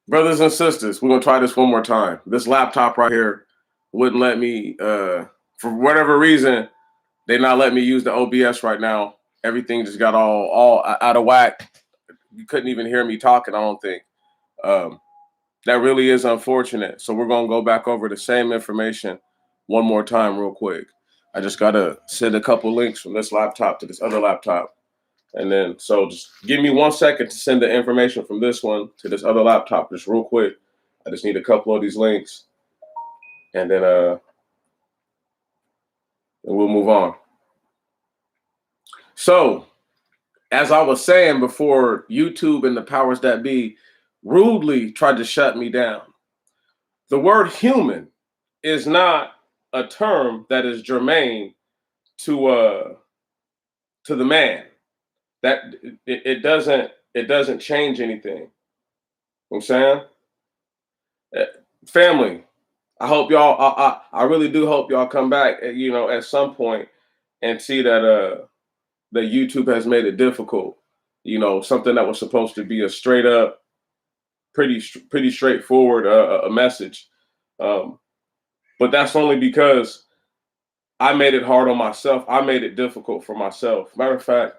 Brothers and sisters, we're gonna try this one more time. This laptop right here wouldn't let me, for whatever reason, they not letting me use the OBS right now. Everything just got all out of whack. You couldn't even hear me talking, I don't think. Um, that really is unfortunate. So we're gonna go back over the same information one more time real quick. I just gotta send a couple links from this laptop to this other laptop. And then, so just give me 1 second to send the information from this one to this other laptop, just real quick. I just need a couple of these links, and then and we'll move on. So, as I was saying before, YouTube and the powers that be rudely tried to shut me down. The word human is not a term that is germane to the man. That it doesn't change anything. You know what I'm saying? Family, I hope y'all. I really do hope y'all come back. At some point and see that YouTube has made it difficult. Something that was supposed to be a straight up, pretty straightforward a message, but that's only because I made it hard on myself. I made it difficult for myself. Matter of fact,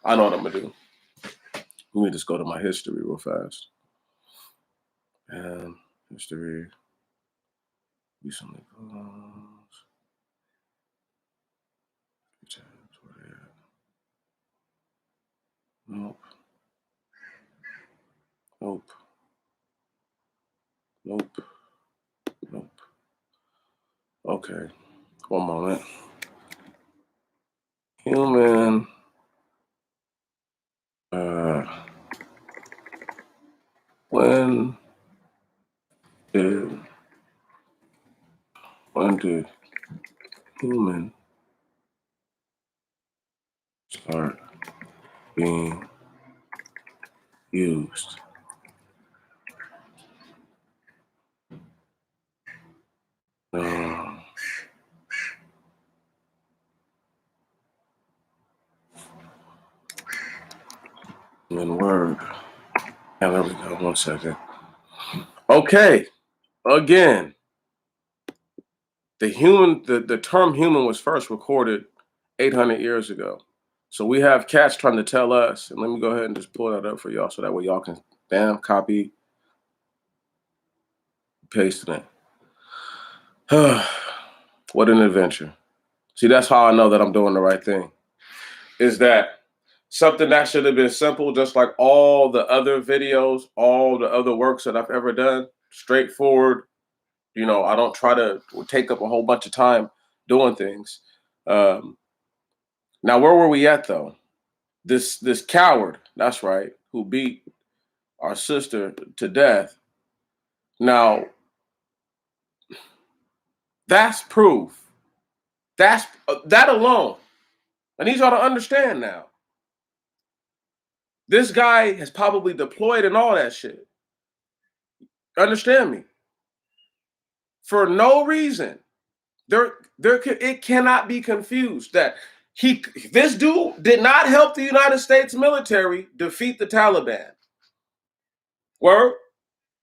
I know what I'm gonna do. Let me just go to my history real fast. And history recently closed. Nope. Nope. Nope. Nope. Okay. One moment. Human. When did human start being used? In word. Now there we go. 1 second. Okay. Again, the term human was first recorded 800 years ago. So we have cats trying to tell us, and let me go ahead and just pull that up for y'all so that way y'all can copy, paste it in. What an adventure. See, that's how I know that I'm doing the right thing. Is that something that should have been simple, just like all the other videos, all the other works that I've ever done, straightforward. I don't try to take up a whole bunch of time doing things. Now, where were we at though? This coward, that's right, who beat our sister to death. Now, that's proof. That alone. I need y'all to understand now. This guy has probably deployed and all that shit. Understand me? For no reason. It cannot be confused that this dude did not help the United States military defeat the Taliban. Word?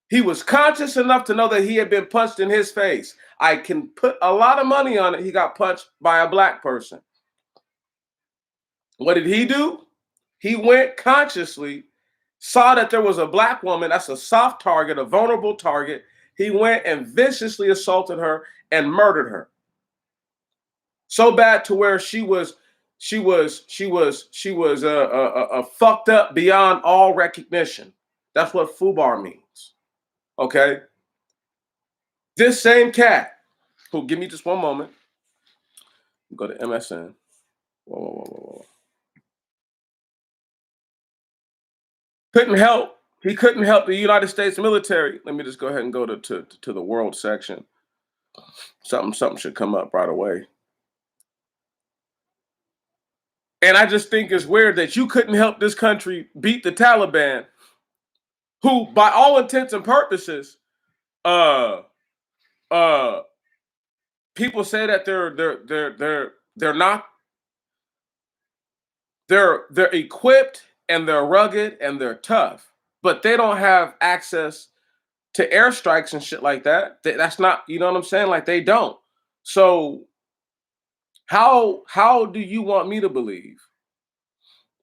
He was conscious enough to know that he had been punched in his face. I can put a lot of money on it. He got punched by a black person. What did he do? He went consciously, saw that there was a black woman, that's a soft target, a vulnerable target. He went and viciously assaulted her and murdered her. So bad to where she was fucked up beyond all recognition. That's what FUBAR means. Okay. This same cat, who, give me just one moment. Go to MSN. Whoa. He couldn't help the United States military. Let me just go ahead and go to the world section. Something should come up right away. And I just think it's weird that you couldn't help this country beat the Taliban, who, by all intents and purposes, people say that they're not. They're equipped and they're rugged and they're tough, but they don't have access to airstrikes and shit like that. That's not, you know what I'm saying? Like they don't. So how do you want me to believe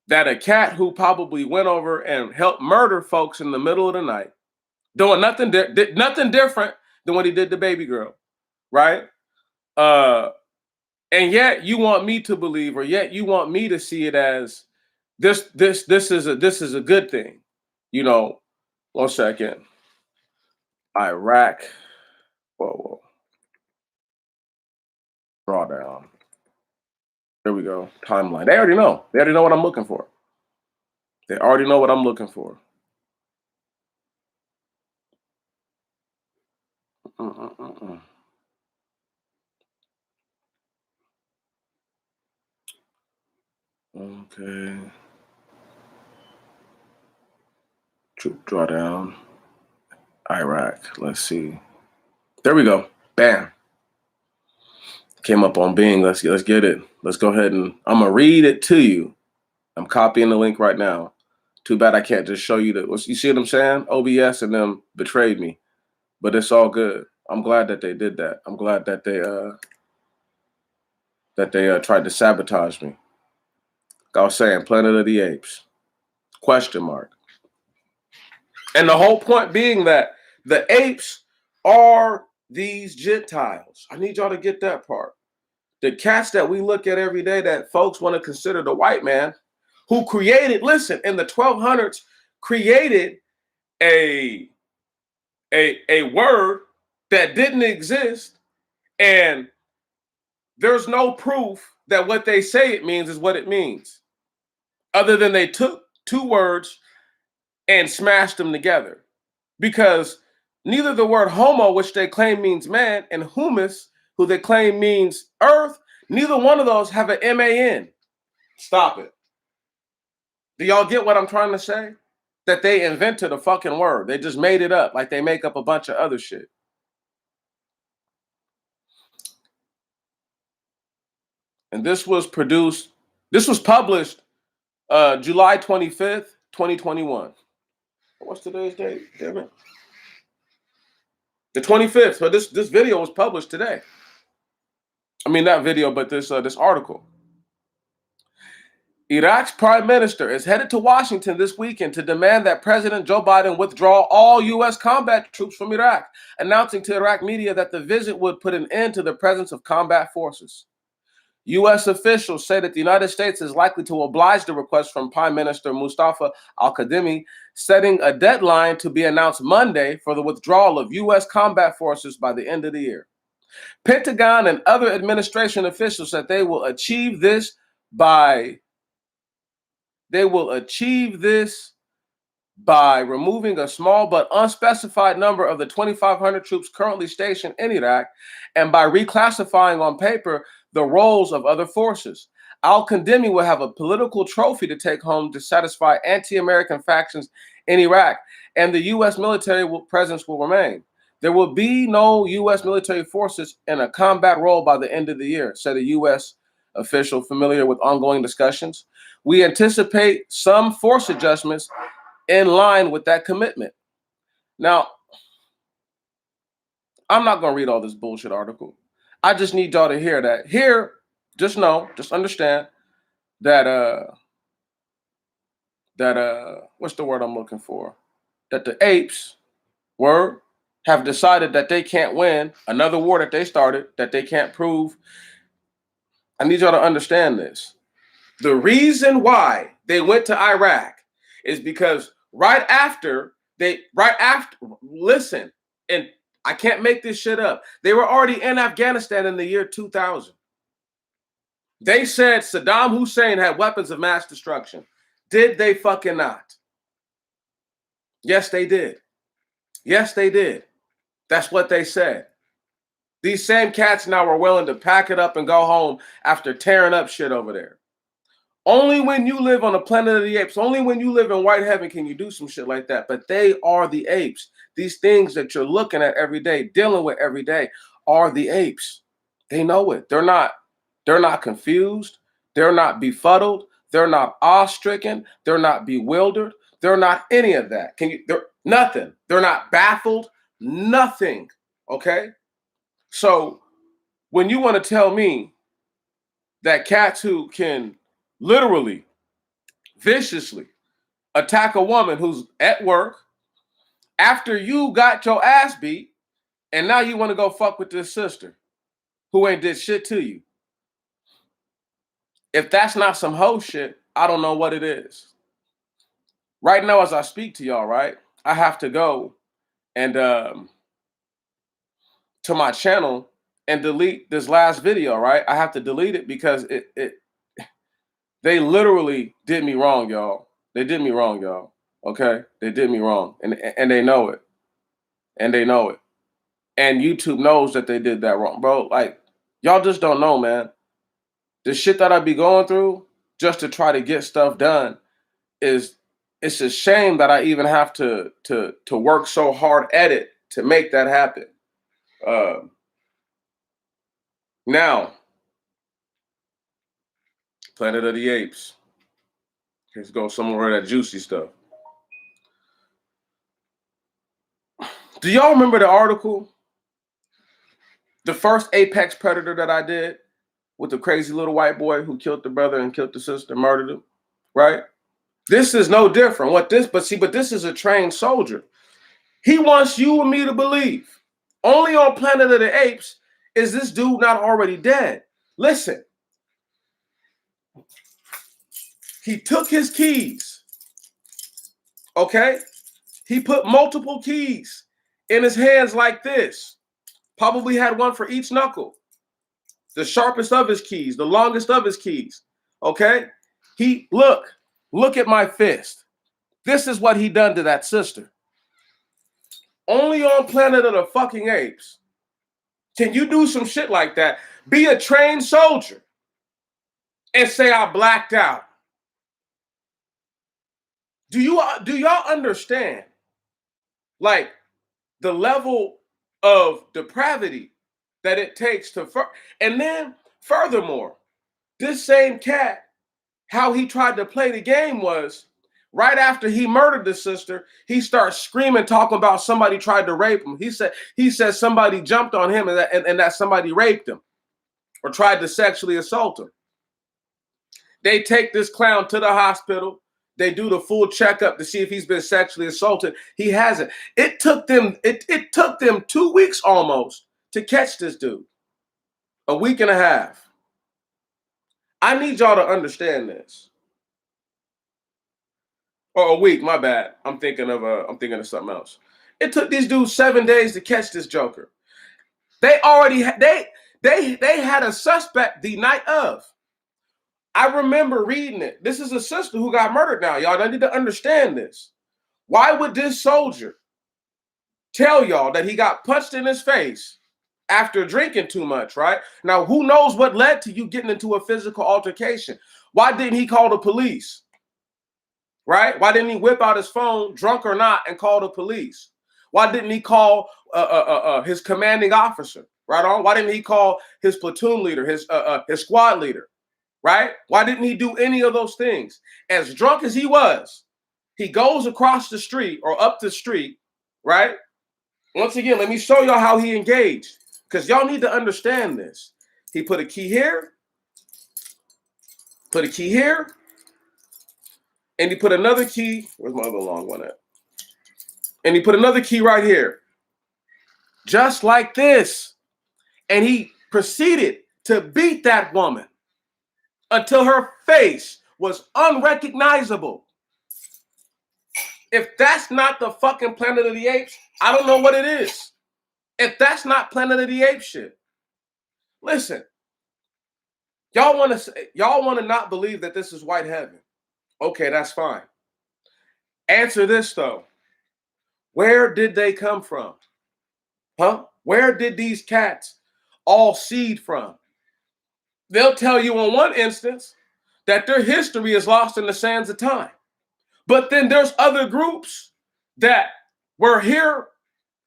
that a cat who probably went over and helped murder folks in the middle of the night, doing nothing different than what he did to baby girl, right? And yet you want me to believe, or yet you want me to see it as this is a good thing. You know, 1 second. Iraq. Whoa. Drawdown. There we go. Timeline. They already know. They already know what I'm looking for. They already know what I'm looking for. Okay. Troop drawdown. Iraq. Let's see. There we go. Bam. Came up on Bing. Let's get it. Let's go ahead and I'm gonna read it to you. I'm copying the link right now. Too bad I can't just show you the. You see what I'm saying? OBS and them betrayed me, but it's all good. I'm glad that they did that. I'm glad that they tried to sabotage me. Like I was saying, Planet of the Apes? Question mark. And the whole point being that the apes are these Gentiles. I need y'all to get that part. The cats that we look at every day that folks want to consider the white man, who created, listen, in the 1200s, created a word that didn't exist, and there's no proof that what they say it means is what it means, other than they took two words and smashed them together. Because neither the word homo, which they claim means man, and humus, who they claim means earth, neither one of those have an M-A-N. Stop it. Do y'all get what I'm trying to say? That they invented a fucking word. They just made it up like they make up a bunch of other shit. And this was published July 25th, 2021. What's today's date? Damn it. The 25th. So this video was published today. I mean, not video, but this article. Iraq's prime minister is headed to Washington this weekend to demand that President Joe Biden withdraw all U.S. combat troops from Iraq, announcing to Iraq media that the visit would put an end to the presence of combat forces. U.S. officials say that the United States is likely to oblige the request from Prime Minister Mustafa al-Kadhimi, setting a deadline to be announced Monday for the withdrawal of U.S. combat forces by the end of the year. Pentagon and other administration officials said they will achieve this by removing a small but unspecified number of the 2,500 troops currently stationed in Iraq and by reclassifying on paper the roles of other forces. Al-Kadhimi will have a political trophy to take home to satisfy anti-American factions in Iraq, and the U.S. military presence will remain. There will be no U.S. military forces in a combat role by the end of the year, said a U.S. official familiar with ongoing discussions. We anticipate some force adjustments in line with that commitment. Now, I'm not going to read all this bullshit article. I just need y'all to hear that. Here, just understand that what's the word I'm looking for? That the apes have decided that they can't win another war that they started, that they can't prove. I need y'all to understand this. The reason why they went to Iraq is because listen, and I can't make this shit up. They were already in Afghanistan in the year 2000. They said Saddam Hussein had weapons of mass destruction. Did they fucking not? Yes, they did. Yes, they did. That's what they said. These same cats now are willing to pack it up and go home after tearing up shit over there. Only when you live on the planet of the apes, only when you live in white heaven can you do some shit like that. But they are the apes. These things that you're looking at every day, dealing with every day, are the apes. They know it. They're not confused. They're not befuddled. They're not awe-stricken. They're not bewildered. They're not any of that. They're nothing. They're not baffled. Nothing. Okay? So when you want to tell me that cats who can literally, viciously attack a woman who's at work after you got your ass beat, and now you want to go fuck with this sister who ain't did shit to you. If that's not some hoe shit, I don't know what it is. Right now, as I speak to y'all, right, I have to go and to my channel and delete this last video, right? I have to delete it because they literally did me wrong, y'all. They did me wrong, y'all. Okay? They did me wrong. And they know it. And they know it. And YouTube knows that they did that wrong. Bro, like, y'all just don't know, man. The shit that I be going through just to try to get stuff done it's a shame that I even have to work so hard at it to make that happen. Now, Planet of the Apes. Let's go somewhere that juicy stuff. Do y'all remember the article? The first apex predator that I did with the crazy little white boy who killed the brother and killed the sister, murdered him, right? This is no different. But this is a trained soldier. He wants you and me to believe only on Planet of the Apes is this dude not already dead. Listen, he took his keys, okay? He put multiple keys in his hands like this. Probably had one for each knuckle. The sharpest of his keys, the longest of his keys, okay? Look at my fist. This is what he done to that sister. Only on Planet of the fucking Apes can you do some shit like that, be a trained soldier, and say I blacked out. Do y'all understand, like, the level of depravity that it takes to and then furthermore, this same cat, how he tried to play the game was right after he murdered the sister, he starts screaming, talking about somebody tried to rape him. He said somebody jumped on him and that somebody raped him or tried to sexually assault him. They take this clown to the hospital. They do the full checkup to see if he's been sexually assaulted. He hasn't. It took them 2 weeks almost to catch this dude. A week and a half. I need y'all to understand this. Or a week, my bad. I'm thinking of something else. It took these dudes 7 days to catch this joker. They already they had a suspect the night of. I remember reading it. This is a sister who got murdered now, y'all. I need to understand this. Why would this soldier tell y'all that he got punched in his face after drinking too much, right? Now, who knows what led to you getting into a physical altercation? Why didn't he call the police? Right? Why didn't he whip out his phone, drunk or not, and call the police? Why didn't he call his commanding officer? Right on. Why didn't he call his platoon leader, his squad leader? Right? Why didn't he do any of those things? As drunk as he was, he goes across the street or up the street, right? Once again, let me show y'all how he engaged, because y'all need to understand this. He put a key here, and he put another key. Where's my other long one at? And he put another key right here. Just like this. And he proceeded to beat that woman until her face was unrecognizable. If that's not the fucking Planet of the Apes, I don't know what it is. If that's not Planet of the Apes shit. Listen, y'all want to not believe that this is white heaven. Okay, that's fine. Answer this though. Where did they come from? Huh? Where did these cats all seed from? They'll tell you in one instance that their history is lost in the sands of time. But then there's other groups that were here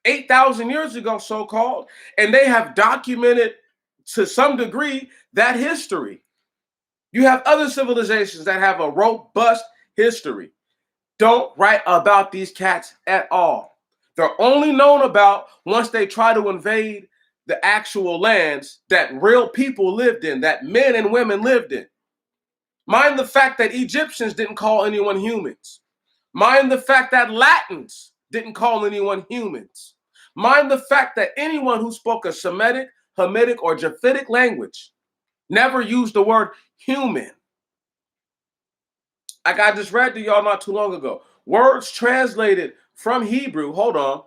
8,000 years ago, so-called, and they have documented to some degree that history. You have other civilizations that have a robust history. Don't write about these cats at all. They're only known about once they try to invade the actual lands that real people lived in, that men and women lived in. Mind the fact that Egyptians didn't call anyone humans. Mind the fact that Latins didn't call anyone humans. Mind the fact that anyone who spoke a Semitic, Hamitic, or Japhetic language never used the word human. Like I just read to y'all not too long ago. Words translated from Hebrew. Hold on.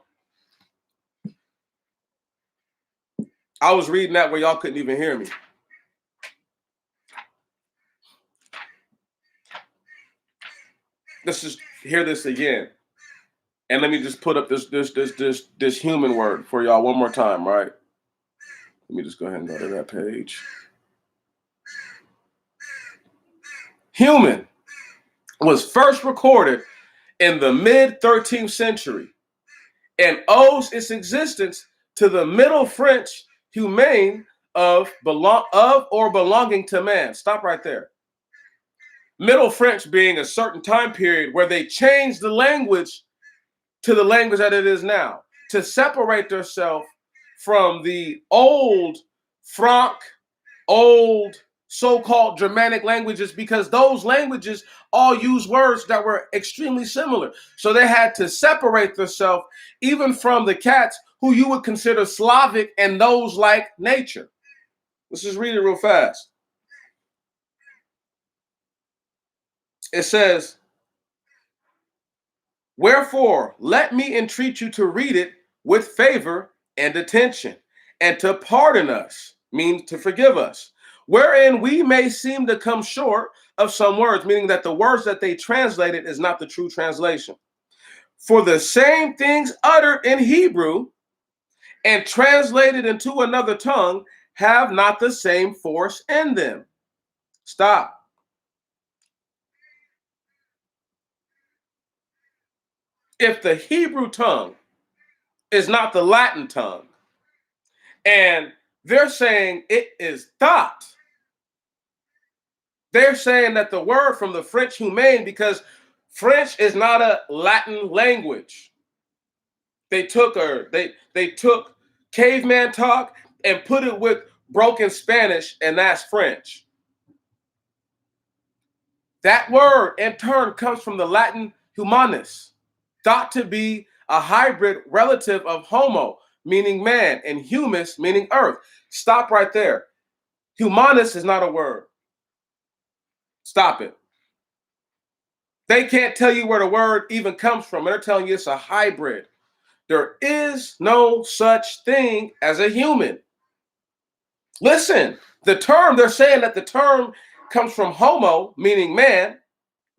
I was reading that where y'all couldn't even hear me. Let's just hear this again. And let me just put up this human word for y'all one more time, right? Let me just go ahead and go to that page. Human was first recorded in the mid-13th century and owes its existence to the Middle French humane of or belonging to man. Stop right there. Middle French being a certain time period where they changed the language to the language that it is now to separate themselves from the old Franc, old so-called Germanic languages, because those languages all use words that were extremely similar. So they had to separate themselves even from the cats who you would consider Slavic and those like nature. Let's just read it real fast. It says, "Wherefore, let me entreat you to read it with favor and attention, and to pardon us," means to forgive us, "wherein we may seem to come short of some words," meaning that the words that they translated is not the true translation. "For the same things uttered in Hebrew and translated into another tongue have not the same force in them." Stop. If the Hebrew tongue is not the Latin tongue, and they're saying it is thought, they're saying that the word from the French humane, because French is not a Latin language. They took caveman talk and put it with broken Spanish, and that's French. That word in turn comes from the Latin humanus, thought to be a hybrid relative of homo, meaning man, and humus, meaning earth. Stop right there. Humanus is not a word. Stop it. They can't tell you where the word even comes from. They're telling you it's a hybrid. There is no such thing as a human. Listen, they're saying that the term comes from homo, meaning man,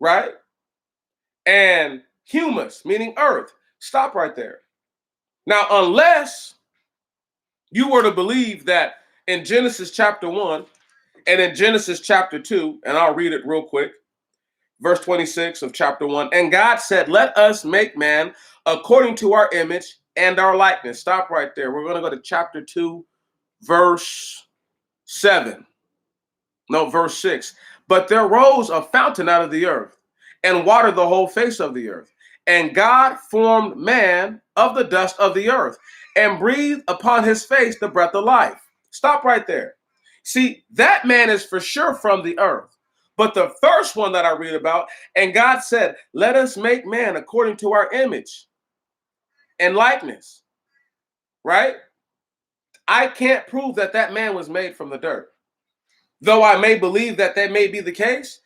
right? And humus, meaning earth. Stop right there. Now, unless you were to believe that in Genesis chapter 1 and in Genesis chapter 2, and I'll read it real quick, verse 26 of chapter 1, "And God said, let us make man according to our image and our likeness." Stop right there. We're going to go to chapter 2, verse 7. No, verse 6. "But there rose a fountain out of the earth and watered the whole face of the earth. And God formed man of the dust of the earth and breathed upon his face the breath of life." Stop right there. See, that man is for sure from the earth. But the first one that I read about, "And God said, let us make man according to our image and likeness," right? I can't prove that that man was made from the dirt. Though I may believe that that may be the case,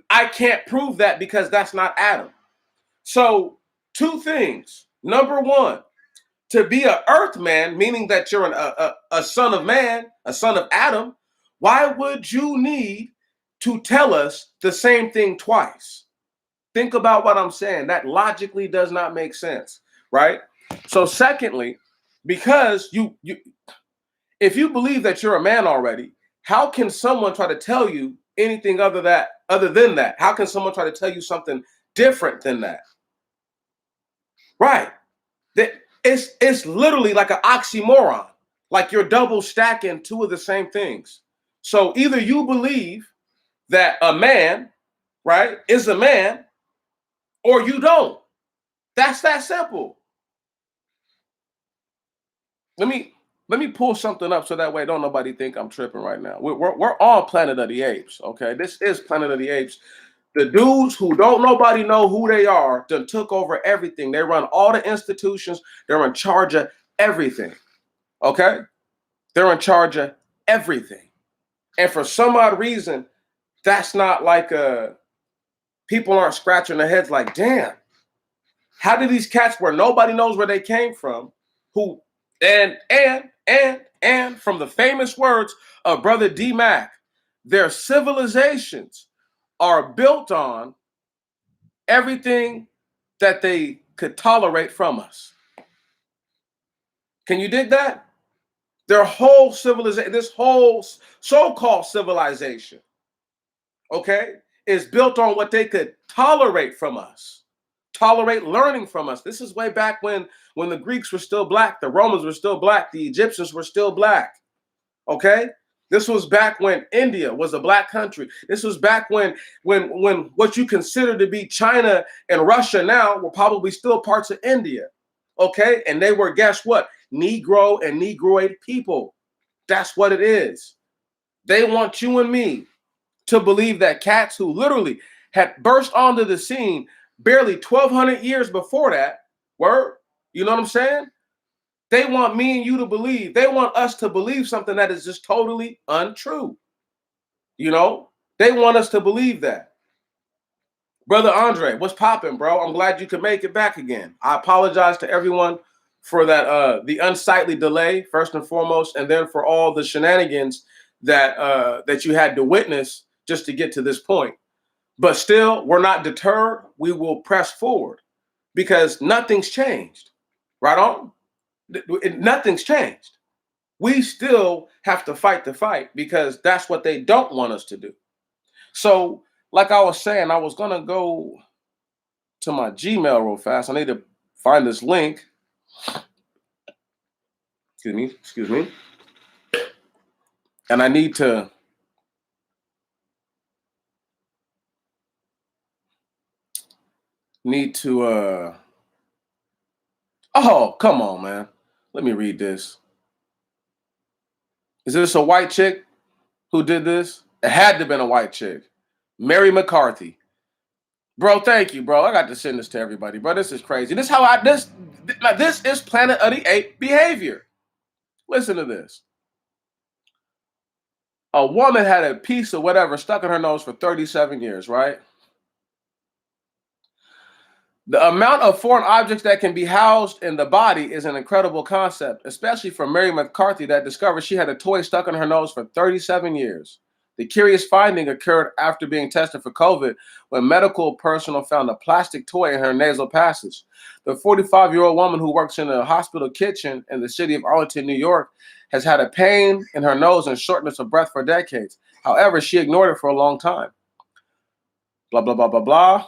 I can't prove that because that's not Adam. So, two things. Number one, to be an earth man, meaning that you're a son of man, a son of Adam, why would you need to tell us the same thing twice? Think about what I'm saying. That logically does not make sense, right? So secondly, because if you believe that you're a man already, how can someone try to tell you anything other than that? How can someone try to tell you something different than that? Right. It's literally like an oxymoron, like you're double stacking two of the same things. So either you believe that a man, right, is a man, or you don't. That's that simple. let me pull something up so that way don't nobody think I'm tripping right now. We're on Planet of the Apes, okay? This is Planet of the Apes. The dudes who don't nobody know who they are done took over everything. They run all the institutions. They're in charge of everything, okay? They're in charge of everything. And for some odd reason, that's not like people aren't scratching their heads like, damn, how did these cats where nobody knows where they came from, who and from the famous words of Brother D Mac, their civilizations are built on everything that they could tolerate from us. Can you dig that? Their whole civilization, this whole so-called civilization, okay, is built on what they could tolerate from us, tolerate learning from us. This is way back when the Greeks were still black, the Romans were still black, the Egyptians were still black. Okay, this was back when India was a black country. This was back when what you consider to be China and Russia now were probably still parts of India. Okay, and they were, guess what, Negro and Negroid people. That's what it is. They want you and me to believe that cats who literally had burst onto the scene barely 1,200 years before that, word, you know what I'm saying? They want me and you to believe. They want us to believe something that is just totally untrue. You know, they want us to believe that. Brother Andre, what's popping, bro? I'm glad you could make it back again. I apologize to everyone for that, the unsightly delay, first and foremost, and then for all the shenanigans that you had to witness just to get to this point. But still, we're not deterred. We will press forward because nothing's changed. Right on? Nothing's changed. We still have to fight the fight because that's what they don't want us to do. So, like I was saying, I was going to go to my Gmail real fast. I need to find this link. Excuse me. And I need to oh, come on, man. Let me read this. Is this a white chick who did this? It had to have been a white chick. Mary McCarthy. Bro, thank you, bro. I got to send this to everybody, bro. This is crazy. This is Planet of the Apes behavior. Listen to this. A woman had a piece of whatever stuck in her nose for 37 years, right? The amount of foreign objects that can be housed in the body is an incredible concept, especially for Mary McCarthy that discovered she had a toy stuck in her nose for 37 years. The curious finding occurred after being tested for COVID when medical personnel found a plastic toy in her nasal passage. The 45-year-old woman who works in a hospital kitchen in the city of Arlington, New York, has had a pain in her nose and shortness of breath for decades. However, she ignored it for a long time. Blah, blah, blah, blah, blah.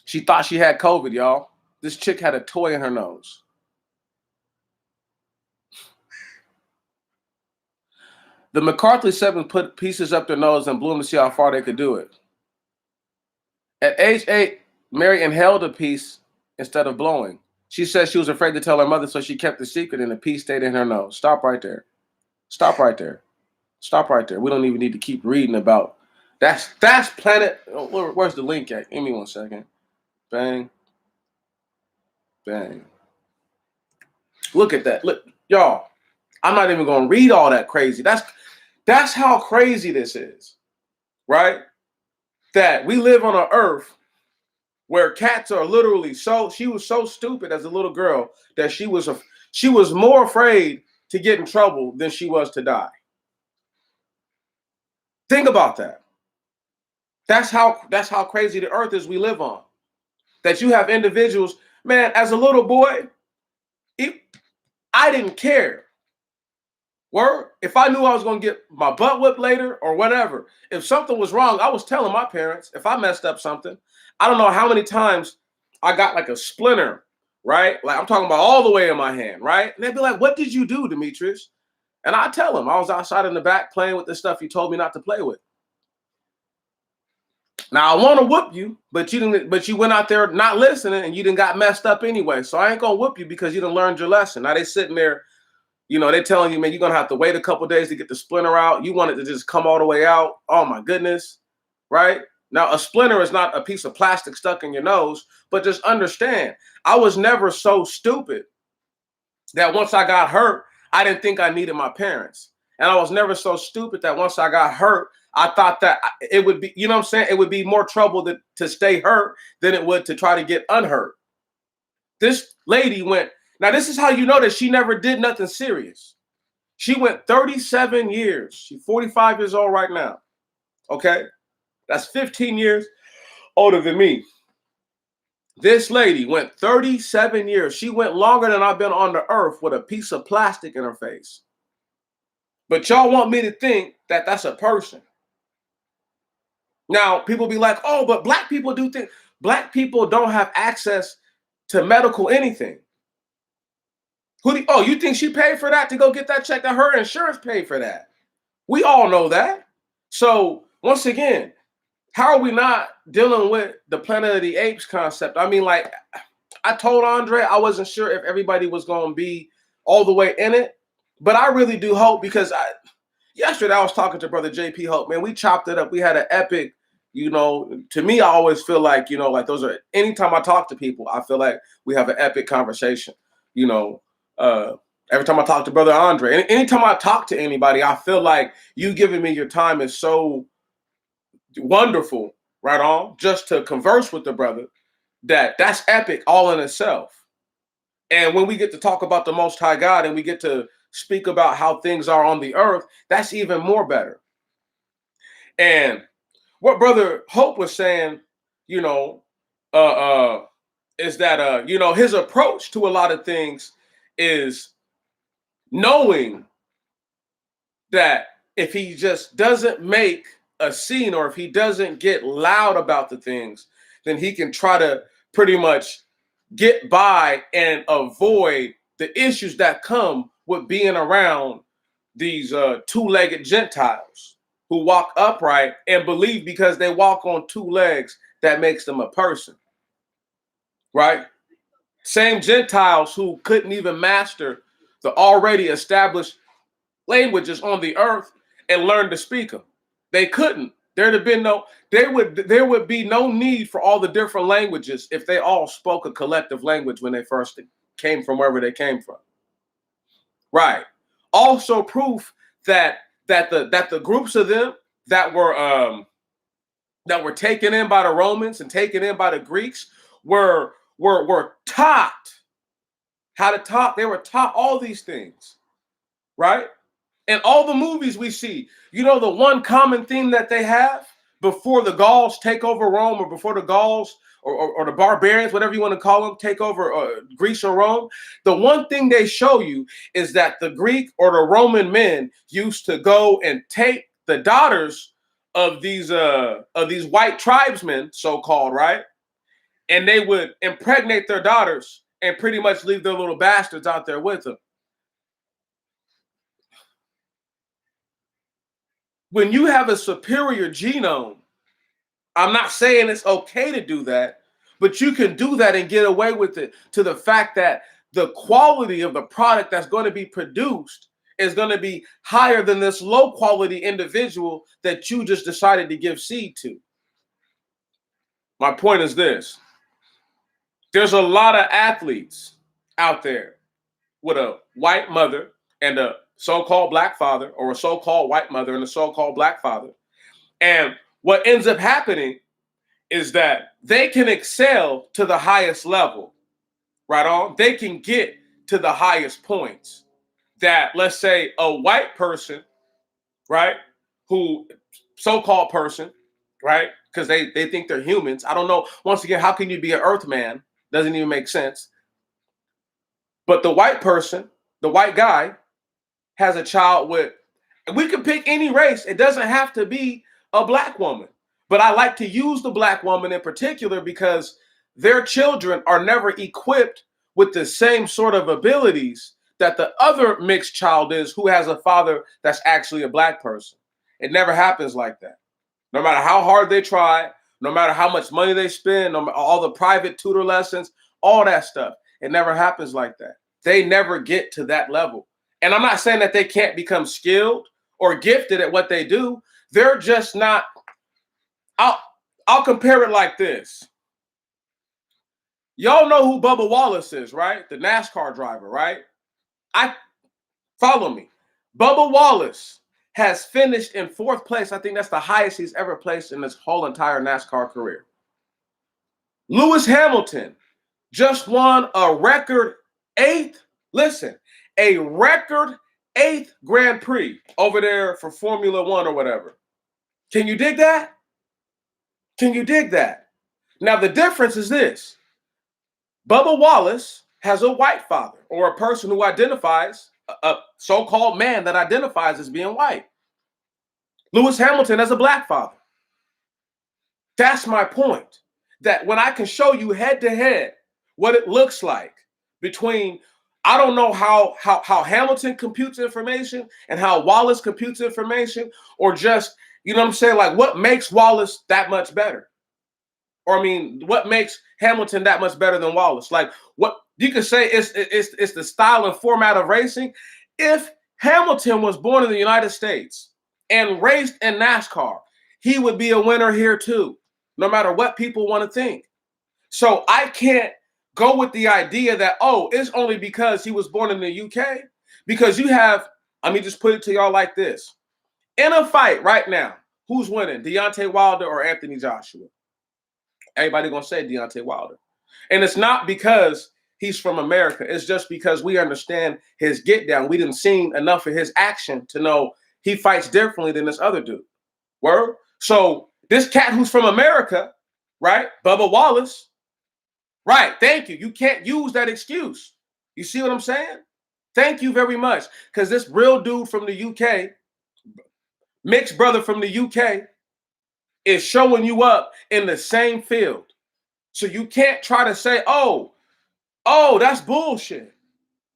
She thought she had COVID, y'all. This chick had a toy in her nose. The McCarthy siblings put pieces up their nose and blew them to see how far they could do it. At age 8, Mary inhaled a piece instead of blowing. She said she was afraid to tell her mother, so she kept the secret and the piece stayed in her nose. Stop right there. Stop right there. Stop right there. We don't even need to keep reading about that's Planet. Where's the link at? Give me 1 second. Bang. Bang. Look at that. Look, y'all. I'm not even gonna read all that crazy. That's how crazy this is, right? That we live on an earth where cats are literally she was so stupid as a little girl that she was more afraid to get in trouble than she was to die. Think about that. That's how crazy the earth is we live on. That you have individuals, man, as a little boy, I didn't care. Word, if I knew I was going to get my butt whipped later or whatever, if something was wrong, I was telling my parents if I messed up something. I don't know how many times I got like a splinter, right? Like I'm talking about all the way in my hand, right? And they'd be like, "What did you do, Demetrius?" And I tell them I was outside in the back playing with the stuff you told me not to play with. Now I want to whoop you, but you didn't. But you went out there not listening, and you didn't got messed up anyway. So I ain't gonna whoop you because you didn't learn your lesson. Now they sitting there You know, they're telling you, man, you're gonna have to wait a couple days to get the splinter out. You want it to just come all the way out. Oh my goodness, right? Now, a splinter is not a piece of plastic stuck in your nose, but just understand, I was never so stupid that once I got hurt, I didn't think I needed my parents. And I was never so stupid that once I got hurt, I thought that it would be, you know what I'm saying? It would be more trouble to stay hurt than it would to try to get unhurt. This lady went, now this is how you know that she never did nothing serious. She went 37 years. She's 45 years old right now. Okay? That's 15 years older than me. This lady went 37 years. She went longer than I've been on the earth with a piece of plastic in her face. But y'all want me to think that that's a person. Now, people be like, oh, but black people do things. Black people don't have access to medical anything. Oh, you think she paid for that to go get that check? That her insurance paid for that. We all know that. So once again, how are we not dealing with the Planet of the Apes concept? I mean, like I told Andre, I wasn't sure if everybody was going to be all the way in it, but I really do hope, because yesterday I was talking to Brother JP Hope, man, we chopped it up. We had an epic, you know, to me, I always feel like, you know, like those are, anytime I talk to people, I feel like we have an epic conversation, you know. Every time I talk to Brother Andre, and anytime I talk to anybody, I feel like you giving me your time is so wonderful, right on, just to converse with the brother, that's epic all in itself. And when we get to talk about the Most High God and we get to speak about how things are on the earth, that's even more better. And what Brother Hope was saying, you know, is that you know, his approach to a lot of things is knowing that if he just doesn't make a scene, or if he doesn't get loud about the things, then he can try to pretty much get by and avoid the issues that come with being around these two-legged Gentiles who walk upright and believe because they walk on two legs that makes them a person, right? Same Gentiles who couldn't even master the already established languages on the earth and learn to speak them. They couldn't. There would be no need for all the different languages if they all spoke a collective language when they first came from wherever they came from. Right. Also proof that the groups of them that were taken in by the Romans and taken in by the Greeks were taught how to talk. They were taught all these things, right? And all the movies we see, you know, the one common theme that they have before the Gauls take over Rome, or before the Gauls or the barbarians, whatever you want to call them, take over Greece or Rome, the one thing they show you is that the Greek or the Roman men used to go and take the daughters of these white tribesmen, so-called, right? And they would impregnate their daughters and pretty much leave their little bastards out there with them. When you have a superior genome, I'm not saying it's okay to do that, but you can do that and get away with it, to the fact that the quality of the product that's going to be produced is going to be higher than this low quality individual that you just decided to give seed to. My point is this. There's a lot of athletes out there with a white mother and a so-called black father, or a so-called white mother and a so-called black father. And what ends up happening is that they can excel to the highest level, right on? They can get to the highest points that, let's say, a white person, right, who so-called person, right, because they think they're humans. I don't know. Once again, how can you be an earth man? Doesn't even make sense. But the white person, the white guy, has a child with, we can pick any race. It doesn't have to be a black woman. But I like to use the black woman in particular because their children are never equipped with the same sort of abilities that the other mixed child is, who has a father that's actually a black person. It never happens like that. No matter how hard they try, no matter how much money they spend, no matter all the private tutor lessons, all that stuff, it never happens like that. They never get to that level. And I'm not saying that they can't become skilled or gifted at what they do. They're just not. I'll compare it like this. Y'all know who Bubba Wallace is, right? The NASCAR driver, right? Follow me. Bubba Wallace has finished in 4th place. I think that's the highest he's ever placed in his whole entire NASCAR career. Lewis Hamilton just won a record 8th, listen, a record 8th Grand Prix over there for Formula One or whatever. Can you dig that? Can you dig that? Now, the difference is this. Bubba Wallace has a white father, or a person who identifies, a so-called man that identifies as being white. Lewis Hamilton has a black father. That's my point. That when I can show you head to head what it looks like between, I don't know how Hamilton computes information and how Wallace computes information, or just, you know what I'm saying, like what makes Wallace that much better? Or I mean, what makes Hamilton that much better than Wallace? Like what you could say it's the style and format of racing. If Hamilton was born in the United States and raced in NASCAR, he would be a winner here too, no matter what people want to think. So I can't go with the idea that, oh, it's only because he was born in the UK. Because you have, let me just put it to y'all like this. In a fight right now, who's winning, Deontay Wilder or Anthony Joshua? Everybody gonna say Deontay Wilder. And it's not because he's from America. It's just because we understand his get down. We didn't see enough of his action to know he fights differently than this other dude. Word? So this cat who's from America, right? Bubba Wallace. Right. Thank you. You can't use that excuse. You see what I'm saying? Thank you very much. Because this real dude from the UK, mixed brother from the UK, is showing you up in the same field. So you can't try to say, oh, that's bullshit.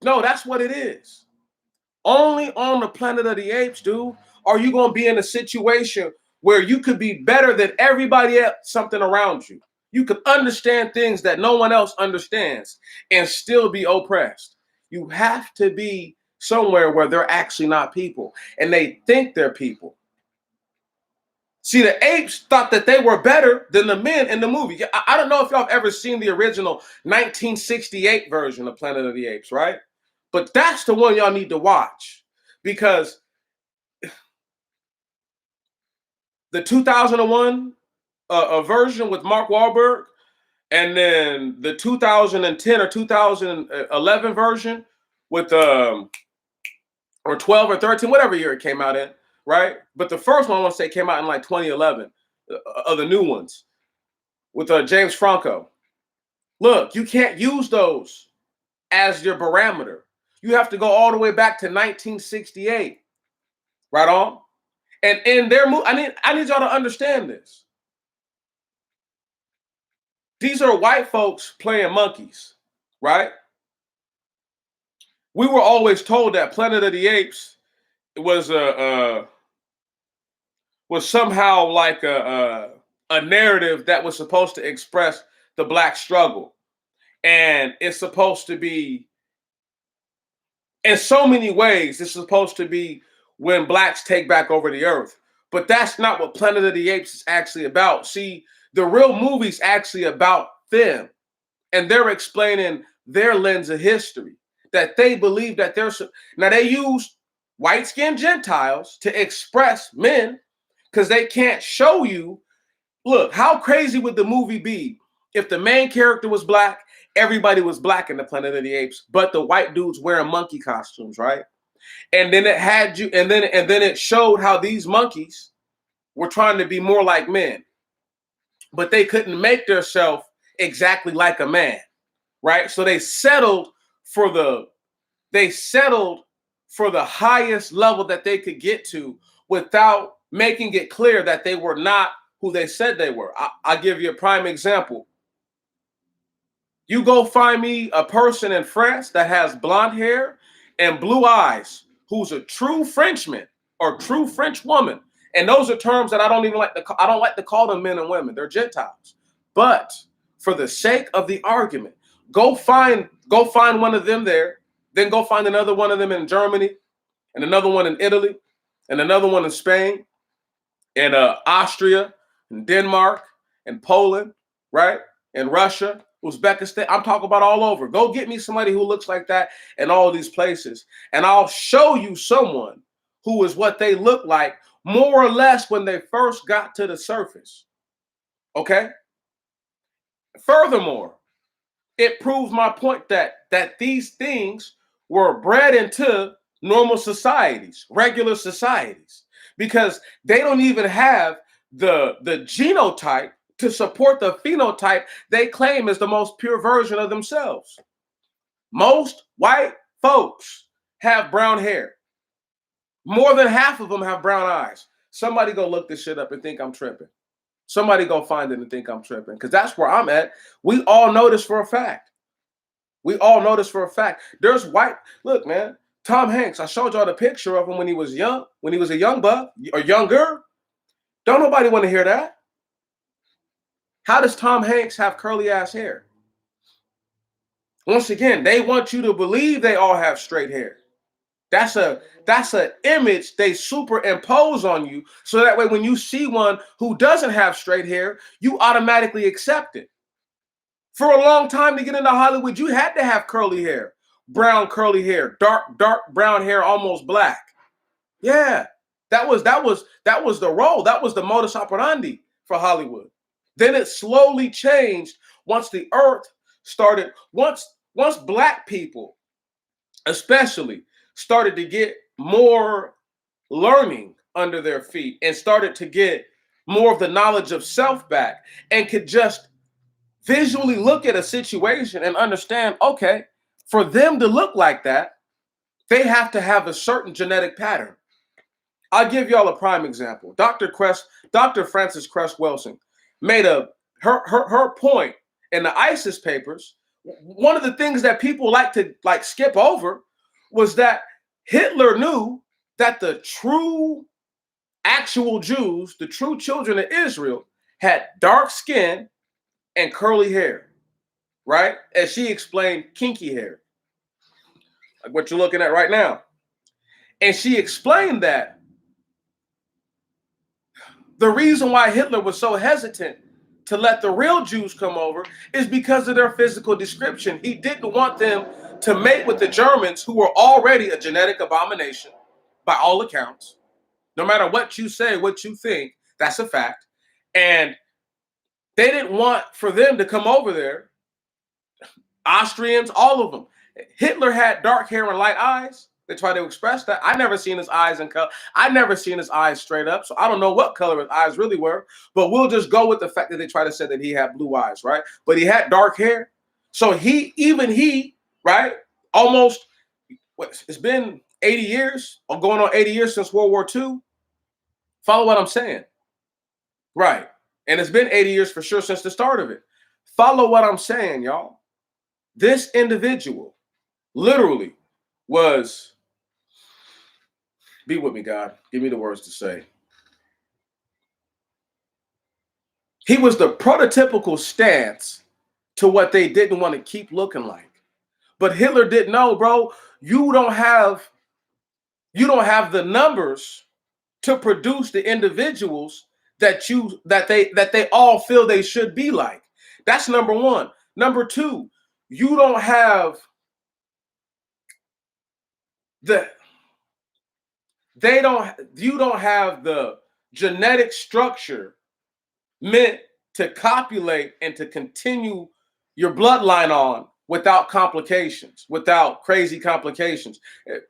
No, that's what it is. Only on the Planet of the Apes, dude, are you going to be in a situation where you could be better than everybody else, something around you. You could understand things that no one else understands and still be oppressed. You have to be somewhere where they're actually not people and they think they're people. See, the apes thought that they were better than the men in the movie. I don't know if y'all have ever seen the original 1968 version of Planet of the Apes, right? But that's the one y'all need to watch, because the 2001 version with Mark Wahlberg, and then the 2010 or 2011 version with or 12 or 13, whatever year it came out in, right? But the first one I want to say came out in like 2011, of the new ones with James Franco. Look, you can't use those as your barometer. You have to go all the way back to 1968. Right on? And in their movie, I need y'all to understand this. These are white folks playing monkeys, right? We were always told that Planet of the Apes was somehow like a narrative that was supposed to express the Black struggle, and it's supposed to be, in so many ways, it's supposed to be when Blacks take back over the earth. But that's not what Planet of the Apes is actually about. See, the real movie's actually about them, and they're explaining their lens of history, that they believe that now they use white-skinned Gentiles to express men, because they can't show you. Look, how crazy would the movie be if the main character was Black, everybody was Black in the Planet of the Apes, but the white dudes wearing monkey costumes, right? And then it had you, and then it showed how these monkeys were trying to be more like men, but they couldn't make themselves exactly like a man, right? So they settled for the highest level that they could get to without making it clear that they were not who they said they were. I'll give you a prime example. You go find me a person in France that has blonde hair and blue eyes, who's a true Frenchman or true French woman. And those are terms that I don't like to call them men and women. They're Gentiles. But for the sake of the argument, go find one of them there Then go find another one of them in Germany, and another one in Italy, and another one in Spain, and Austria, and Denmark, and Poland, right? And Russia, Uzbekistan. I'm talking about all over. Go get me somebody who looks like that in all these places, and I'll show you someone who is what they look like more or less when they first got to the surface. Okay? Furthermore, it proves my point that these things were bred into normal societies, regular societies, because they don't even have the genotype to support the phenotype they claim is the most pure version of themselves. Most white folks have brown hair. More than half of them have brown eyes. Somebody go look this shit up and think I'm tripping. Somebody go find it and think I'm tripping, because that's where I'm at. We all know this for a fact. We all know this for a fact. There's white. Look, man, Tom Hanks. I showed y'all the picture of him when he was young, when he was a young buck or younger. Don't nobody want to hear that. How does Tom Hanks have curly ass hair? Once again, they want you to believe they all have straight hair. That's an image they superimpose on you, so that way when you see one who doesn't have straight hair, you automatically accept it. For a long time to get into Hollywood, you had to have curly hair, brown curly hair, dark brown hair, almost black. Yeah, that was the role. That was the modus operandi for Hollywood. Then it slowly changed once the earth started. Once black people, especially, started to get more learning under their feet and started to get more of the knowledge of self back and could just visually look at a situation and understand, okay, for them to look like that, they have to have a certain genetic pattern. I'll give y'all a prime example. Dr. Frances Cress Wilson made her point in the ISIS papers. One of the things that people like to skip over was that Hitler knew that the true actual Jews, the true children of Israel, had dark skin and curly hair, right? As she explained, kinky hair, like what you're looking at right now. And she explained that the reason why Hitler was so hesitant to let the real Jews come over is because of their physical description. He didn't want them to mate with the Germans, who were already a genetic abomination by all accounts. No matter what you say, what you think, that's a fact. And they didn't want for them to come over there. Austrians, all of them. Hitler had dark hair and light eyes. They try to express that. I never seen his eyes in color. I never seen his eyes straight up, so I don't know what color his eyes really were. But we'll just go with the fact that they try to say that he had blue eyes, right? But he had dark hair. So he, right? Almost, it's been 80 years, or going on 80 years since World War II. Follow what I'm saying, right? And it's been 80 years for sure since the start of it. Follow what I'm saying, y'all. This individual literally was, be with me, God. Give me the words to say. He was the prototypical stance to what they didn't want to keep looking like. But Hitler didn't know, bro, you don't have the numbers to produce the individuals that they all feel they should be like. That's number one. Number two, you don't have the genetic structure meant to copulate and to continue your bloodline on without complications, without crazy complications.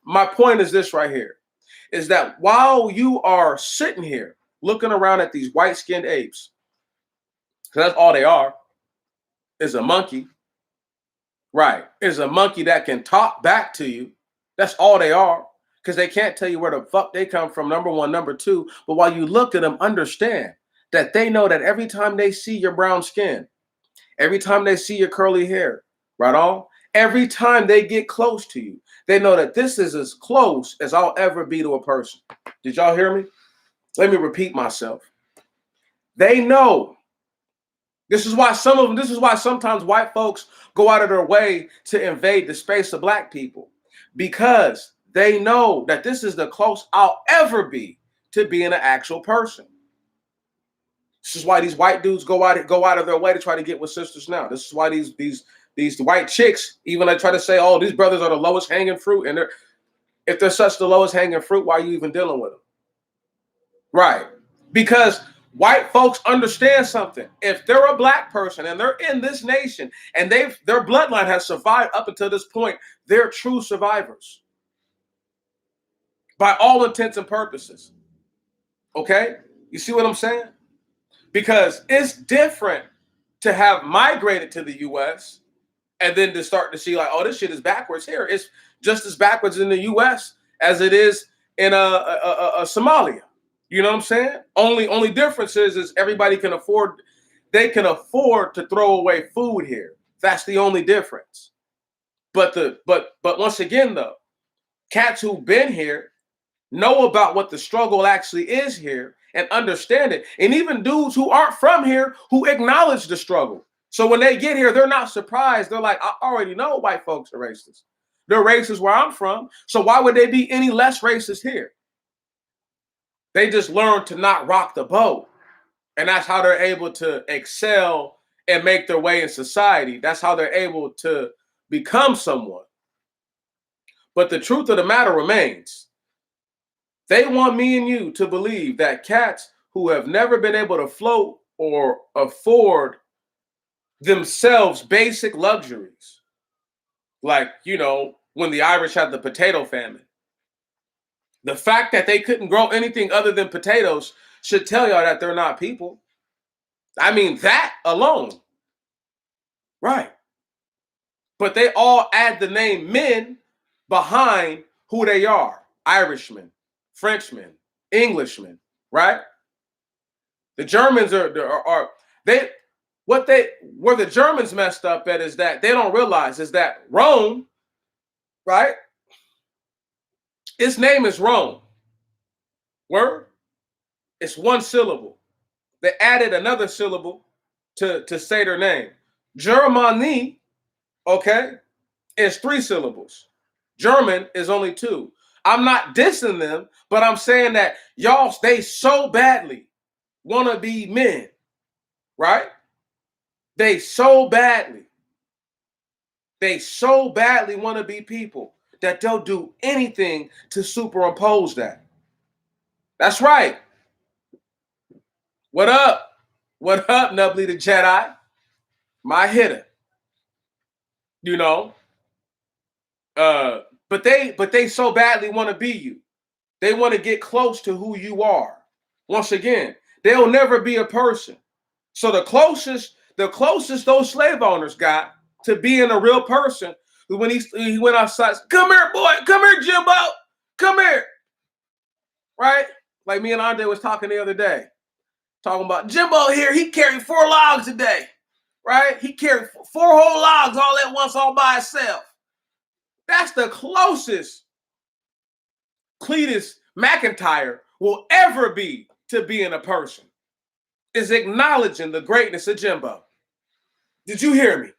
My point is this right here, is that while you are sitting here looking around at these white-skinned apes, because that's all they are, is a monkey, right? Is a monkey that can talk back to you. That's all they are, because they can't tell you where the fuck they come from, number one. Number two, but while you look at them, understand that they know that every time they see your brown skin, every time they see your curly hair, right on, every time they get close to you, they know that this is as close as I'll ever be to a person. Did y'all hear me? Let me repeat myself. They know. This is why sometimes white folks go out of their way to invade the space of black people. because they know that this is the closest I'll ever be to being an actual person. This is why these white dudes go out of their way to try to get with sisters now. This is why these white chicks, even they try to say, oh, these brothers are the lowest hanging fruit. And if they're such the lowest hanging fruit, why are you even dealing with them? Right. Because white folks understand something. If they're a black person and they're in this nation and their bloodline has survived up until this point, they're true survivors. By all intents and purposes. Okay? You see what I'm saying? Because it's different to have migrated to the U.S. and then to start to see like, oh, this shit is backwards here. It's just as backwards in the U.S. as it is in Somalia. You know what I'm saying? Only difference is everybody can afford, they can afford to throw away food here. That's the only difference. But once again though, cats who've been here know about what the struggle actually is here and understand it. And even dudes who aren't from here who acknowledge the struggle. So when they get here, they're not surprised. They're like, I already know white folks are racist. They're racist where I'm from. So why would they be any less racist here? They just learn to not rock the boat. And that's how they're able to excel and make their way in society. That's how they're able to become someone. But the truth of the matter remains. They want me and you to believe that cats who have never been able to float or afford themselves basic luxuries, like, you know, when the Irish had the potato famine, the fact that they couldn't grow anything other than potatoes should tell y'all that they're not people. I mean, that alone. Right. But they all add the name men behind who they are. Irishmen, Frenchmen, Englishmen, right? The Germans where the Germans messed up at is that they don't realize is that Rome, right? Its name is Rome. Word? It's one syllable. They added another syllable to say their name. Germany, okay, is 3 syllables. German is only 2. I'm not dissing them, but I'm saying that y'all, they so badly want to be men, right? They so badly want to be people that they'll do anything to superimpose that. That's right. What up? What up, Nubbly the Jedi? My hitter. You know? But they so badly want to be you. They want to get close to who you are. Once again, they'll never be a person. So the closest those slave owners got to being a real person, when he went outside, come here, boy, come here, Jimbo, come here. Right? Like me and Andre was talking the other day. Talking about Jimbo here, he carried 4 logs a day. Right? He carried 4 whole logs all at once, all by himself. That's the closest Cletus McIntyre will ever be to being a person, is acknowledging the greatness of Jimbo. Did you hear me?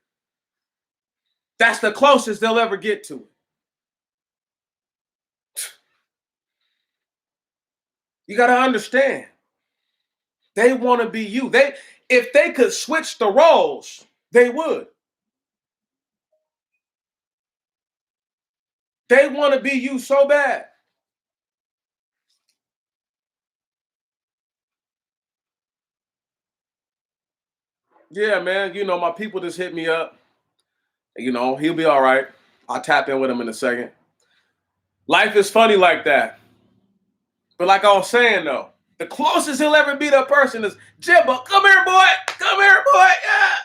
That's the closest they'll ever get to it. You got to understand. They want to be you. If they could switch the roles, they would. They want to be you so bad. Yeah, man. You know, my people just hit me up. You know, he'll be all right. I'll tap in with him in a second. Life is funny like that. But like I was saying, though, the closest he'll ever be to a person is Jimbo. Come here, boy. Come here, boy. Yeah.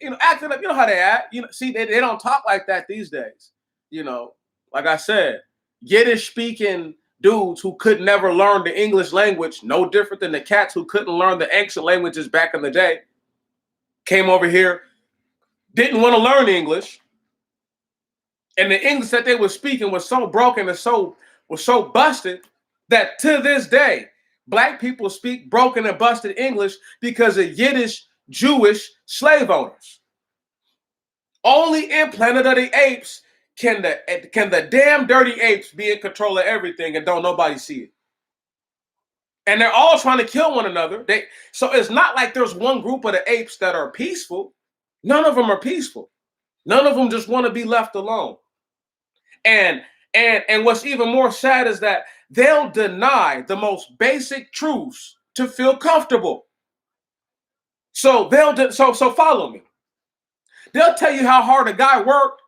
You know, acting up. You know how they act. You know, see, they don't talk like that these days. You know, like I said, Yiddish speaking dudes who could never learn the English language, no different than the cats who couldn't learn the ancient languages back in the day, came over here, didn't want to learn English. And the English that they were speaking was so broken and was so busted that to this day, Black people speak broken and busted English because of Yiddish Jewish slave owners. Only in Planet of the Apes can the damn dirty apes be in control of everything and don't nobody see it? And they're all trying to kill one another. So it's not like there's one group of the apes that are peaceful. None of them are peaceful. None of them just want to be left alone. And what's even more sad is that they'll deny the most basic truths to feel comfortable. So so follow me. They'll tell you how hard a guy worked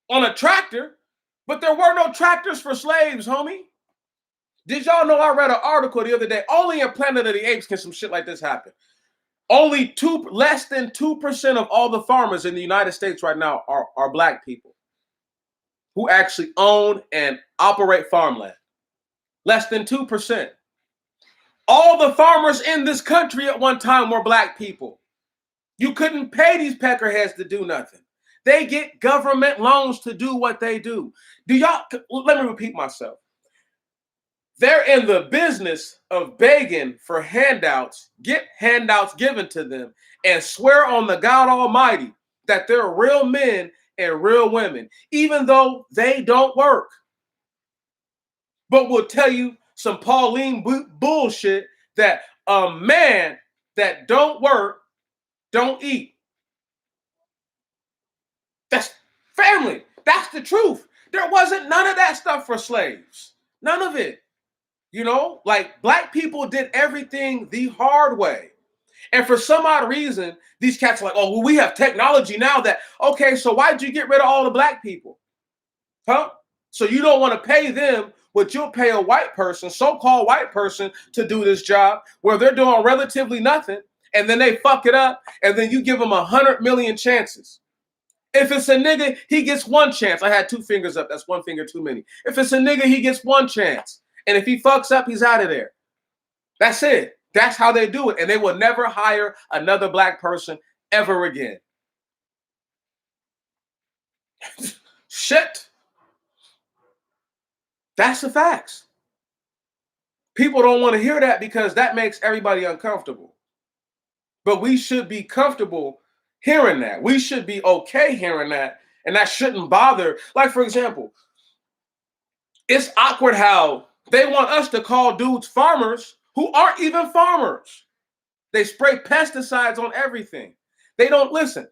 on a tractor, but there were no tractors for slaves, homie. Did y'all know I read an article the other day? Only in Planet of the Apes can some shit like this happen. Less than 2% of all the farmers in the United States right now are black people who actually own and operate farmland. Less than 2%. All the farmers in this country at one time were black people. You couldn't pay these peckerheads to do nothing. They get government loans to do what they do. Let me repeat myself. They're in the business of begging for handouts, get handouts given to them, and swear on the God Almighty that they're real men and real women, even though they don't work. But we'll tell you some Pauline bullshit that a man that don't work don't eat. That's family. That's the truth. There wasn't none of that stuff for slaves. None of it. You know, like black people did everything the hard way. And for some odd reason, these cats are like, oh, well, we have technology now that, okay, so why'd you get rid of all the black people? Huh? So you don't want to pay them what you'll pay a white person, so-called white person, to do this job where they're doing relatively nothing, and then they fuck it up, and then you give them 100 million chances. If it's a nigga, he gets one chance. I had two fingers up. That's one finger too many. If it's a nigga, he gets one chance. And if he fucks up, he's out of there. That's it. That's how they do it. And they will never hire another black person ever again. Shit. That's the facts. People don't want to hear that because that makes everybody uncomfortable. But we should be comfortable hearing that. We should be okay hearing that. And that shouldn't bother. Like, for example, it's awkward how they want us to call dudes farmers who aren't even farmers. They spray pesticides on everything. They don't listen.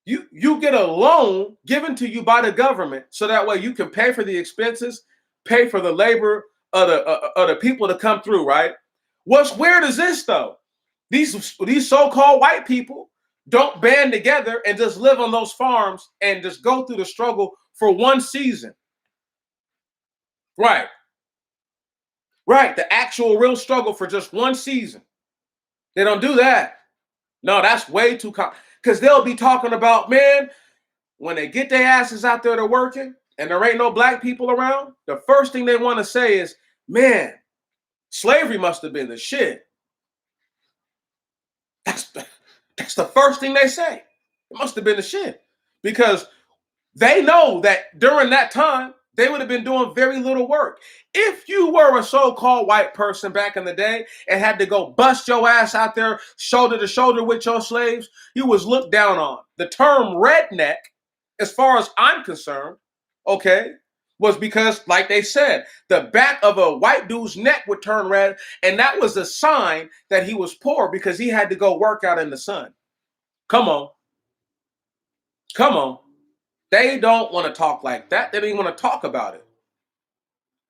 You get a loan given to you by the government so that way you can pay for the expenses, pay for the labor of the people to come through, right? What's weird is this, though. These so-called white people don't band together and just live on those farms and just go through the struggle for one season. Right. Right. The actual real struggle for just one season. They don't do that. No, that's way too because they'll be talking about, man, when they get their asses out there to working and there ain't no black people around, the first thing they want to say is, man, slavery must have been the shit. That's the first thing they say. It must have been the shit. Because they know that during that time, they would have been doing very little work. If you were a so-called white person back in the day and had to go bust your ass out there shoulder to shoulder with your slaves, you was looked down on. The term redneck, as far as I'm concerned, okay, was because, like they said, the back of a white dude's neck would turn red, and that was a sign that he was poor because he had to go work out in the sun. Come on. Come on. They don't want to talk like that. They don't even want to talk about it.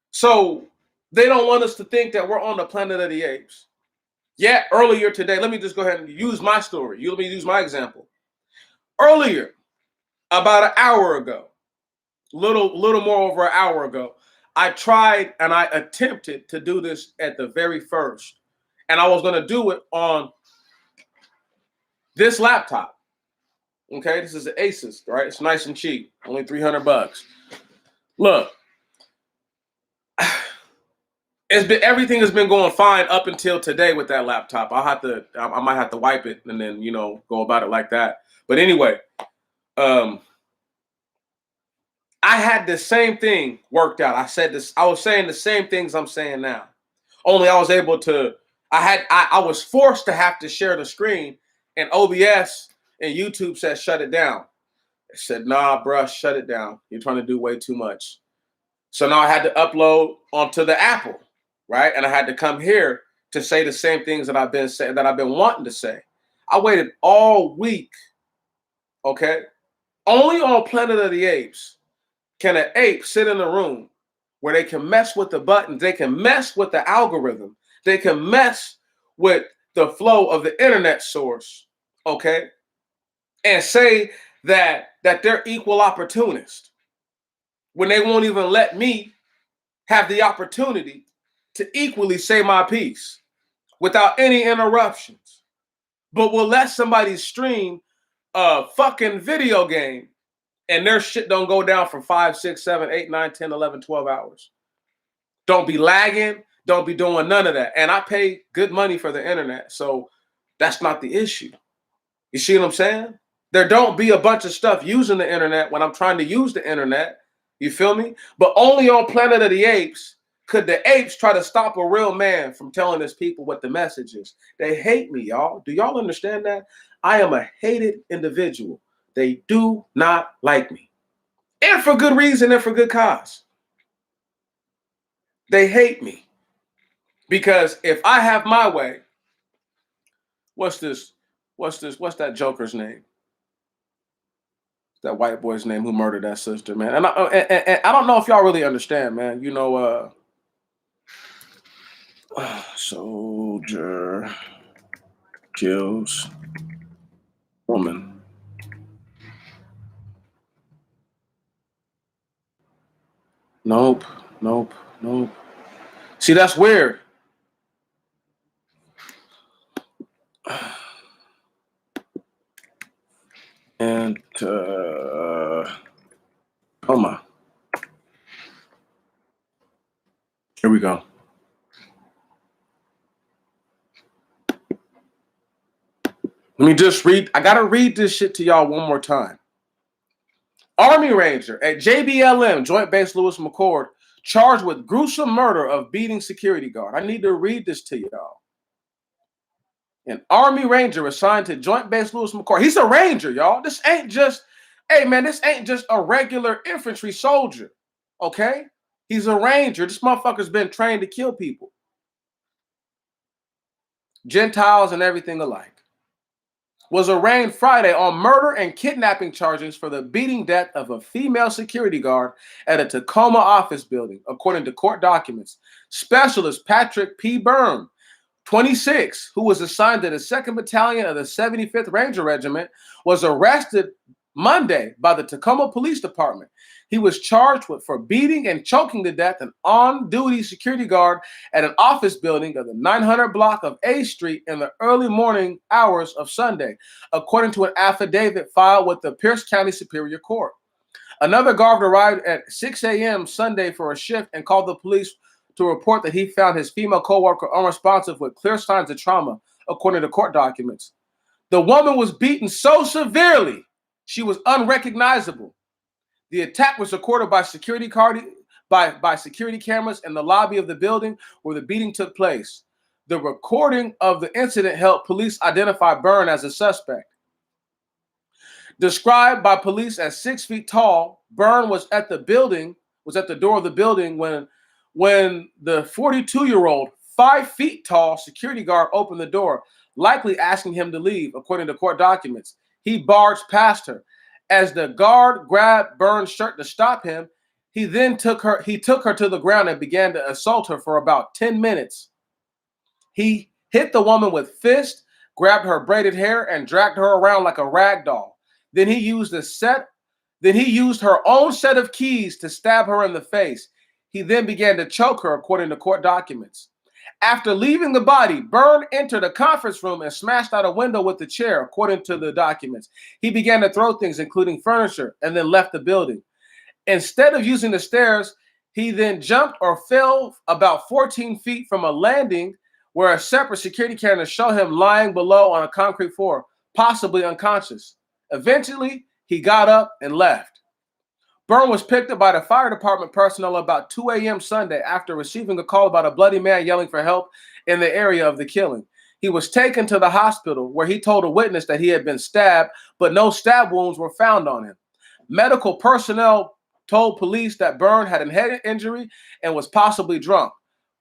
So they don't want us to think that we're on the Planet of the Apes. Yeah, earlier today, let me just go ahead and use my story. Let me use my example. Earlier, about an hour ago, little more over an hour ago, I tried and I attempted to do this at the very first. And I was going to do it on this laptop. Okay, this is the Asus, right? It's nice and cheap, only $300. Look, everything has been going fine up until today with that laptop. I might have to wipe it and then go about it like that. But anyway, I had the same thing worked out. I was saying the same things I'm saying now. Only I was able to. I was forced to have to share the screen, and OBS and YouTube said shut it down. I said, nah, bruh, shut it down. You're trying to do way too much. So now I had to upload onto the Apple, right? And I had to come here to say the same things that I've been saying, that I've been wanting to say. I waited all week, okay? Only on Planet of the Apes can an ape sit in a room where they can mess with the buttons, they can mess with the algorithm, they can mess with the flow of the internet source, okay? And say that they're equal opportunists when they won't even let me have the opportunity to equally say my piece without any interruptions, but will let somebody stream a fucking video game and their shit don't go down for 5, 6, 7, 8, 9, 10, 11, 12 hours. Don't be lagging. Don't be doing none of that. And I pay good money for the internet. So that's not the issue. You see what I'm saying? There don't be a bunch of stuff using the internet when I'm trying to use the internet. You feel me? But only on Planet of the Apes could the apes try to stop a real man from telling his people what the message is. They hate me, y'all. Do y'all understand that? I am a hated individual. They do not like me. And for good reason and for good cause. They hate me. Because if I have my way, what's that Joker's name? That white boy's name who murdered that sister, man. And I don't know if y'all really understand, man. You know, soldier kills woman. Nope. See, that's weird. And coma. Here we go. Let me just read. I gotta read this shit to y'all one more time. Army Ranger at JBLM, Joint Base Lewis McChord, charged with gruesome murder of beating security guard. I need to read this to y'all. An Army Ranger assigned to Joint Base Lewis McChord. He's a Ranger, y'all. This ain't just, hey man, this ain't just a regular infantry soldier. Okay? He's a Ranger. This motherfucker's been trained to kill people. Gentiles and everything alike. Was arraigned Friday on murder and kidnapping charges for the beating death of a female security guard at a Tacoma office building, according to court documents. Specialist Patrick P. Byrne, 26, who was assigned to the 2nd Battalion of the 75th Ranger Regiment, was arrested Monday by the Tacoma Police Department. He was charged for beating and choking to death an on-duty security guard at an office building of the 900 block of A Street in the early morning hours of Sunday, according to an affidavit filed with the Pierce County Superior Court. Another guard arrived at 6 a.m. Sunday for a shift and called the police to report that he found his female coworker unresponsive with clear signs of trauma, according to court documents. The woman was beaten so severely she was unrecognizable. The attack was recorded by security cameras in the lobby of the building where the beating took place. The recording of the incident helped police identify Byrne as a suspect. Described by police as 6 feet tall, Byrne was at the door of the building when the 42-year-old, 5 feet tall security guard opened the door, likely asking him to leave, according to court documents. He barged past her. As the guard grabbed Byrne's shirt to stop him, he took her to the ground and began to assault her for about 10 minutes. He hit the woman with fists, grabbed her braided hair, and dragged her around like a rag doll. Then he used her own set of keys to stab her in the face. He then began to choke her, according to court documents. After leaving the body, Byrne entered a conference room and smashed out a window with the chair, according to the documents. He began to throw things, including furniture, and then left the building. Instead of using the stairs, he then jumped or fell about 14 feet from a landing where a separate security camera showed him lying below on a concrete floor, possibly unconscious. Eventually, he got up and left. Byrne was picked up by the fire department personnel about 2 a.m. Sunday after receiving a call about a bloody man yelling for help in the area of the killing. He was taken to the hospital where he told a witness that he had been stabbed, but no stab wounds were found on him. Medical personnel told police that Byrne had a head injury and was possibly drunk.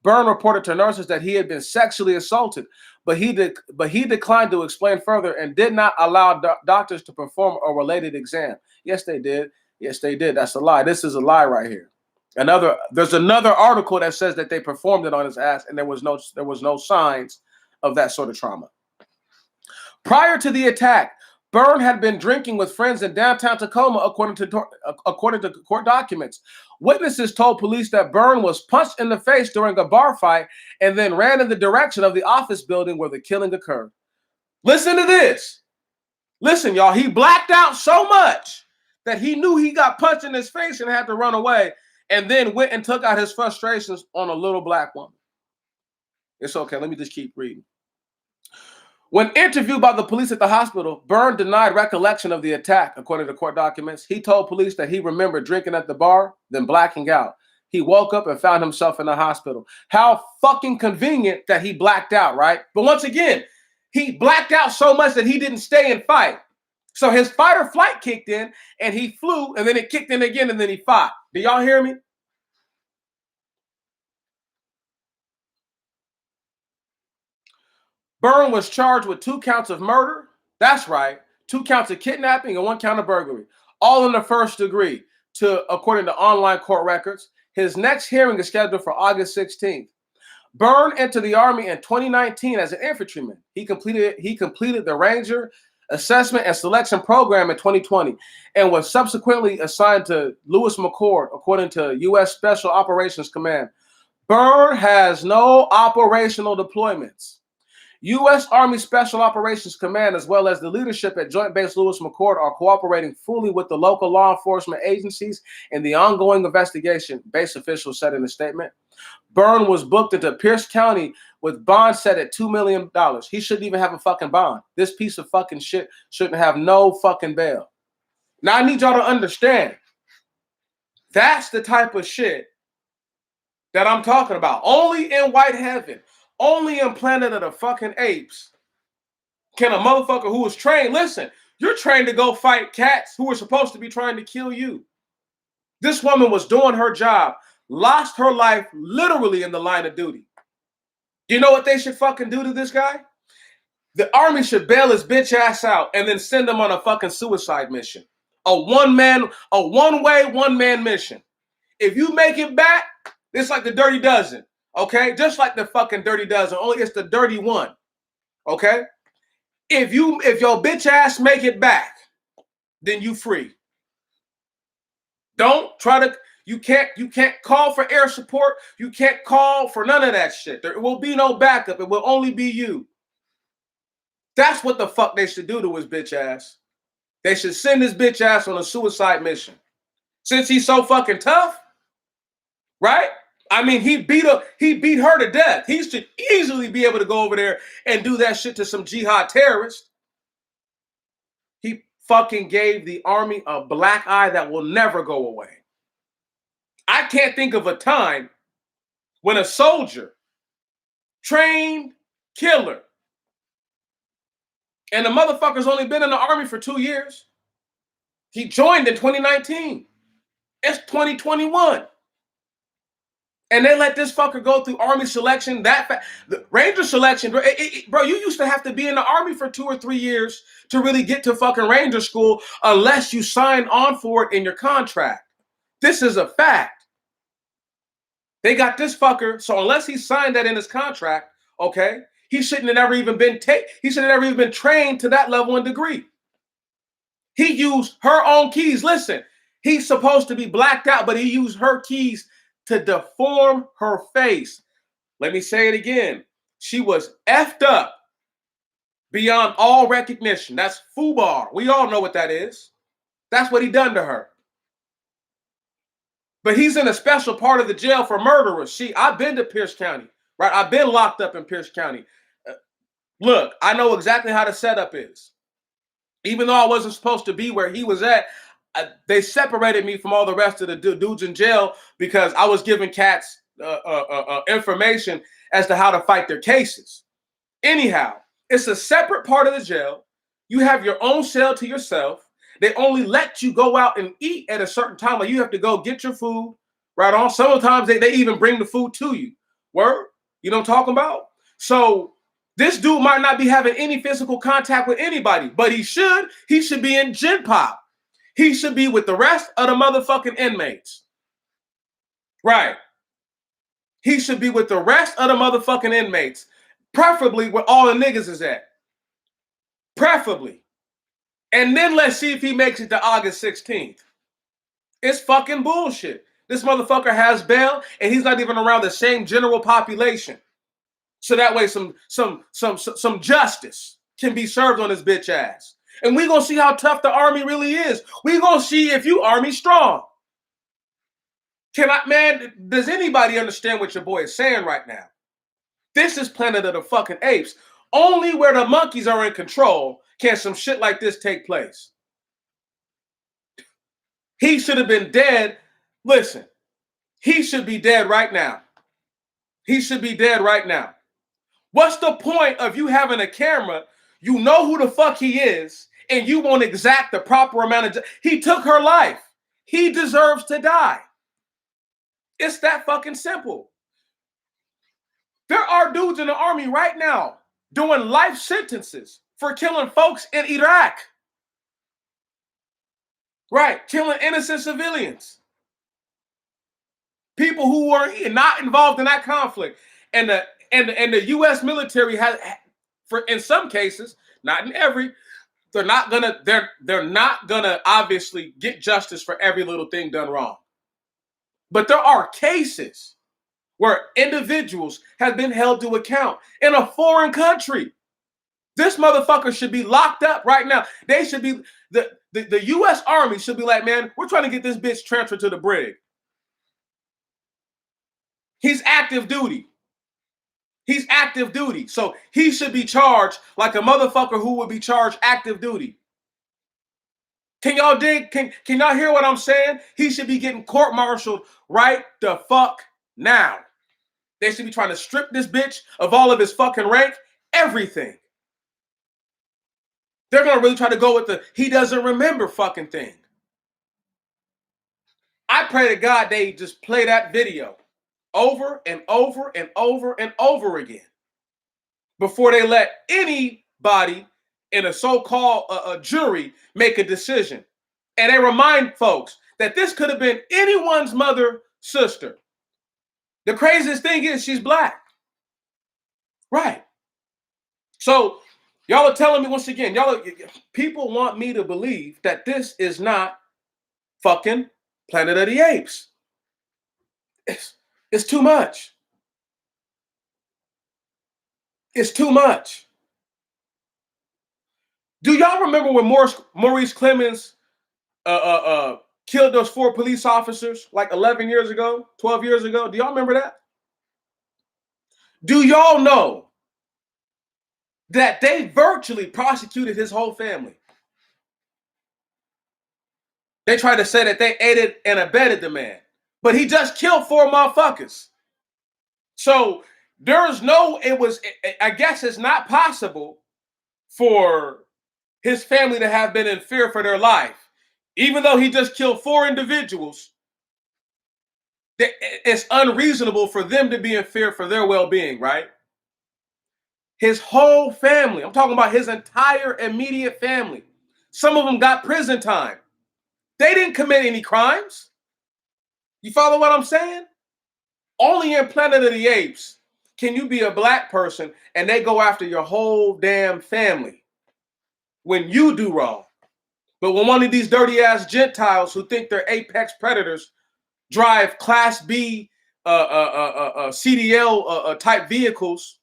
Byrne reported to nurses that he had been sexually assaulted, but he declined to explain further and did not allow doctors to perform a related exam. Yes, they did. Yes, they did. That's a lie. This is a lie right here. There's another article that says that they performed it on his ass, and there was no signs of that sort of trauma. Prior to the attack, Byrne had been drinking with friends in downtown Tacoma, according to court documents. Witnesses told police that Byrne was punched in the face during a bar fight and then ran in the direction of the office building where the killing occurred. Listen to this. Listen, y'all. He blacked out so much that he knew he got punched in his face and had to run away, and then went and took out his frustrations on a little black woman. It's okay. Let me just keep reading. When interviewed by the police at the hospital, Byrne denied recollection of the attack, according to court documents. He told police that he remembered drinking at the bar, then blacking out. He woke up and found himself in the hospital. How fucking convenient that he blacked out, right? But once again, he blacked out so much that he didn't stay and fight. So his fight or flight kicked in, and he flew, and then it kicked in again, and then he fought. Do y'all hear me? Byrne was charged with 2 counts of murder. That's right. 2 counts of kidnapping and 1 count of burglary, all in the first degree, according to online court records. His next hearing is scheduled for August 16th. Byrne entered the Army in 2019 as an infantryman. He completed the Ranger Assessment and Selection Program in 2020 and was subsequently assigned to Lewis McChord, according to U.S. Special Operations Command. Byrne has no operational deployments. U.S. Army Special Operations Command, as well as the leadership at Joint Base Lewis McChord, are cooperating fully with the local law enforcement agencies in the ongoing investigation, base officials said in a statement. Byrne was booked into Pierce County with bond set at $2 million. He shouldn't even have a fucking bond. This piece of fucking shit shouldn't have no fucking bail. Now, I need y'all to understand. That's the type of shit that I'm talking about. Only in white heaven. Only in Planet of the fucking Apes can a motherfucker who was trained, listen, you're trained to go fight cats who were supposed to be trying to kill you. This woman was doing her job, lost her life literally in the line of duty. You know what they should fucking do to this guy? The Army should bail his bitch ass out and then send him on a fucking suicide mission. A one-way, one-man mission. If you make it back, it's like the Dirty Dozen. Okay, just like the fucking Dirty Dozen, only it's the dirty one. Okay, if your bitch ass make it back, then you free. Don't try to. You can't call for air support. You can't call for none of that shit. There will be no backup. It will only be you. That's what the fuck they should do to his bitch ass. They should send his bitch ass on a suicide mission. Since he's so fucking tough, right? I mean, he beat her to death. He should easily be able to go over there and do that shit to some jihad terrorist. He fucking gave the Army a black eye that will never go away. I can't think of a time when a soldier, trained killer, and the motherfucker's only been in the Army for 2 years. He joined in 2019. It's 2021. And they let this fucker go through Army selection, the Ranger selection. Bro, you used to have to be in the Army for 2 or 3 years to really get to fucking Ranger school unless you signed on for it in your contract. This is a fact. They got this fucker, so unless he signed that in his contract, okay, he shouldn't have never even been trained to that level and degree. He used her own keys. Listen, he's supposed to be blacked out, but he used her keys to deform her face. Let me say it again. She was effed up beyond all recognition. That's FUBAR. We all know what that is. That's what he done to her. But he's in a special part of the jail for murderers. I've been to Pierce County, right? I've been locked up in Pierce County. Look, I know exactly how the setup is. Even though I wasn't supposed to be where he was at, they separated me from all the rest of the dudes in jail because I was giving cats information as to how to fight their cases. Anyhow, it's a separate part of the jail. You have your own cell to yourself. They only let you go out and eat at a certain time. Like you have to go get your food, right on. Sometimes they even bring the food to you. Word? You know what I'm talking about? So this dude might not be having any physical contact with anybody, but he should. He should be in Gen Pop. He should be with the rest of the motherfucking inmates. Right. He should be with the rest of the motherfucking inmates. Preferably where all the niggas is at. Preferably. And then let's see if he makes it to August 16th. It's fucking bullshit. This motherfucker has bail and he's not even around the same general population. So that way some justice can be served on his bitch ass. And we gonna see how tough the army really is. We gonna see if you army strong. Does anybody understand what your boy is saying right now? This is Planet of the fucking Apes. Only where the monkeys are in control can some shit like this take place. He should have been dead. Listen, he should be dead right now. He should be dead right now. What's the point of you having a camera? You know who the fuck he is, and you won't exact the proper amount of. He took her life. He deserves to die. It's that fucking simple. There are dudes in the army right now doing life sentences for killing folks in Iraq. Right, killing innocent civilians. People who were not involved in that conflict. And the U.S. military has, for in some cases, not in every, they're not gonna obviously get justice for every little thing done wrong. But there are cases where individuals have been held to account in a foreign country. This motherfucker should be locked up right now. They should be, the U.S. Army should be like, man, we're trying to get this bitch transferred to the brig. He's active duty. He's active duty. So he should be charged like a motherfucker who would be charged active duty. Can y'all dig? Can y'all hear what I'm saying? He should be getting court-martialed right the fuck now. They should be trying to strip this bitch of all of his fucking rank, everything. They're going to really try to go with the he doesn't remember fucking thing. I pray to God they just play that video over and over and over and over again before they let anybody in a so-called jury make a decision. And they remind folks that this could have been anyone's mother, sister. The craziest thing is she's black. Right. So y'all are telling me once again, people want me to believe that this is not fucking Planet of the Apes. It's too much. It's too much. Do y'all remember when Maurice Clemens killed those 4 police officers like 11 years ago, 12 years ago? Do y'all remember that? Do y'all know that they virtually prosecuted his whole family? They tried to say that they aided and abetted the man, but he just killed 4 motherfuckers. So I guess it's not possible for his family to have been in fear for their life. Even though he just killed 4 individuals, it's unreasonable for them to be in fear for their well-being, right? His whole family, I'm talking about his entire immediate family. Some of them got prison time. They didn't commit any crimes. You follow what I'm saying? Only in Planet of the Apes can you be a black person and they go after your whole damn family when you do wrong. But when one of these dirty ass Gentiles who think they're apex predators drive Class B CDL type vehicles,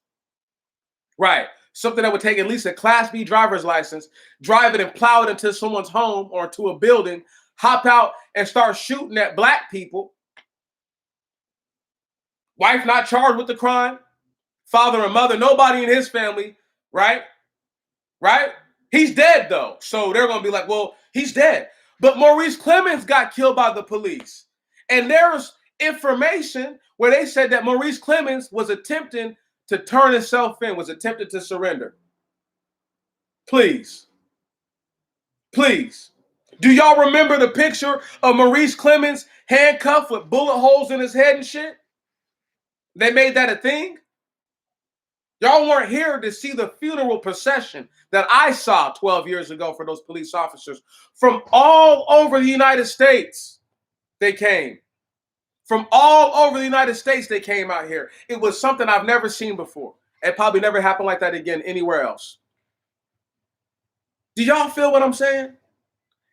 right? Something that would take at least a Class B driver's license, drive it and plow it into someone's home or to a building, hop out and start shooting at black people. Wife not charged with the crime. Father and mother, nobody in his family, right? Right? He's dead, though. So they're going to be like, well, he's dead. But Maurice Clemens got killed by the police. And there's information where they said that Maurice Clemens was attempting to turn himself in, was attempting to surrender. Please. Please. Do y'all remember the picture of Maurice Clemens handcuffed with bullet holes in his head and shit? They made that a thing? Y'all weren't here to see the funeral procession that I saw 12 years ago for those police officers. From all over the United States, they came. From all over the United States, they came out here. It was something I've never seen before. It probably never happened like that again anywhere else. Do y'all feel what I'm saying?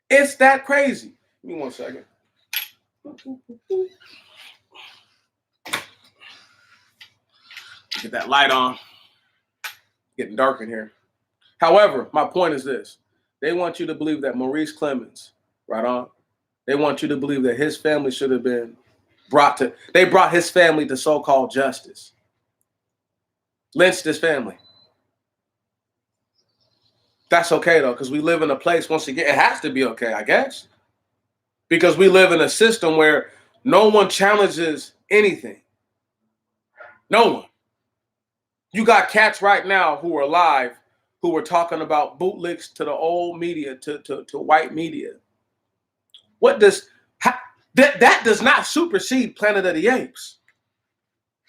It's that crazy. Give me 1 second. Get that light on. Getting dark in here. However, my point is this. They want you to believe that Maurice Clemens, right on, they want you to believe that his family should have been they brought his family to so-called justice. Lynched his family. That's okay, though, because we live in a place, once again, it has to be okay, I guess. Because we live in a system where no one challenges anything. No one. You got cats right now who are alive who are talking about bootlicks to the old media, to white media. That does not supersede Planet of the Apes.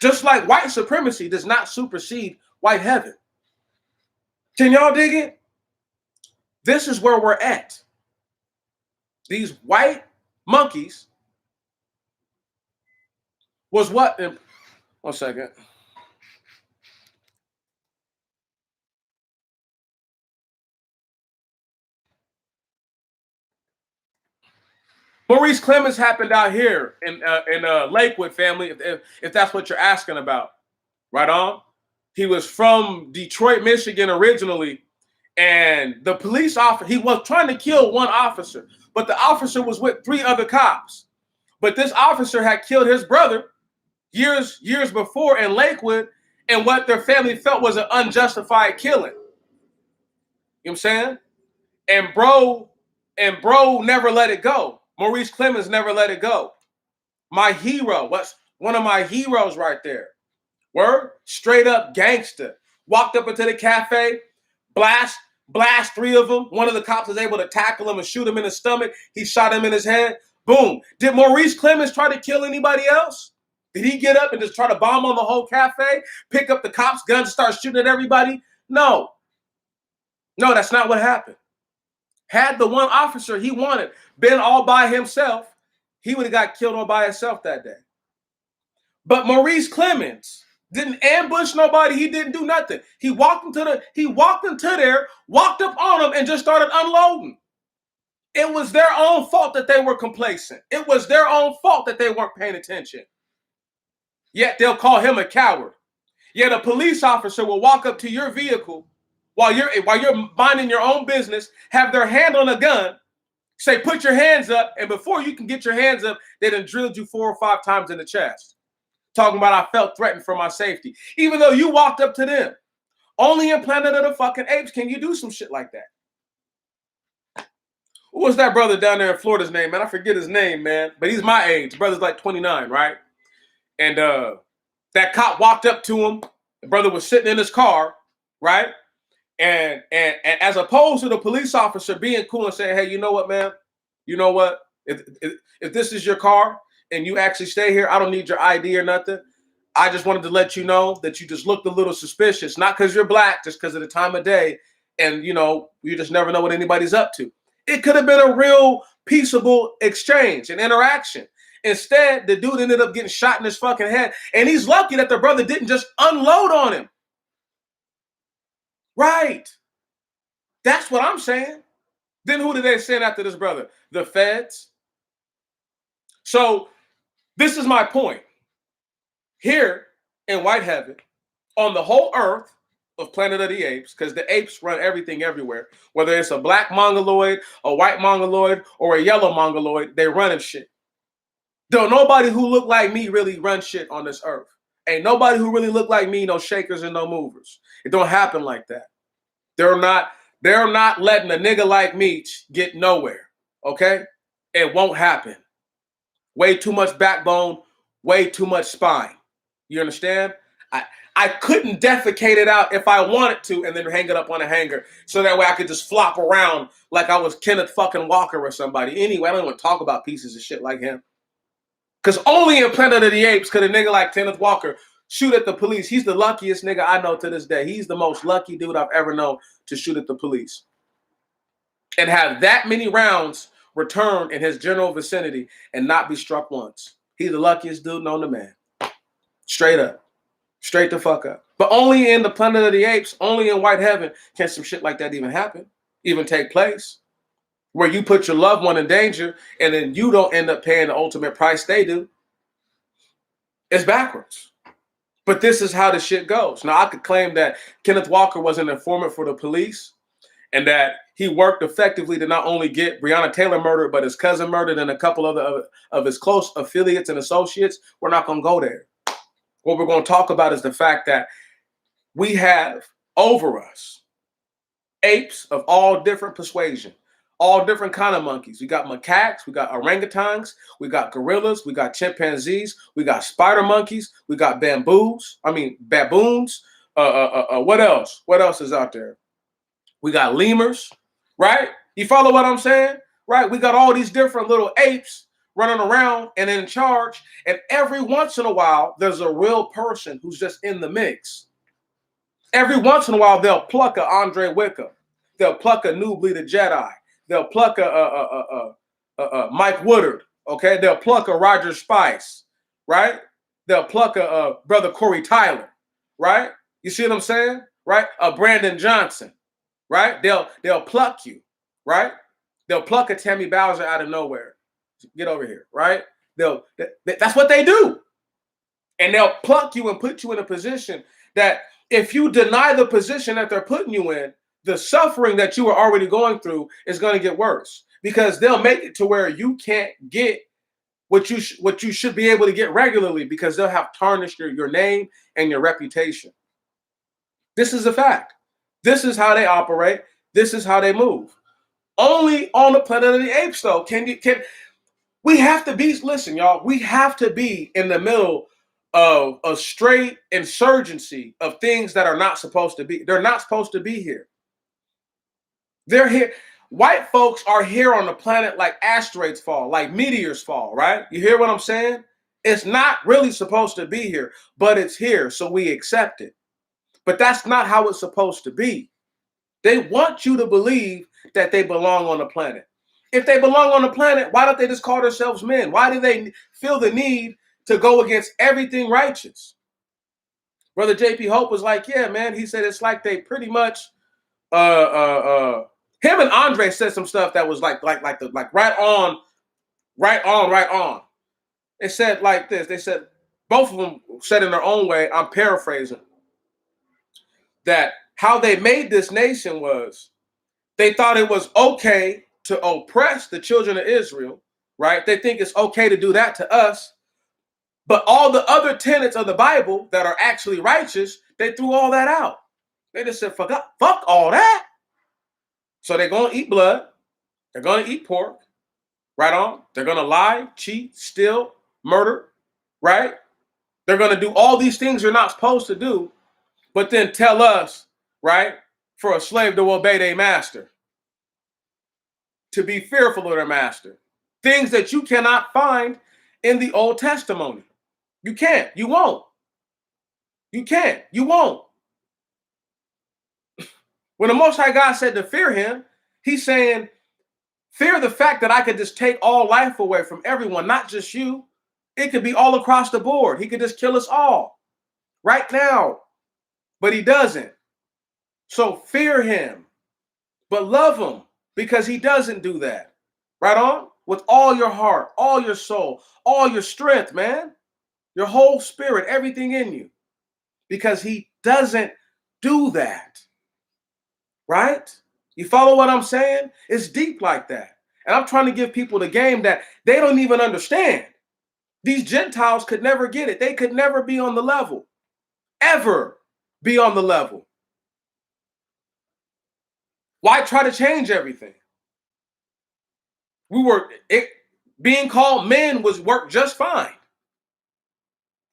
Just like white supremacy does not supersede white heaven. Can y'all dig it? This is where we're at. These white monkeys was what? 1 second. Maurice Clemens happened out here in Lakewood, family, if that's what you're asking about. Right on? He was from Detroit, Michigan originally, and the police officer, he was trying to kill one officer, but the officer was with 3 other cops. But this officer had killed his brother years before in Lakewood, and what their family felt was an unjustified killing. You know what I'm saying? And bro never let it go. Maurice Clemens never let it go. My hero, what's one of my heroes right there. Word? Straight up gangster. Walked up into the cafe, blast 3 of them. One of the cops was able to tackle him and shoot him in the stomach. He shot him in his head. Boom. Did Maurice Clemens try to kill anybody else? Did he get up and just try to bomb on the whole cafe? Pick up the cops' guns and start shooting at everybody? No. No, that's not what happened. Had the one officer he wanted been all by himself, he would have got killed all by himself that day. But Maurice Clemens didn't ambush nobody. He didn't do nothing. He walked into there, walked up on them, and just started unloading. It was their own fault that they were complacent. It was their own fault that they weren't paying attention. Yet they'll call him a coward. Yet a police officer will walk up to your vehicle while you're minding your own business, have their hand on a gun, say, put your hands up, and before you can get your hands up, they done drilled you 4 or 5 times in the chest. Talking about I felt threatened for my safety. Even though you walked up to them. Only in Planet of the fucking Apes can you do some shit like that. What was that brother down there in Florida's name, man? I forget his name, man. But he's my age. The brother's like 29, right? And that cop walked up to him. The brother was sitting in his car, right? And as opposed to the police officer being cool and saying, hey, you know what, man? You know what? If this is your car and you actually stay here, I don't need your ID or nothing. I just wanted to let you know that you just looked a little suspicious, not because you're black, just because of the time of day. And, you know, you just never know what anybody's up to. It could have been a real peaceable exchange and interaction. Instead, the dude ended up getting shot in his fucking head. And he's lucky that the brother didn't just unload on him. Right. That's what I'm saying. Then who did they send after this brother? The feds. So this is my point. Here in White Heaven, on the whole earth of Planet of the Apes, because the apes run everything everywhere, whether it's a black mongoloid, a white mongoloid, or a yellow mongoloid, they running shit. Don't nobody who look like me really run shit on this earth. Ain't nobody who really look like me, no shakers and no movers. It don't happen like that. They're not letting a nigga like me get nowhere. Okay? It won't happen. Way too much backbone, way too much spine. You understand? I couldn't defecate it out if I wanted to and then hang it up on a hanger so that way I could just flop around like I was Kenneth fucking Walker or somebody. Anyway, I don't even talk about pieces of shit like him. Because only in Planet of the Apes could a nigga like Kenneth Walker shoot at the police. He's the luckiest nigga I know to this day. He's the most lucky dude I've ever known to shoot at the police. And have that many rounds returned in his general vicinity and not be struck once. He's the luckiest dude known to man. Straight up. Straight the fuck up. But only in the Planet of the Apes, only in White Heaven can some shit like that even happen, even take place. Where you put your loved one in danger and then you don't end up paying the ultimate price they do. It's backwards. But this is how the shit goes. Now, I could claim that Kenneth Walker was an informant for the police and that he worked effectively to not only get Breonna Taylor murdered, but his cousin murdered and a couple other of his close affiliates and associates. We're not going to go there. What we're going to talk about is the fact that we have over us apes of all different persuasion, all different kind of monkeys. We got macaques, we got orangutans, we got gorillas, we got chimpanzees, we got spider monkeys, we got baboons. What else? What else is out there? We got lemurs, right? You follow what I'm saying? Right? We got all these different little apes running around and in charge. And every once in a while, there's a real person who's just in the mix. Every once in a while, they'll pluck a Andre Wickham. They'll pluck a Nubly the Jedi. They'll pluck a Mike Woodard. Okay? They'll pluck a Roger Spice. Right? They'll pluck a brother Corey Tyler. Right? You see what I'm saying? Right? A Brandon Johnson. Right? They'll pluck you. Right? They'll pluck a Tammy Bowser out of nowhere. Get over here, right? That's what they do. And they'll pluck you and put you in a position that if you deny the position that they're putting you in, the suffering that you are already going through is going to get worse because they'll make it to where you can't get what you should be able to get regularly because they'll have tarnished your name and your reputation. This is a fact. This is how they operate. This is how they move. Only on the Planet of the Apes, though, we have to be, listen, y'all, we have to be in the middle of a straight insurgency of things that are not supposed to be. They're not supposed to be here. They're here. White folks are here on the planet like asteroids fall, like meteors fall, right? You hear what I'm saying? It's not really supposed to be here, but it's here, so we accept it. But that's not how it's supposed to be. They want you to believe that they belong on the planet. If they belong on the planet, why don't they just call themselves men? Why do they feel the need to go against everything righteous? Brother JP Hope was like, yeah, man. He said it's like they pretty much him and Andre said some stuff that was like right on. They said like this. They said, both of them said in their own way, I'm paraphrasing, that how they made this nation was they thought it was okay to oppress the children of Israel, right? They think it's okay to do that to us. But all the other tenets of the Bible that are actually righteous, they threw all that out. They just said, fuck all that. So they're going to eat blood. They're going to eat pork. Right on. They're going to lie, cheat, steal, murder. Right? They're going to do all these things you're not supposed to do. But then tell us, right, for a slave to obey their master. To be fearful of their master. Things that you cannot find in the Old Testament. You can't. You won't. You can't. You won't. When the Most High God said to fear him, he's saying, fear the fact that I could just take all life away from everyone, not just you. It could be all across the board. He could just kill us all right now. But he doesn't. So fear him, but love him because he doesn't do that. Right on? With all your heart, all your soul, all your strength, man. Your whole spirit, everything in you. Because he doesn't do that. Right? You follow what I'm saying? It's deep like that. And I'm trying to give people the game that they don't even understand. These Gentiles could never get it. They could never be on the level. Ever be on the level. Why try to change everything? Being called men was worked just fine.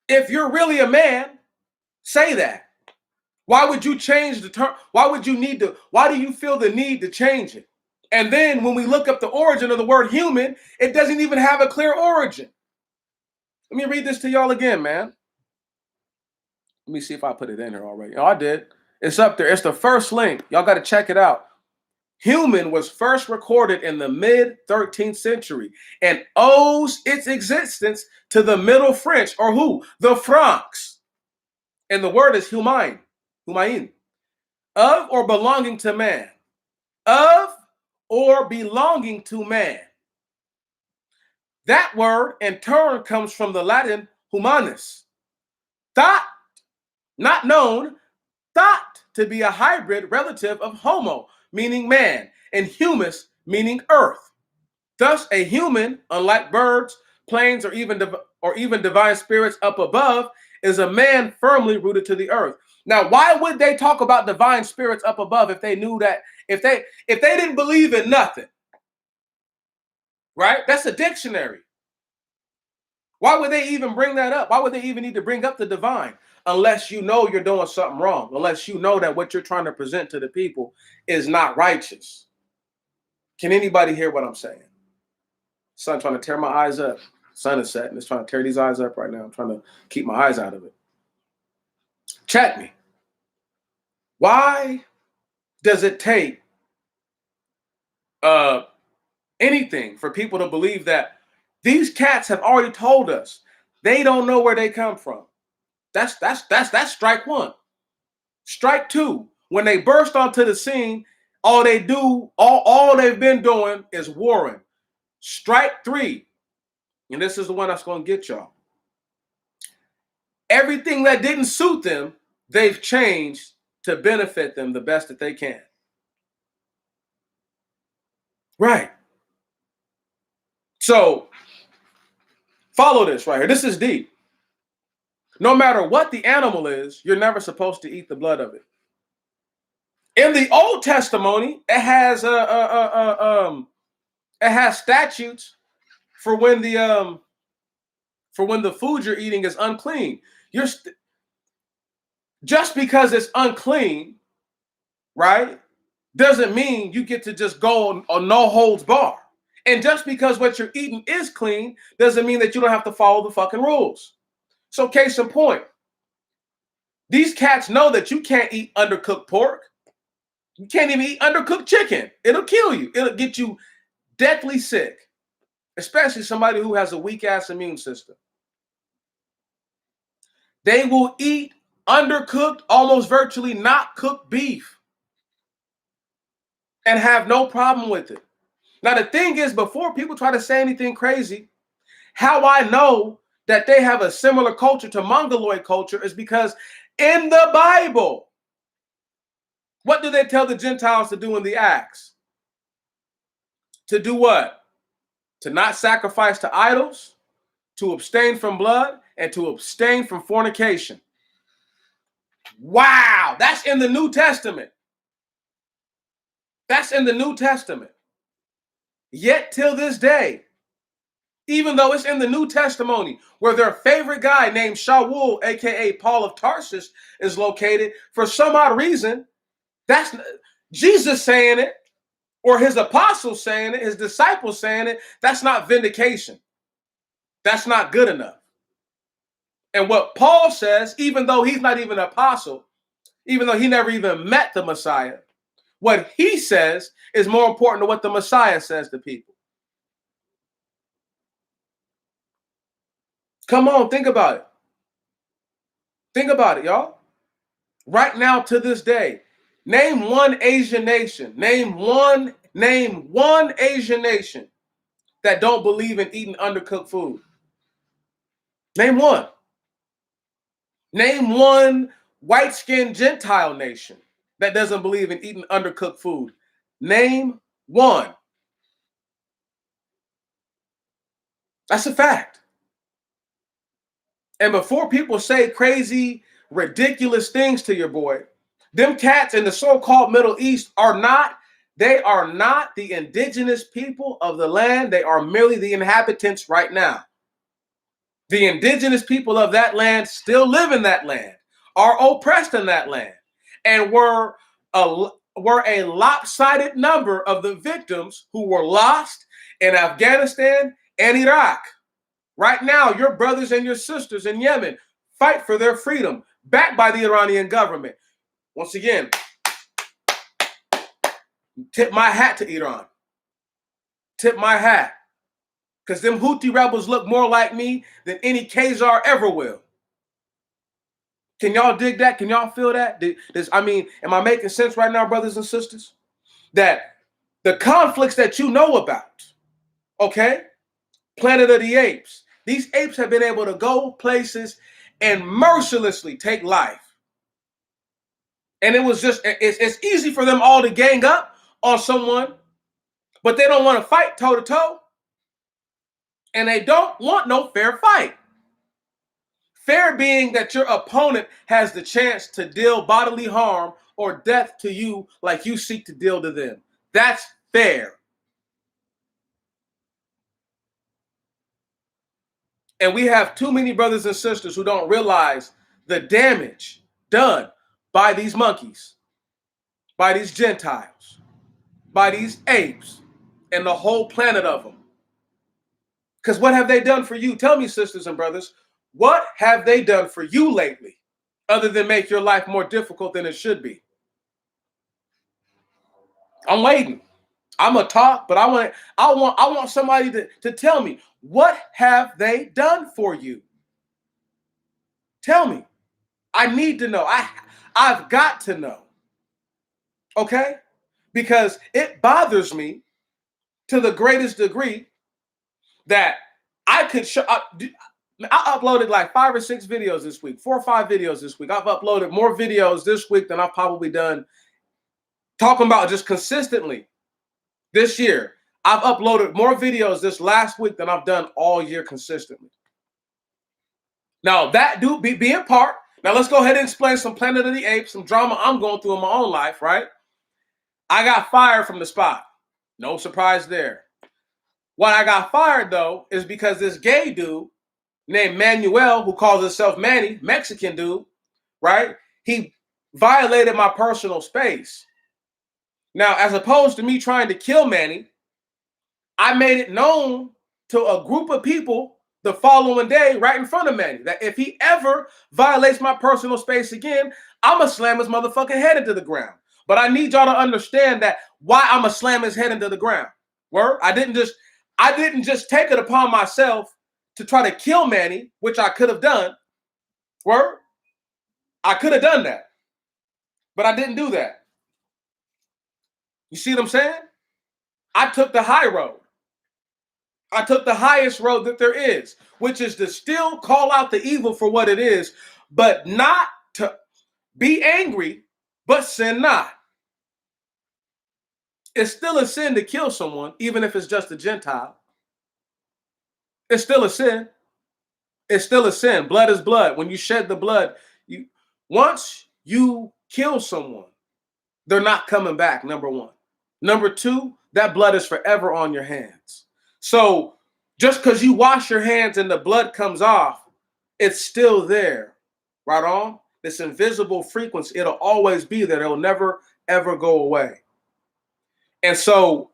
If you're really a man, Say that. Why would you change the term? Why do you feel the need to change it? And then when we look up the origin of the word human, it doesn't even have a clear origin. Let me read this to y'all again, man. Let me see if I put it in here already. Oh, I did. It's up there. It's the first link. Y'all got to check it out. Human was first recorded in the mid-13th century and owes its existence to the Middle French, or who? The Franks. And the word is humain, of or belonging to man. Of or belonging to man. That word in turn comes from the Latin humanus. Thought, not known, thought to be a hybrid relative of homo, meaning man, and humus, meaning earth. Thus, a human, unlike birds, planes, or even divine spirits up above, is a man firmly rooted to the earth. Now, why would they talk about divine spirits up above if they knew that, if they didn't believe in nothing? Right? That's a dictionary. Why would they even bring that up? Why would they even need to bring up the divine? Unless you know you're doing something wrong. Unless you know that what you're trying to present to the people is not righteous. Can anybody hear what I'm saying? Sun trying to tear my eyes up. Sun is setting. It's trying to tear these eyes up right now. I'm trying to keep my eyes out of it. Check me. Why does it take anything for people to believe that these cats have already told us they don't know where they come from? That's strike one. Strike two, when they burst onto the scene, all they've been doing is warring. Strike three, and this is the one that's going to get y'all. Everything that didn't suit them, they've changed to benefit them the best that they can. Right. So, follow this right here. This is deep. No matter what the animal is, you're never supposed to eat the blood of it. In the Old Testimony, it has statutes for when the food you're eating is unclean. Just because it's unclean, right, doesn't mean you get to just go on no holds bar. And just because what you're eating is clean doesn't mean that you don't have to follow the fucking rules. So case in point, these cats know that you can't eat undercooked pork. You can't even eat undercooked chicken. It'll kill you. It'll get you deathly sick, especially somebody who has a weak-ass immune system. They will eat undercooked, almost virtually not cooked beef and have no problem with it. Now, the thing is, before people try to say anything crazy, how I know that they have a similar culture to Mongoloid culture is because in the Bible, what do they tell the Gentiles to do in the Acts? To do what? To not sacrifice to idols, to abstain from blood, and to abstain from fornication. Wow, that's in the New Testament. That's in the New Testament. Yet till this day, even though it's in the New Testimony, where their favorite guy named Shaul, aka Paul of Tarsus, is located, for some odd reason, that's Jesus saying it, or his apostles saying it, his disciples saying it. That's not vindication. That's not good enough. And what Paul says, even though he's not even an apostle, even though he never even met the Messiah, what he says is more important than what the Messiah says to people. Come on, think about it. Think about it, y'all. Right now, to this day, name one Asian nation. Name one Asian nation that don't believe in eating undercooked food. Name one. Name one white-skinned Gentile nation that doesn't believe in eating undercooked food. Name one. That's a fact. And before people say crazy, ridiculous things to your boy, them cats in the so-called Middle East are not the indigenous people of the land. They are merely the inhabitants right now. The indigenous people of that land still live in that land. are oppressed in that land, and were a lopsided number of the victims who were lost in Afghanistan and Iraq. Right now, your brothers and your sisters in Yemen fight for their freedom, backed by the Iranian government. Once again, tip my hat to Iran. Tip my hat. Because them Houthi rebels look more like me than any Khazar ever will. Can y'all dig that? Can y'all feel that? Am I making sense right now, brothers and sisters? That the conflicts that you know about, okay? Planet of the Apes. These apes have been able to go places and mercilessly take life. And it's easy for them all to gang up on someone, but they don't want to fight toe to toe. And they don't want no fair fight. Fair being that your opponent has the chance to deal bodily harm or death to you like you seek to deal to them. That's fair. And we have too many brothers and sisters who don't realize the damage done by these monkeys, by these Gentiles, by these apes, and the whole planet of them. Because what have they done for you? Tell me, sisters and brothers, what have they done for you lately other than make your life more difficult than it should be? I'm waiting. I'm gonna talk, but I want somebody to tell me, what have they done for you? Tell me. I need to know. I've got to know. Okay? Because it bothers me to the greatest degree that I could show. I uploaded like 5 or 6 videos this week, 4 or 5 videos this week. I've uploaded more videos this week than I've probably done talking about just consistently this year. I've uploaded more videos this last week than I've done all year consistently. Now, that do be in part. Now, let's go ahead and explain some Planet of the Apes, some drama I'm going through in my own life, right? I got fired from the spot. No surprise there. Why I got fired, though, is because this gay dude named Manuel, who calls himself Manny, Mexican dude, right? He violated my personal space. Now, as opposed to me trying to kill Manny, I made it known to a group of people the following day right in front of Manny that if he ever violates my personal space again, I'm going to slam his motherfucking head into the ground. But I need y'all to understand that why I'm going to slam his head into the ground. Word? I didn't just take it upon myself to try to kill Manny, which I could have done. Word? I could have done that. But I didn't do that. You see what I'm saying? I took the high road. I took the highest road that there is, which is to still call out the evil for what it is, but not to be angry, but sin not. It's still a sin to kill someone, even if it's just a Gentile. It's still a sin. It's still a sin. Blood is blood. When you shed the blood, once you kill someone, they're not coming back, number one. Number two, that blood is forever on your hands. So just because you wash your hands and the blood comes off, it's still there. Right on? This invisible frequency, it'll always be there. It'll never, ever go away. And so,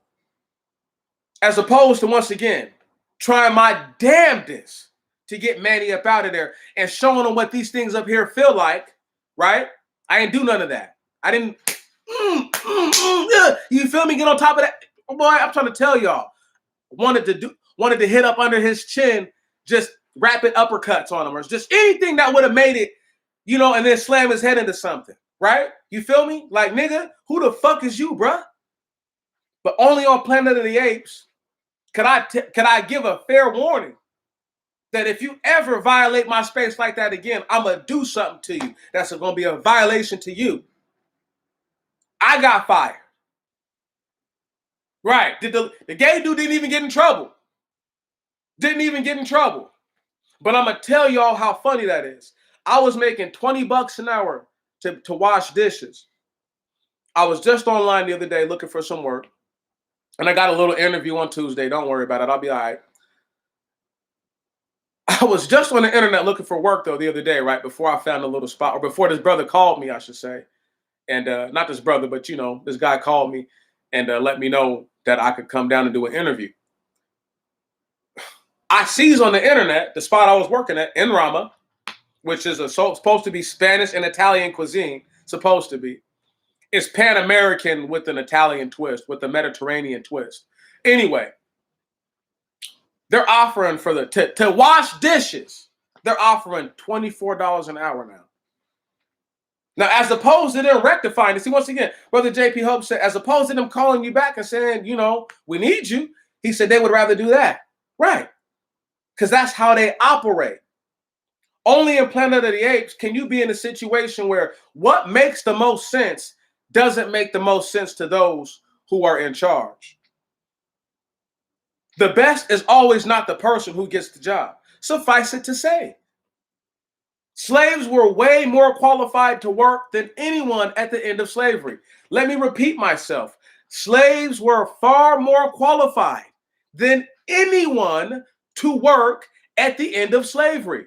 as opposed to, once again, trying my damnedest to get Manny up out of there and showing him what these things up here feel like, right? I didn't do none of that. I didn't, you feel me? Get on top of that. Boy, I'm trying to tell y'all. Wanted to hit up under his chin, just rapid uppercuts on him, or just anything that would have made it, and then slam his head into something, right? You feel me? Like, nigga, who the fuck is you, bruh? But only on Planet of the Apes could I give a fair warning that if you ever violate my space like that again, I'm going to do something to you that's going to be a violation to you. I got fired. Right. The gay dude didn't even get in trouble. Didn't even get in trouble. But I'm going to tell y'all how funny that is. I was making $20 an hour to wash dishes. I was just online the other day looking for some work. And I got a little interview on Tuesday. Don't worry about it. I'll be all right. I was just on the internet looking for work though the other day, right before I found a little spot, or before this brother called me, I should say. And not this brother, but this guy called me and let me know that I could come down and do an interview. I sees on the internet the spot I was working at in Rama, which is supposed to be Spanish and Italian cuisine, supposed to be. It's Pan-American with an Italian twist, with a Mediterranean twist. Anyway, they're offering to wash dishes, they're offering $24 an hour now. Now, as opposed to them rectifying this, see, once again, Brother JP Hope said, as opposed to them calling you back and saying, we need you, he said they would rather do that. Right. Because that's how they operate. Only in Planet of the Apes can you be in a situation where what makes the most sense doesn't make the most sense to those who are in charge. The best is always not the person who gets the job. Suffice it to say, slaves were way more qualified to work than anyone at the end of slavery. Let me repeat myself. Slaves were far more qualified than anyone to work at the end of slavery.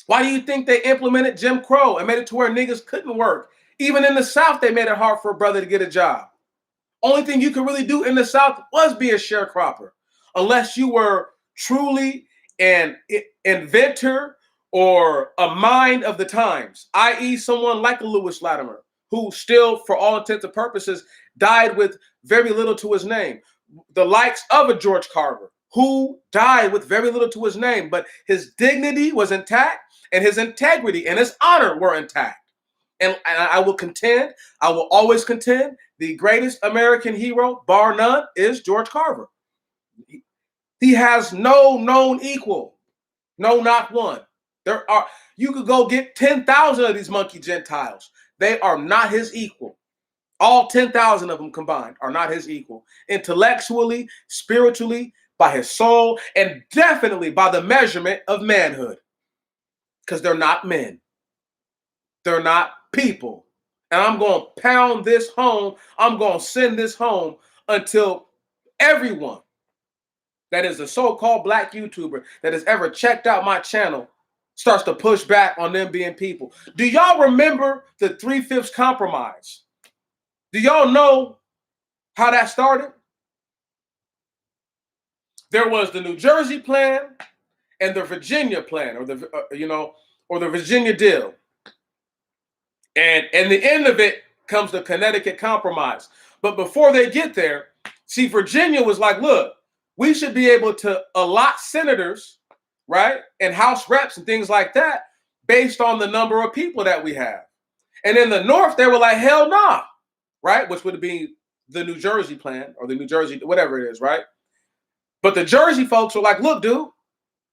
Why do you think they implemented Jim Crow and made it to where niggas couldn't work? Even in the South, they made it hard for a brother to get a job. Only thing you could really do in the South was be a sharecropper, unless you were truly an inventor or a mind of the times, i.e. someone like a Lewis Latimer, who still, for all intents and purposes, died with very little to his name. The likes of a George Carver, who died with very little to his name, but his dignity was intact and his integrity and his honor were intact. And I will always contend, the greatest American hero, bar none, is George Carver. He has no known equal. No, not one. You could go get 10,000 of these monkey Gentiles. They are not his equal. All 10,000 of them combined are not his equal. Intellectually, spiritually, by his soul, and definitely by the measurement of manhood. Because they're not men. They're not people. And I'm going to pound this home. I'm going to send this home until everyone that is a so-called black YouTuber that has ever checked out my channel starts to push back on them being people. Do y'all remember the 3/5 compromise? Do y'all know how that started? There was the New Jersey plan and the Virginia plan, or the Virginia deal. And the end of it comes the Connecticut Compromise. But before they get there, see, Virginia was like, look, we should be able to allot senators, right, and House reps and things like that based on the number of people that we have. And in the North, they were like, hell nah, right, which would be the New Jersey plan or the New Jersey, whatever it is, right? But the Jersey folks were like, look, dude,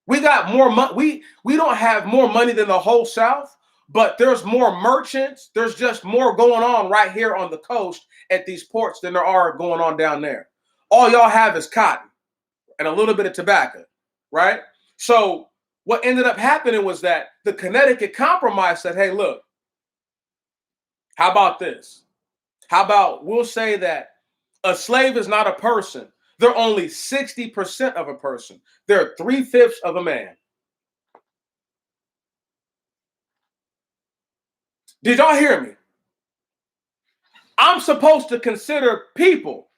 we got more money. We don't have more money than the whole South. But there's more merchants. There's just more going on right here on the coast at these ports than there are going on down there. All y'all have is cotton and a little bit of tobacco, right? So what ended up happening was that the Connecticut Compromise said, hey, look, how about this? How about we'll say that a slave is not a person. They're only 60% of a person. They're 3/5 of a man. Did y'all hear me? I'm supposed to consider people,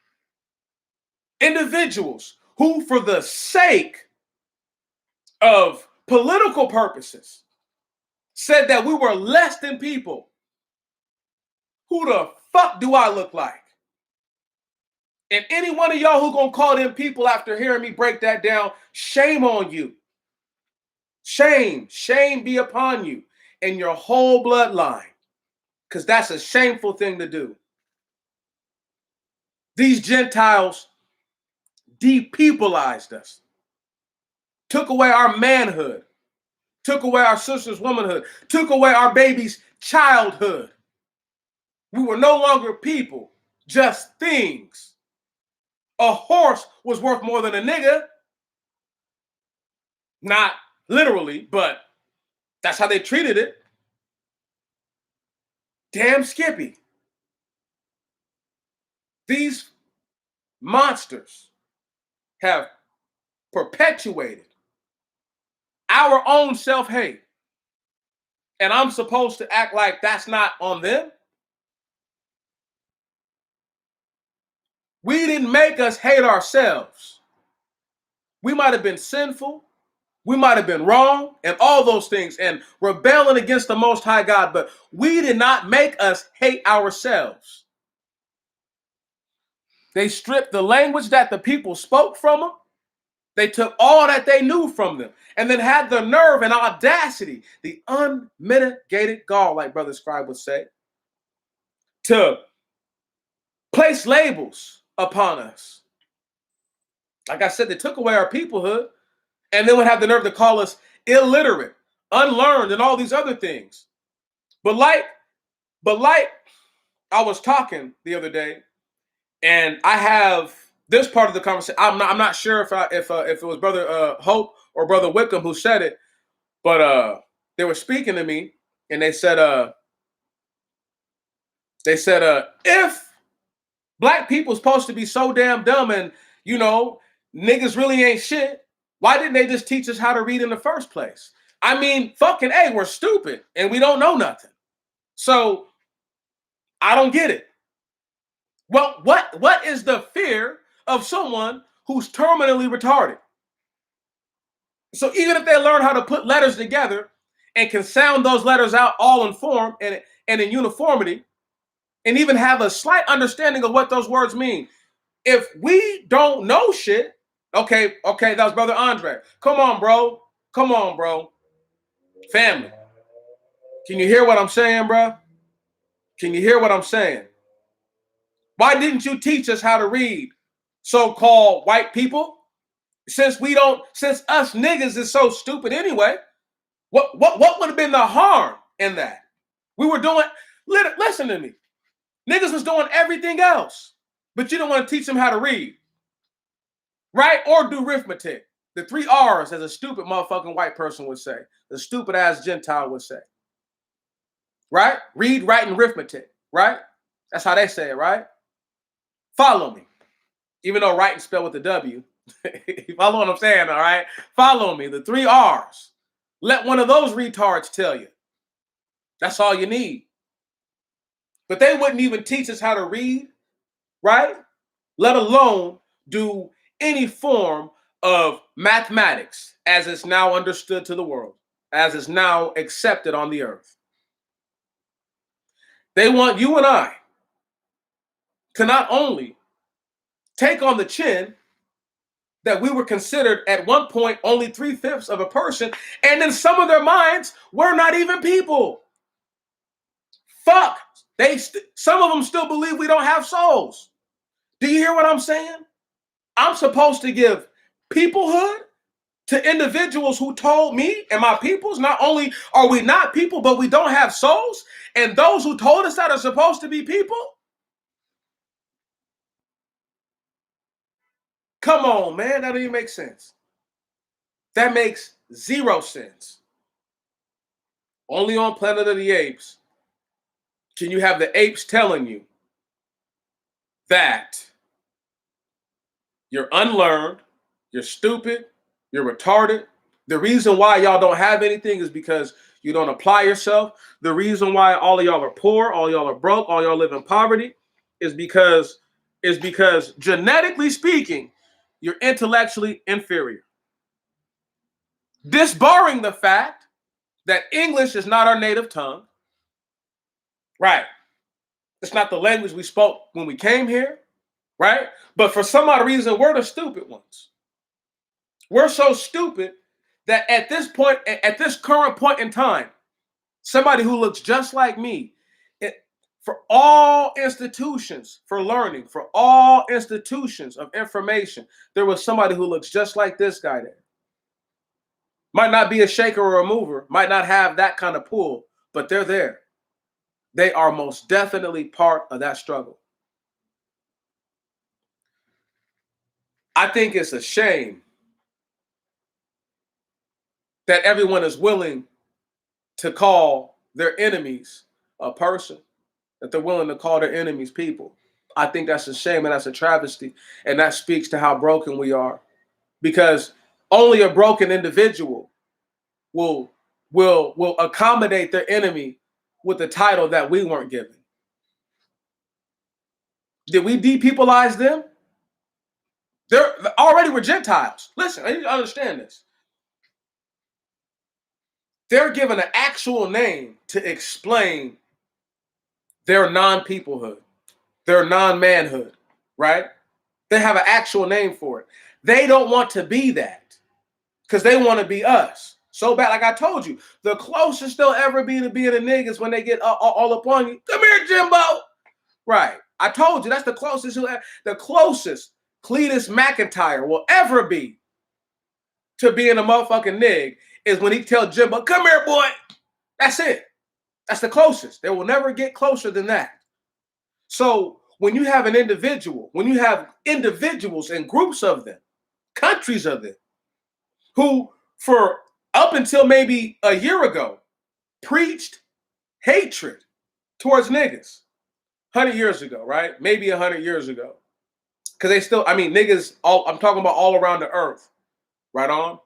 individuals who, for the sake of political purposes, said that we were less than people. Who the fuck do I look like? And any one of y'all who gonna call them people after hearing me break that down, shame on you. Shame be upon you and your whole bloodline. Because that's a shameful thing to do. These Gentiles depeoplized us, took away our manhood, took away our sister's womanhood, took away our baby's childhood. We were no longer people, just things. A horse was worth more than a nigga. Not literally, but that's how they treated it. Damn Skippy. These monsters have perpetuated our own self-hate. And I'm supposed to act like that's not on them? We didn't make us hate ourselves. We might have been sinful. We might have been wrong and all those things and rebelling against the Most High God, but we did not make us hate ourselves. They stripped the language that the people spoke from them. They took all that they knew from them and then had the nerve and audacity, the unmitigated gall, like Brother Scribe would say, to place labels upon us. Like I said, they took away our peoplehood and then would have the nerve to call us illiterate, unlearned, and all these other things. But like I was talking the other day, and I have this part of the conversation. I'm not sure if it was Brother Hope or Brother Wickham who said it, but they were speaking to me, and they said if black people supposed to be so damn dumb and niggas really ain't shit, why didn't they just teach us how to read in the first place? I mean, fucking A, we're stupid and we don't know nothing. So I don't get it. Well, what is the fear of someone who's terminally retarded? So even if they learn how to put letters together and can sound those letters out all in form and in uniformity, and even have a slight understanding of what those words mean, if we don't know shit, okay, that was Brother Andre. Come on, bro. Family. Can you hear what I'm saying, bro? Can you hear what I'm saying? Why didn't you teach us how to read, so-called white people? Since us niggas is so stupid anyway, what would have been the harm in that? We were doing, listen to me. Niggas was doing everything else, but you don't want to teach them how to read, right? Or do arithmetic. The 3 R's, as a stupid motherfucking white person would say. The stupid ass Gentile would say. Right? Read, write, and arithmetic, right? That's how they say it, right? Follow me. Even though writing spelled with a W. You follow what I'm saying, all right? Follow me. The 3 R's. Let one of those retards tell you. That's all you need. But they wouldn't even teach us how to read, right? Let alone do any form of mathematics as it's now understood to the world, as it's now accepted on the earth. They want you and I to not only take on the chin that we were considered at one point only 3/5 of a person, and in some of their minds, we're not even people. Fuck. Some of them still believe we don't have souls. Do you hear what I'm saying? I'm supposed to give peoplehood to individuals who told me and my peoples, not only are we not people, but we don't have souls, and those who told us that are supposed to be people? Come on, man, that doesn't even make sense. That makes 0 sense. Only on Planet of the Apes can you have the apes telling you that you're unlearned, you're stupid, you're retarded. The reason why y'all don't have anything is because you don't apply yourself. The reason why all of y'all are poor, all y'all are broke, all y'all live in poverty is because genetically speaking, you're intellectually inferior. Disbarring the fact that English is not our native tongue. Right. It's not the language we spoke when we came here. Right? But for some odd reason, we're the stupid ones. We're so stupid that at this current point in time, somebody who looks just like me, for all institutions for learning, for all institutions of information, there was somebody who looks just like this guy there. Might not be a shaker or a mover, might not have that kind of pull, but they're there. They are most definitely part of that struggle. I think it's a shame that everyone is willing to call their enemies a person, that they're willing to call their enemies people. I think that's a shame and that's a travesty. And that speaks to how broken we are. Because only a broken individual will accommodate their enemy with the title that we weren't given. Did we depeopleize them? They're already were Gentiles. Listen, I need to understand this. They're given an actual name to explain their non-peoplehood, their non-manhood, right? They have an actual name for it. They don't want to be that because they want to be us. So bad, like I told you, the closest they'll ever be to being a nigga is when they get all up on you. Come here, Jimbo. Right. I told you that's the closest Cletus McIntyre will ever be to being a motherfucking nig is when he tell Jimbo, come here, boy. That's it. That's the closest. They will never get closer than that. So when you have an individual, when you have individuals and groups of them, countries of them, who for up until maybe a year ago preached hatred towards niggas, 100 years ago, right? Maybe 100 years ago. Because they still, I mean, niggas, I'm talking about all around the earth, right on?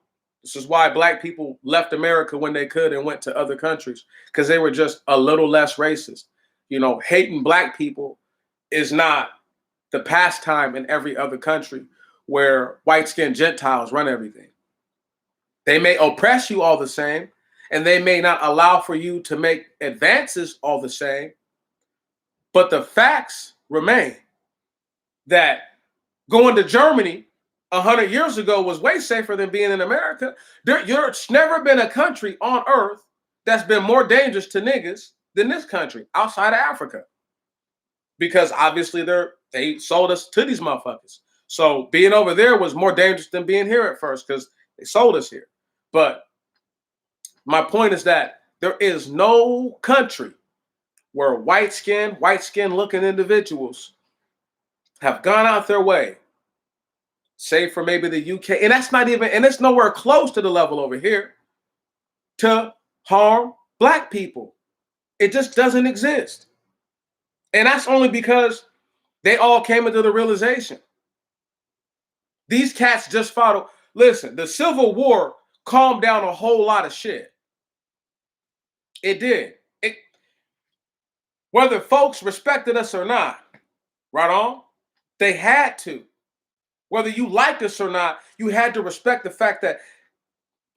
This is why black people left America when they could and went to other countries, because they were just a little less racist. You know, hating black people is not the pastime in every other country where white-skinned Gentiles run everything. They may oppress you all the same, and they may not allow for you to make advances all the same, but the facts remain that going to Germany 100 years ago was way safer than being in America. There's never been a country on earth that's been more dangerous to niggas than this country outside of Africa. Because obviously they sold us to these motherfuckers. So being over there was more dangerous than being here at first because they sold us here. But my point is that there is no country where white skin looking individuals have gone out their way, save for maybe the UK, and that's not even, and it's nowhere close to the level over here, to harm black people. It just doesn't exist. And that's only because they all came into the realization. These cats just followed. Listen, the Civil War calmed down a whole lot of shit. It did. Whether folks respected us or not, right on, they had to. Whether you liked us or not, you had to respect the fact that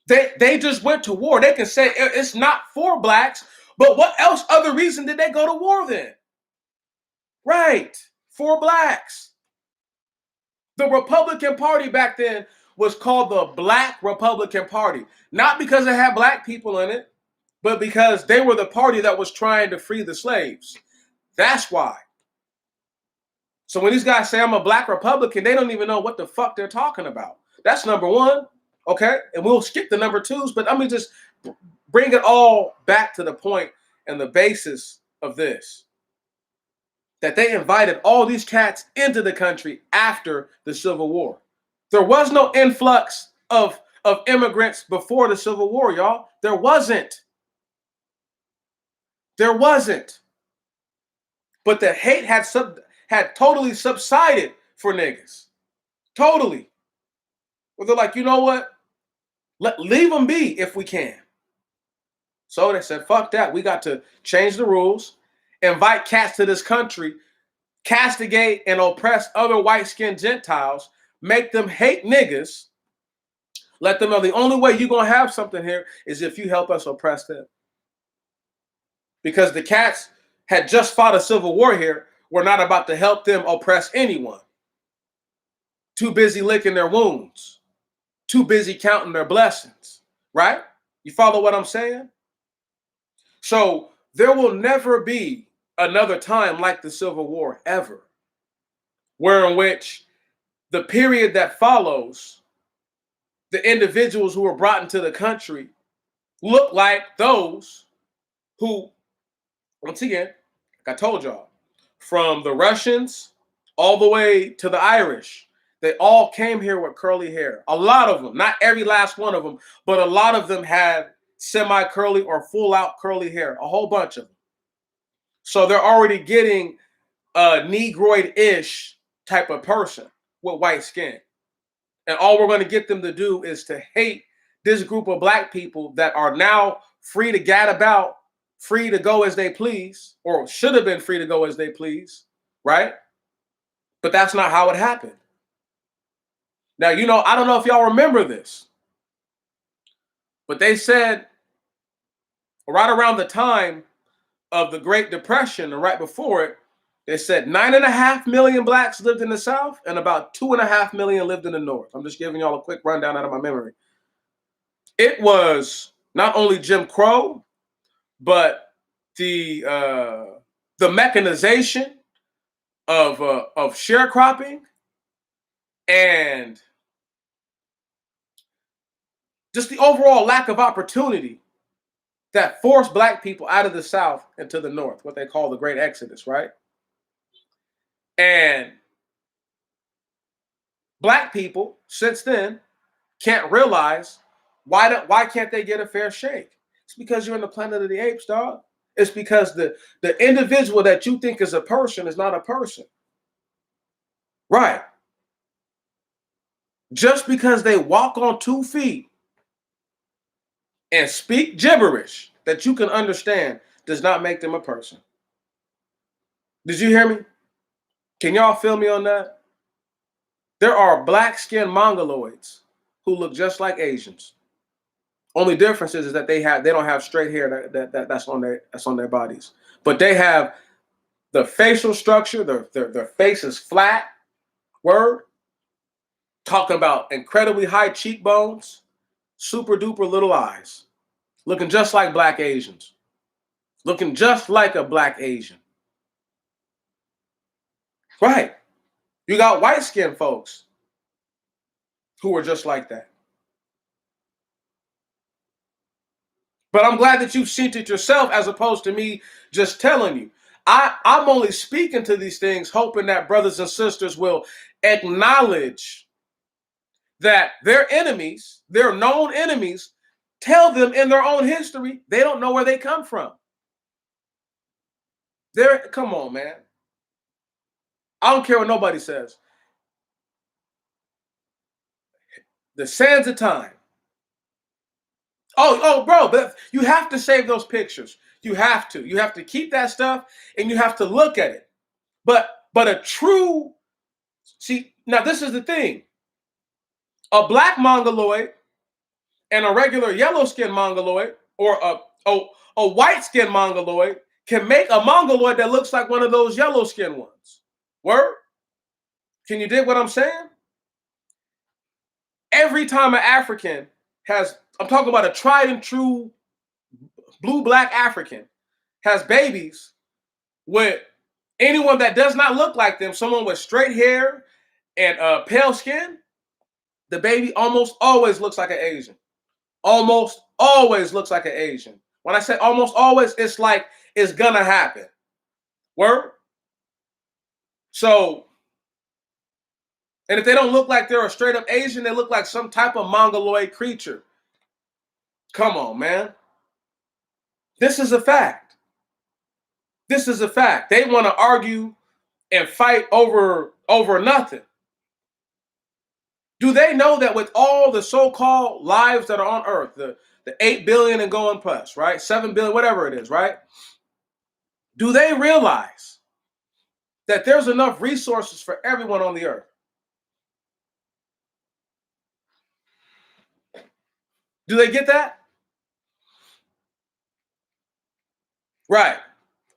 they just went to war. They can say it's not for blacks, but what else other reason did they go to war then? Right, for blacks. The Republican Party back then was called the Black Republican Party, not because it had black people in it, but because they were the party that was trying to free the slaves. That's why. So when these guys say I'm a black Republican, they don't even know what the fuck they're talking about. That's number one, okay? And we'll skip the number twos, but let me just bring it all back to the point and the basis of this. That they invited all these cats into the country after the Civil War. There was no influx of immigrants before the Civil War, y'all. There wasn't. There wasn't. But the hate had totally subsided for niggas. Totally. Well, they're like, you know what? Leave them be if we can. So they said, fuck that. We got to change the rules, invite cats to this country, castigate and oppress other white-skinned Gentiles, make them hate niggas, let them know the only way you're going to have something here is if you help us oppress them. Because the cats had just fought a civil war here. We're not about to help them oppress anyone. Too busy licking their wounds. Too busy counting their blessings. Right? You follow what I'm saying? So there will never be another time like the Civil War ever, where in which the period that follows, the individuals who were brought into the country look like those who, once again, like I told y'all, from the Russians all the way to the Irish, they all came here with curly hair. A lot of them, not every last one of them, but a lot of them had semi-curly or full-out curly hair, a whole bunch of them. So they're already getting a Negroid-ish type of person with white skin. And all we're going to get them to do is to hate this group of black people that are now free to gad about, free to go as they please, or should have been free to go as they please, right? But that's not how it happened. Now, I don't know if y'all remember this, but they said right around the time of the Great Depression, and right before it, they said 9.5 million blacks lived in the South and about 2.5 million lived in the North. I'm just giving y'all a quick rundown out of my memory. It was not only Jim Crow, but the mechanization of sharecropping and just the overall lack of opportunity that forced black people out of the South into the North, what they call the Great Exodus, right? And black people since then can't realize why can't they get a fair shake? It's because you're in the planet of the apes, dog. It's because the individual that you think is a person is not a person. Right. Just because they walk on 2 feet and speak gibberish that you can understand does not make them a person. Did you hear me? Can y'all feel me on that? There are black-skinned mongoloids who look just like Asians. Only difference is that they don't have straight hair that's on their bodies, but they have the facial structure. Their face is flat. Word. Talking about incredibly high cheekbones, super duper little eyes, looking just like black Asians, looking just like a black Asian. Right. You got white skinned folks who are just like that. But I'm glad that you've seen it yourself as opposed to me just telling you. I'm only speaking to these things hoping that brothers and sisters will acknowledge that their enemies, their known enemies, tell them in their own history they don't know where they come from. Come on, man. I don't care what nobody says. The sands of time. Oh, bro, but you have to save those pictures. You have to. You have to keep that stuff and you have to look at it. But a true, see, now this is the thing. A black mongoloid and a regular yellow-skinned mongoloid or a white-skinned mongoloid can make a mongoloid that looks like one of those yellow-skinned ones. Word? Can you dig what I'm saying? Every time an African I'm talking about a tried and true blue-black African, has babies with anyone that does not look like them, someone with straight hair and pale skin, the baby almost always looks like an Asian. Almost always looks like an Asian. When I say almost always, it's like it's gonna happen. Word? So, and if they don't look like they're a straight up Asian, they look like some type of mongoloid creature. Come on, man. This is a fact. This is a fact. They want to argue and fight over nothing. Do they know that with all the so-called lives that are on Earth, the 8 billion and going plus, right? 7 billion, whatever it is, right? Do they realize that there's enough resources for everyone on the Earth? Do they get that? Right.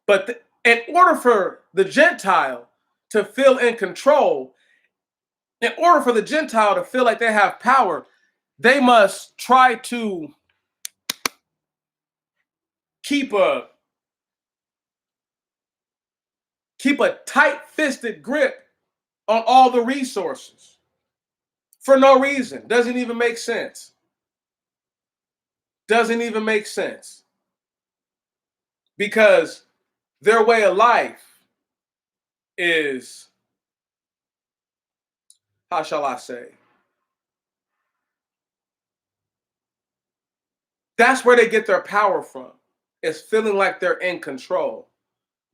But in order for the Gentile to feel in control, in order for the Gentile to feel like they have power, they must try to keep a tight-fisted grip on all the resources for no reason. Doesn't even make sense. Doesn't even make sense. Because their way of life is, how shall I say? That's where they get their power from. It's feeling like they're in control.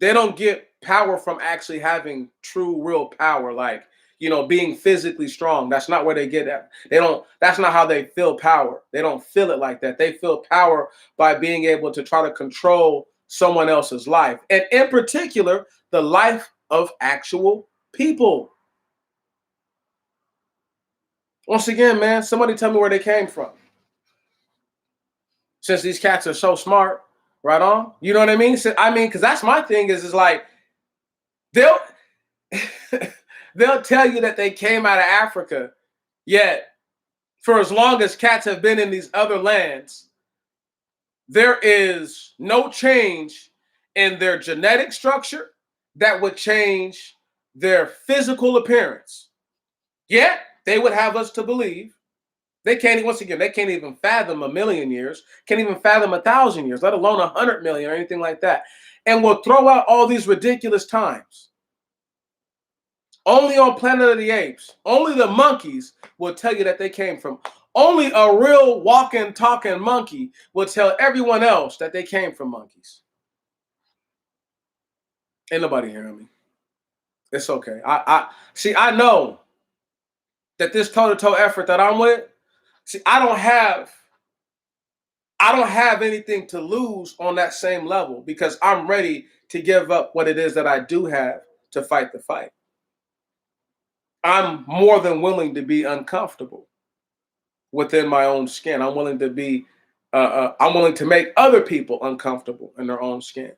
They don't get power from actually having true, real power. Like, being physically strong. That's not where they get at. That's not how they feel power. They don't feel it like that. They feel power by being able to try to control someone else's life. And in particular, the life of actual people. Once again, man, somebody tell me where they came from. Since these cats are so smart, right on. You know what I mean? Because that's my thing is like, they'll they'll tell you that they came out of Africa, yet for as long as cats have been in these other lands, there is no change in their genetic structure that would change their physical appearance. Yet they would have us to believe they can't even fathom 1,000,000 years, can't even fathom 1,000 years, let alone 100 million or anything like that. And will throw out all these ridiculous times. Only on Planet of the Apes, only the monkeys will tell you that they came from. Only a real walking, talking monkey will tell everyone else that they came from monkeys. Ain't nobody hearing me. It's okay. I know that this toe-to-toe effort that I'm with, I don't have anything to lose on that same level because I'm ready to give up what it is that I do have to fight the fight. I'm more than willing to be uncomfortable within my own skin. I'm willing to be, I'm willing to make other people uncomfortable in their own skin.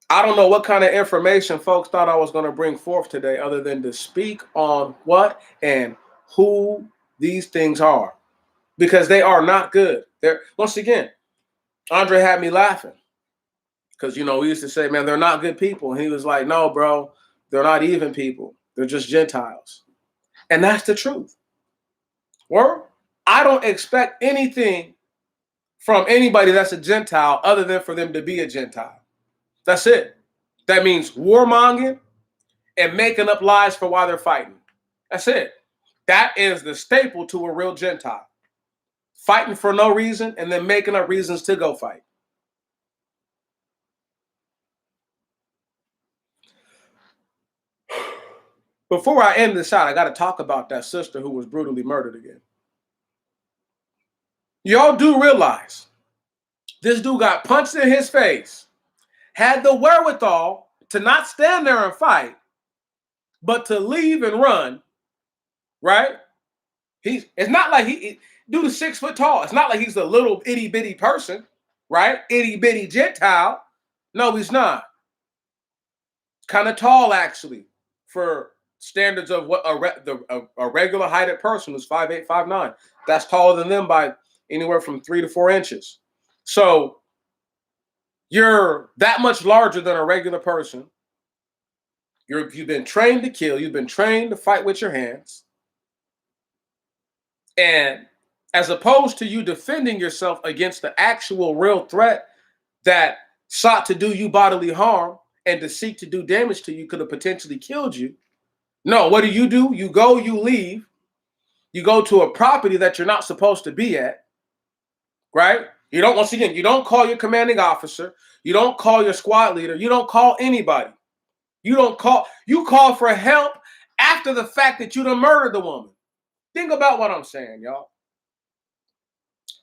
I don't know what kind of information folks thought I was going to bring forth today other than to speak on what and who these things are, because they are not good. They're, once again, Andre had me laughing because, we used to say, man, they're not good people. And he was like, no, bro, they're not even people. They're just Gentiles. And that's the truth. Or I don't expect anything from anybody that's a Gentile other than for them to be a Gentile. That's it. That means warmongering and making up lies for why they're fighting. That's it. That is the staple to a real Gentile. Fighting for no reason and then making up reasons to go fight. Before I end this out, I got to talk about that sister who was brutally murdered again. Y'all do realize this dude got punched in his face, had the wherewithal to not stand there and fight, but to leave and run, right? It's not like dude is 6 foot tall. It's not like he's a little itty bitty person, right? Itty bitty Gentile. No, he's not. Kind of tall, actually, for standards of what a regular heighted person who's 5'8", 5'9". That's taller than them by anywhere from 3 to 4 inches. So you're that much larger than a regular person. You've been trained to kill. You've been trained to fight with your hands. And as opposed to you defending yourself against the actual real threat that sought to do you bodily harm and to seek to do damage to you, could have potentially killed you. No, what do? You go, you leave. You go to a property that you're not supposed to be at, right? You don't call your commanding officer. You don't call your squad leader. You don't call anybody. You call for help after the fact that you done murdered the woman. Think about what I'm saying, y'all.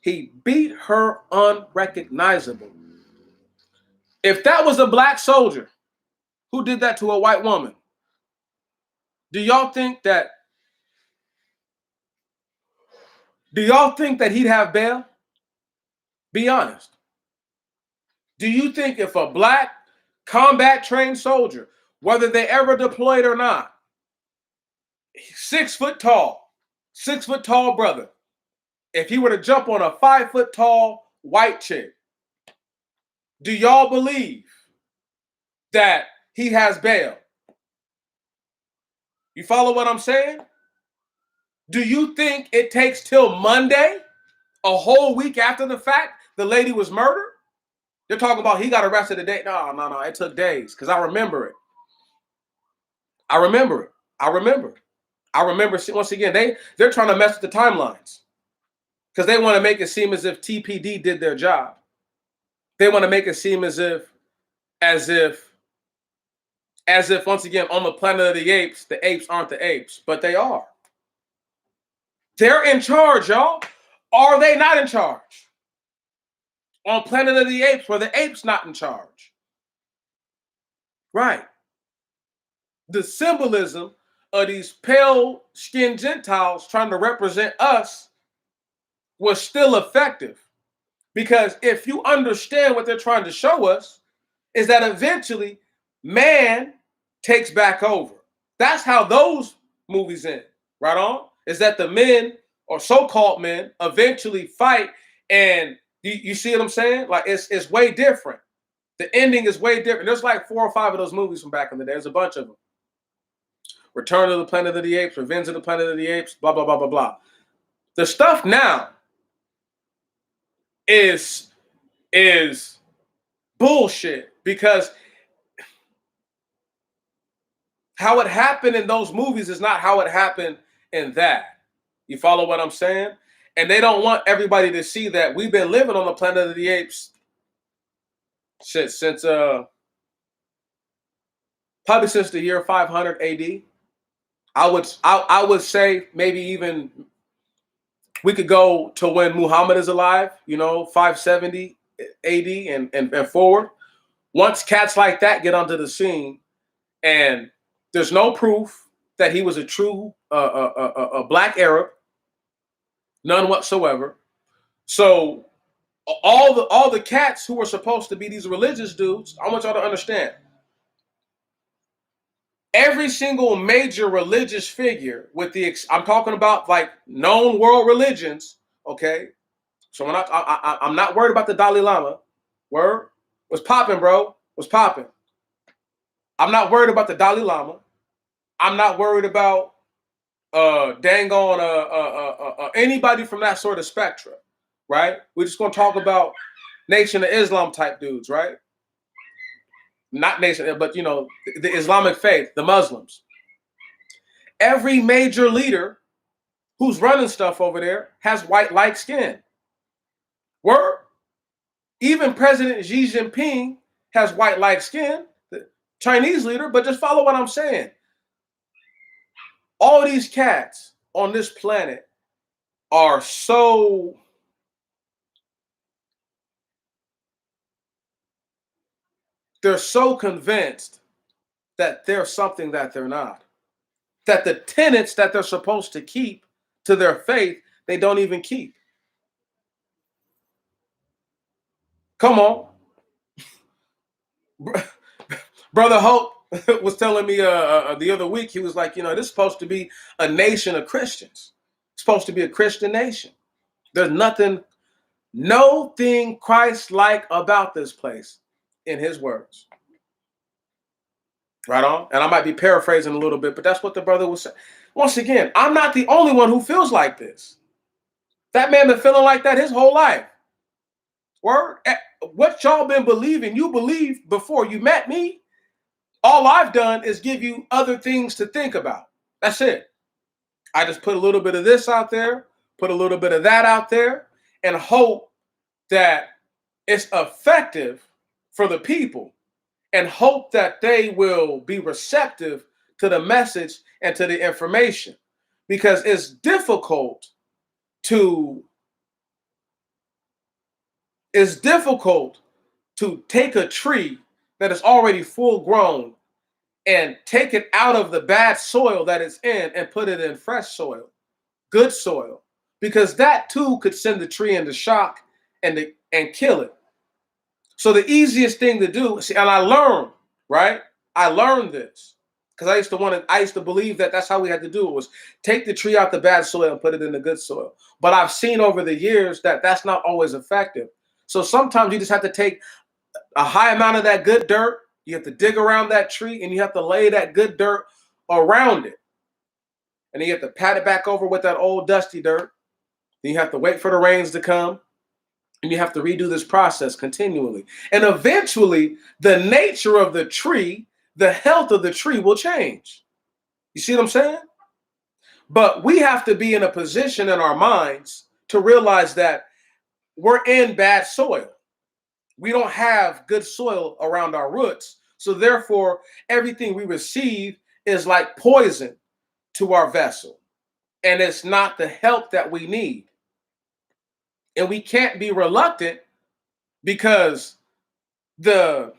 He beat her unrecognizable. If that was a black soldier who did that to a white woman, do y'all think that he'd have bail? Be honest. Do you think if a black combat trained soldier, whether they ever deployed or not, 6 foot tall brother, if he were to jump on a 5 foot tall white chick, do y'all believe that he has bail? You follow what I'm saying? Do you think it takes till Monday, a whole week after the fact, the lady was murdered? They're talking about he got arrested a day. No. It took days because I remember it. I remember, once again, they're trying to mess with the timelines because they want to make it seem as if TPD did their job. They want to make it seem as if As if, once again, on the planet of the apes aren't the apes, but they are. They're in charge, y'all. Are they not in charge? On Planet of the Apes, were the apes not in charge? Right. The symbolism of these pale-skinned Gentiles trying to represent us was still effective. Because if you understand what they're trying to show us, is that eventually man takes back over. That's how those movies end, right on? Is that the men or so-called men eventually fight, and you see what I'm saying? Like it's way different. The ending is way different. There's like 4 or 5 of those movies from back in the day. There's a bunch of them. Return of the Planet of the Apes, Revenge of the Planet of the Apes, blah, blah, blah, blah, blah. The stuff now is bullshit, because how it happened in those movies is not how it happened in that. You follow what I'm saying? And they don't want everybody to see that we've been living on the Planet of the Apes shit since probably since the year 500 AD. I would say maybe even we could go to when Muhammad is alive, 570 AD and forward. Once cats like that get onto the scene, and there's no proof that he was a true a black Arab, none whatsoever. So all the cats who were supposed to be these religious dudes, I want y'all to understand. Every single major religious figure, I'm talking about like known world religions, okay? So I'm not worried about the Dalai Lama. Word? What's popping, bro? What's popping? I'm not worried about the Dalai Lama. I'm not worried about anybody from that sort of spectrum, right? We're just gonna talk about Nation of Islam type dudes, right? Not nation, but the Islamic faith, the Muslims. Every major leader who's running stuff over there has white light skin. Word? Even President Xi Jinping has white light skin, the Chinese leader, but just follow what I'm saying. All these cats on this planet are they're so convinced that they're something that they're not. That the tenets that they're supposed to keep to their faith, they don't even keep. Come on. Brother Hope was telling me the other week, he was like, this is supposed to be a nation of Christians. It's supposed to be a Christian nation. There's nothing Christ-like about this place, in his words. Right on? And I might be paraphrasing a little bit, but that's what the brother was saying. Once again, I'm not the only one who feels like this. That man been feeling like that his whole life. Word? What y'all been believing, you believed before you met me. All I've done is give you other things to think about. That's it. I just put a little bit of this out there, put a little bit of that out there, and hope that it's effective for the people, and hope that they will be receptive to the message and to the information, because it's difficult to take a tree that is already full grown and take it out of the bad soil that it's in and put it in fresh soil, good soil, because that too could send the tree into shock and kill it. So the easiest thing to do, and I learned, right? I learned this because I used to believe that that's how we had to do it, was take the tree out the bad soil and put it in the good soil. But I've seen over the years that that's not always effective. So sometimes you just have to take a high amount of that good dirt, you have to dig around that tree, and you have to lay that good dirt around it. And then you have to pat it back over with that old dusty dirt. Then you have to wait for the rains to come. And you have to redo this process continually. And eventually, the nature of the tree, the health of the tree will change. You see what I'm saying? But we have to be in a position in our minds to realize that we're in bad soil. We don't have good soil around our roots. So therefore, everything we receive is like poison to our vessel. And it's not the help that we need. And we can't be reluctant because the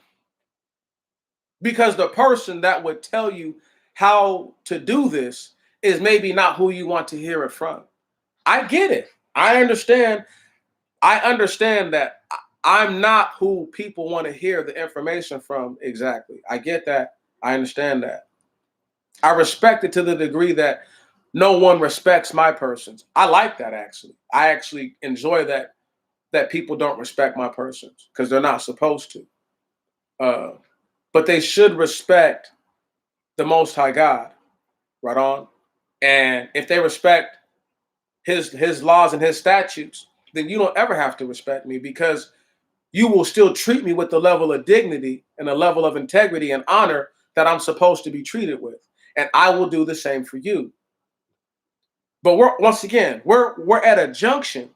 person that would tell you how to do this is maybe not who you want to hear it from. I get it. I understand. I understand that I'm not who people want to hear the information from exactly. I get that. I understand that. I respect it to the degree that no one respects my persons. I like that actually. I actually enjoy that people don't respect my persons because they're not supposed to. But they should respect the Most High God, right on. And if they respect his laws and his statutes, then you don't ever have to respect me because you will still treat me with the level of dignity and the level of integrity and honor that I'm supposed to be treated with. And I will do the same for you. But we're at a junction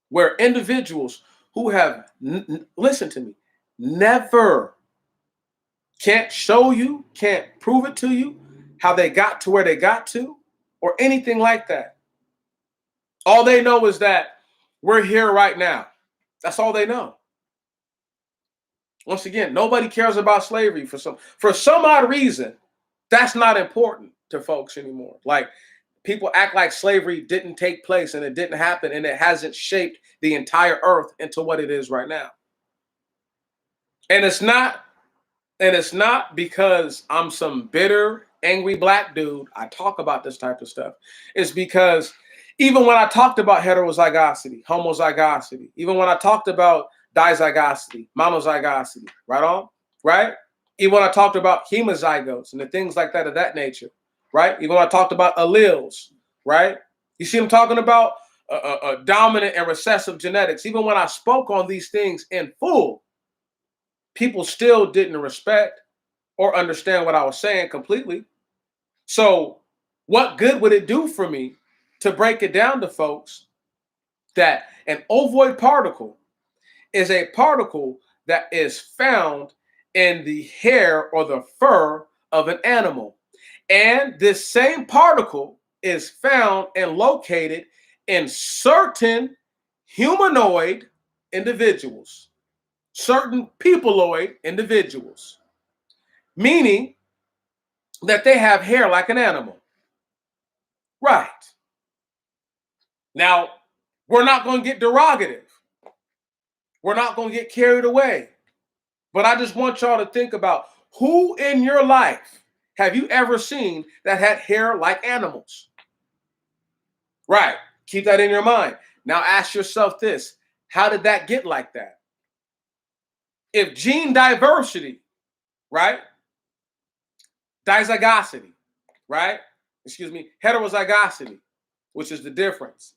where individuals who have, listen to me, never, can't show you, can't prove it to you how they got to where they got to or anything like that. All they know is that we're here right now. That's all they know. Once again, nobody cares about slavery for some odd reason. That's not important to folks anymore. Like people act like slavery didn't take place and it didn't happen and it hasn't shaped the entire earth into what it is right now. And it's not because I'm some bitter, angry black dude. I talk about this type of stuff. It's because even when I talked about heterozygosity, homozygosity, even when I talked about dizygosity, monozygosity, right on, right? Even when I talked about hemozygotes and the things like that of that nature, right? Even when I talked about alleles, right? You see I'm talking about dominant and recessive genetics. Even when I spoke on these things in full, people still didn't respect or understand what I was saying completely. So what good would it do for me to break it down to folks that an ovoid particle is a particle that is found in the hair or the fur of an animal. And this same particle is found and located in certain humanoid individuals, certain peopleoid individuals, meaning that they have hair like an animal. Right. Now, we're not going to get derogative. We're not going to get carried away. But I just want y'all to think about who in your life have you ever seen that had hair like animals? Right. Keep that in your mind. Now ask yourself this. How did that get like that? If gene diversity, right? Dizygosity, right? Heterozygosity, which is the difference.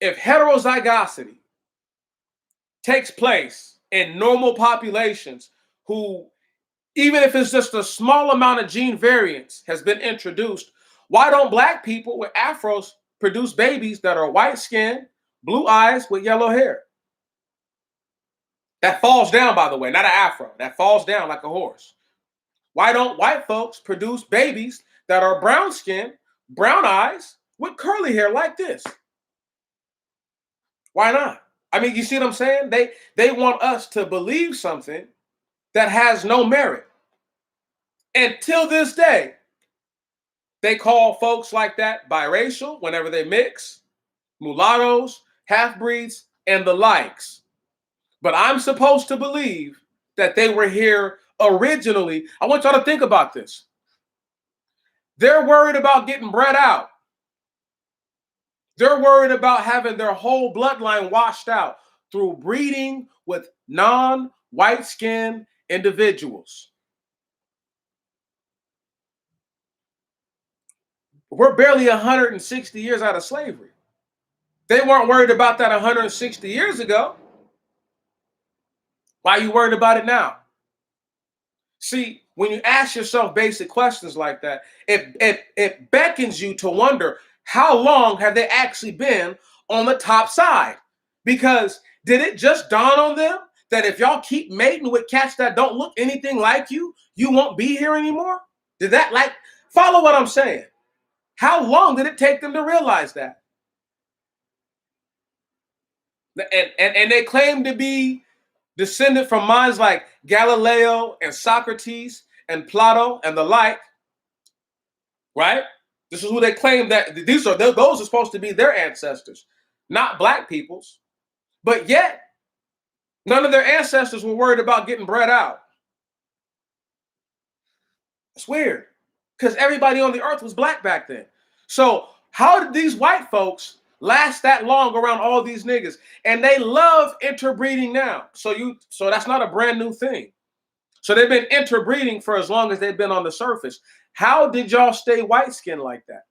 If heterozygosity takes place in normal populations who, even if it's just a small amount of gene variance has been introduced, why don't black people with afros produce babies that are white skinned, blue eyes with yellow hair? That falls down, by the way, not an afro. That falls down like a horse. Why don't white folks produce babies that are brown skinned, brown eyes with curly hair like this? Why not? I mean, you see what I'm saying? They want us to believe something that has no merit. Until this day, they call folks like that biracial whenever they mix, mulattoes, half-breeds, and the likes. But I'm supposed to believe that they were here originally. I want y'all to think about this. They're worried about getting bred out. They're worried about having their whole bloodline washed out through breeding with non-white skinned individuals. We're barely 160 years out of slavery. They weren't worried about that 160 years ago. Why are you worried about it now? See, when you ask yourself basic questions like that, it beckons you to wonder, how long have they actually been on the top side? Because did it just dawn on them that if y'all keep mating with cats that don't look anything like you, you won't be here anymore? Did that, like, follow what I'm saying? How long did it take them to realize that? And they claim to be descended from minds like Galileo and Socrates and Plato and the like, right? This is who they claim that those are supposed to be their ancestors, not black people's. But yet, none of their ancestors were worried about getting bred out. It's weird, because everybody on the earth was black back then. So how did these white folks last that long around all these niggas? And they love interbreeding now. So that's not a brand new thing. So they've been interbreeding for as long as they've been on the surface. How did y'all stay white-skinned like that?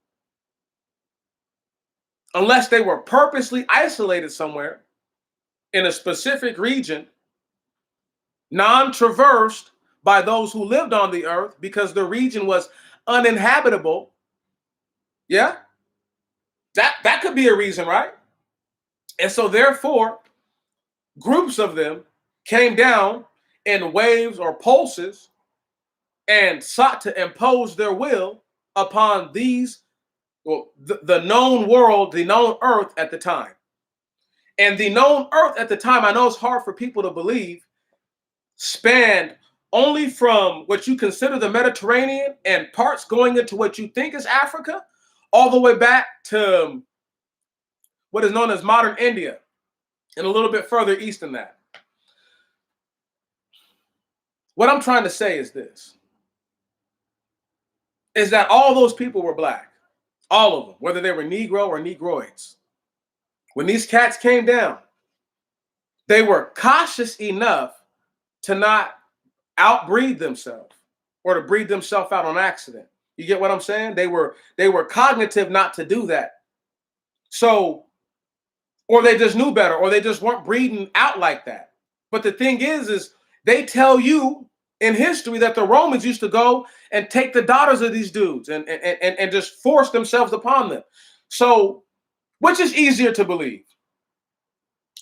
Unless they were purposely isolated somewhere in a specific region, non-traversed by those who lived on the earth because the region was uninhabitable. Yeah? That could be a reason, right? And so therefore, groups of them came down in waves or pulses and sought to impose their will upon these, well, the known world, the known earth at the time. And the known earth at the time, I know it's hard for people to believe, spanned only from what you consider the Mediterranean and parts going into what you think is Africa, all the way back to what is known as modern India and a little bit further east than that. What I'm trying to say is this, is that all those people were black, all of them, whether they were Negro or Negroids. When these cats came down, they were cautious enough to not outbreed themselves or to breed themselves out on accident. You get what I'm saying? They were cognitive not to do that. So, or they just knew better, or they just weren't breeding out like that. But the thing is they tell you in history that the Romans used to go and take the daughters of these dudes and just force themselves upon them. So, which is easier to believe?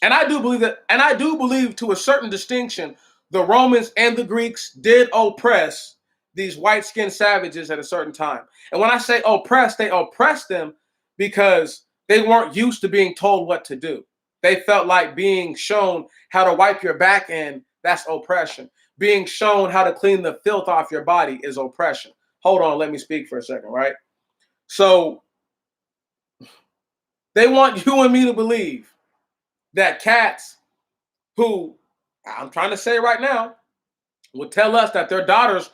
And I do believe that, and I do believe to a certain distinction, the Romans and the Greeks did oppress these white-skinned savages at a certain time. And when I say oppress, they oppressed them because they weren't used to being told what to do. They felt like being shown how to wipe your back end, that's oppression. Being shown how to clean the filth off your body is oppression. Hold on, let me speak for a second, right? So they want you and me to believe that cats who, I'm trying to say right now, would tell us that their daughters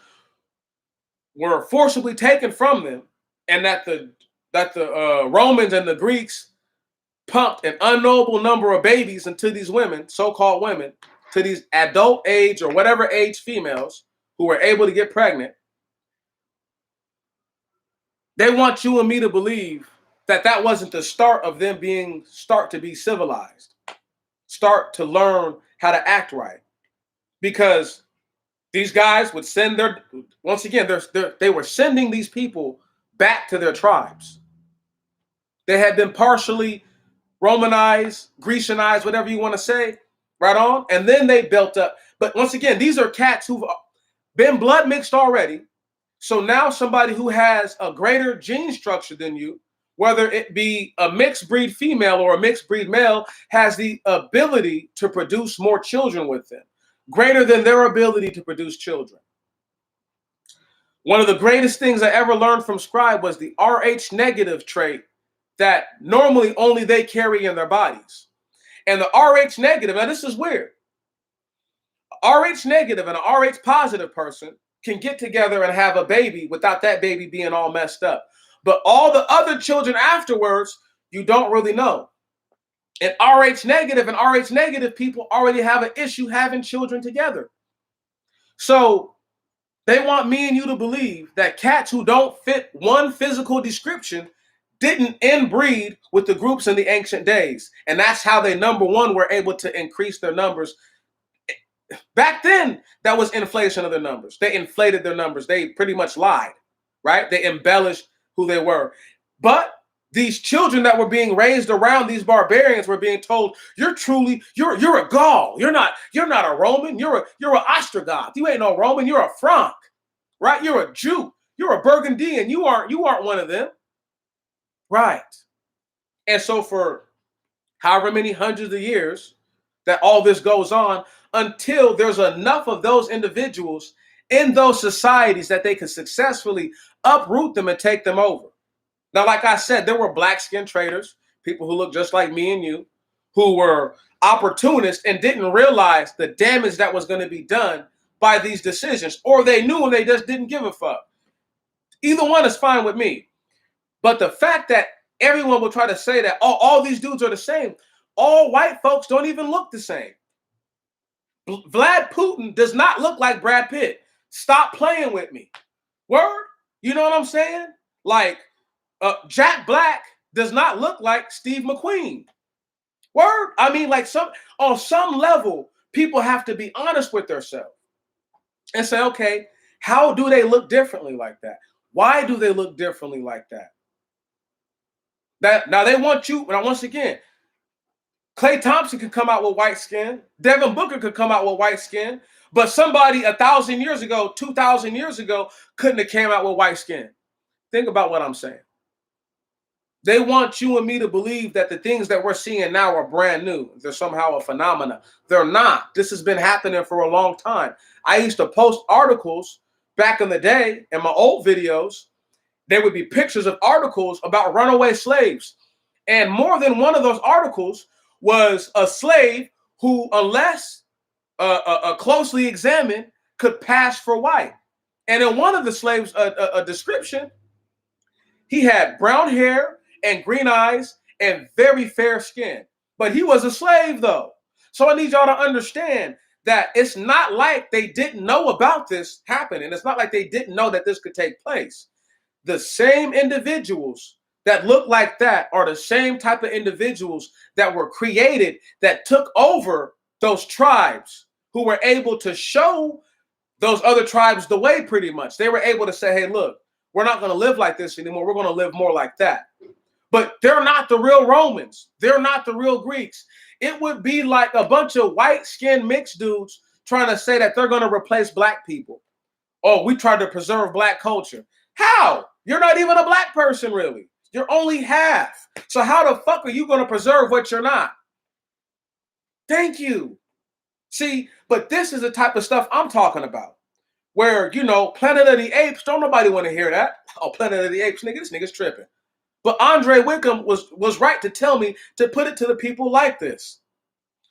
were forcibly taken from them, and that the Romans and the Greeks pumped an unknowable number of babies into these women, so-called women, to these adult age or whatever age females who were able to get pregnant. They want you and me to believe that that wasn't the start of them start to be civilized, start to learn how to act right. Because these guys would send once again, they were sending these people back to their tribes. They had been partially Romanized, Grecianized, whatever you want to say, right on. And then they built up. But once again, these are cats who've been blood mixed already. So now somebody who has a greater gene structure than you, whether it be a mixed breed female or a mixed breed male, has the ability to produce more children with them, greater than their ability to produce children. One of the greatest things I ever learned from Scribe was the Rh negative trait that normally only they carry in their bodies. And the Rh negative, now this is weird. Rh negative and an Rh positive person can get together and have a baby without that baby being all messed up. But all the other children afterwards, you don't really know. And Rh negative people already have an issue having children together. So they want me and you to believe that cats who don't fit one physical description didn't inbreed with the groups in the ancient days. And that's how they, number one, were able to increase their numbers. Back then, that was inflation of their numbers. They inflated their numbers. They pretty much lied, right? They embellished who they were. But These children that were being raised around these barbarians were being told, you're a Gaul. You're not a Roman. You're an Ostrogoth. You ain't no Roman. You're a Frank, right? You're a Jew. You're a Burgundian. You aren't one of them. Right. And so for however many hundreds of years that all this goes on, until there's enough of those individuals in those societies that they can successfully uproot them and take them over. Now, like I said, there were black skin traders, people who look just like me and you, who were opportunists and didn't realize the damage that was going to be done by these decisions, or they knew and they just didn't give a fuck. Either one is fine with me. But the fact that everyone will try to say that all these dudes are the same, all white folks don't even look the same. Vlad Putin does not look like Brad Pitt. Stop playing with me. Word? You know what I'm saying? Like, Jack Black does not look like Steve McQueen. Word? I mean, like on some level, people have to be honest with themselves and say, okay, how do they look differently like that? Why do they look differently like that? Now they want you, but once again, Klay Thompson could come out with white skin. Devin Booker could come out with white skin. But somebody 1,000 years ago, 2,000 years ago, couldn't have came out with white skin. Think about what I'm saying. They want you and me to believe that the things that we're seeing now are brand new. They're somehow a phenomena. They're not. This has been happening for a long time. I used to post articles back in the day in my old videos. There would be pictures of articles about runaway slaves. And more than one of those articles was a slave who, unless closely examined, could pass for white. And in one of the slaves, a description, he had brown hair and green eyes and very fair skin. But he was a slave, though. So I need y'all to understand that it's not like they didn't know about this happening. It's not like they didn't know that this could take place. The same individuals that look like that are the same type of individuals that were created, that took over those tribes, who were able to show those other tribes the way pretty much. They were able to say, hey, look, we're not going to live like this anymore. We're going to live more like that. But they're not the real Romans. They're not the real Greeks. It would be like a bunch of white-skinned mixed dudes trying to say that they're going to replace black people. Oh, we tried to preserve black culture. How? You're not even a black person, really. You're only half. So how the fuck are you going to preserve what you're not? Thank you. See, but this is the type of stuff I'm talking about. Where, you know, Planet of the Apes, don't nobody want to hear that. Oh, Planet of the Apes, nigga, this nigga's tripping. But Andre Wickham was right to tell me to put it to the people like this.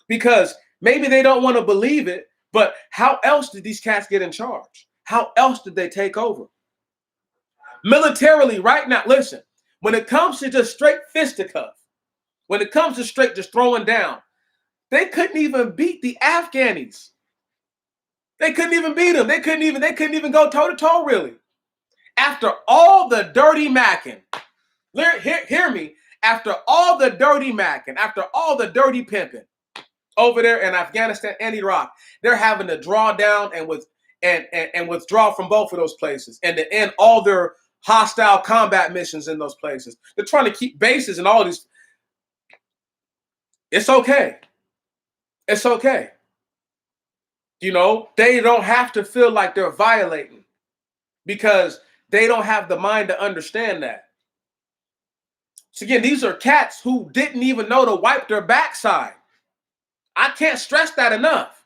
Because maybe they don't want to believe it, but how else did these cats get in charge? How else did they take over? Militarily, right now, listen, when it comes to just straight fisticuff, when it comes to straight just throwing down, they couldn't even beat the Afghanis. They couldn't even beat them. They couldn't even go toe-to-toe, really. After all the dirty macking, hear me, after all the dirty macking, after all the dirty pimping over there in Afghanistan and Iraq, they're having to draw down and withdraw from both of those places and to end all their hostile combat missions in those places. They're trying to keep bases and all these. It's okay. It's okay. You know, they don't have to feel like they're violating because they don't have the mind to understand that. So again, these are cats who didn't even know to wipe their backside. I can't stress that enough.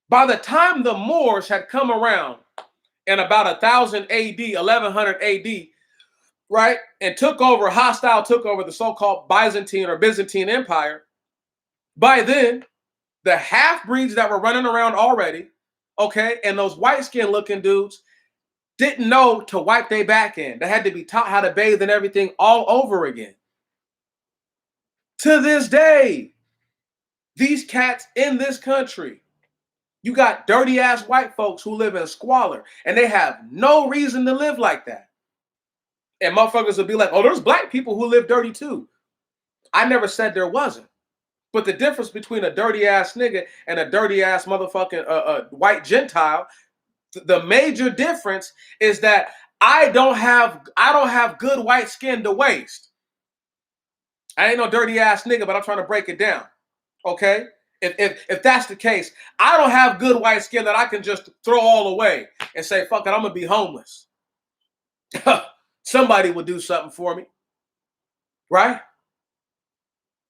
By the time the Moors had come around in about 1000 AD, 1100 AD, right, and took over the so-called Byzantine or Byzantine Empire, by then, the half-breeds that were running around already, okay, and those white-skinned looking dudes didn't know to wipe their back in. They had to be taught how to bathe and everything all over again. To this day, these cats in this country, you got dirty-ass white folks who live in squalor, and they have no reason to live like that. And motherfuckers will be like, oh, there's black people who live dirty too. I never said there wasn't. But the difference between a dirty ass nigga and a dirty ass motherfucking white Gentile, the major difference is that I don't have good white skin to waste. I ain't no dirty ass nigga, but I'm trying to break it down. Okay? If that's the case, I don't have good white skin that I can just throw all away and say, fuck it, I'm gonna be homeless. Somebody would do something for me. Right?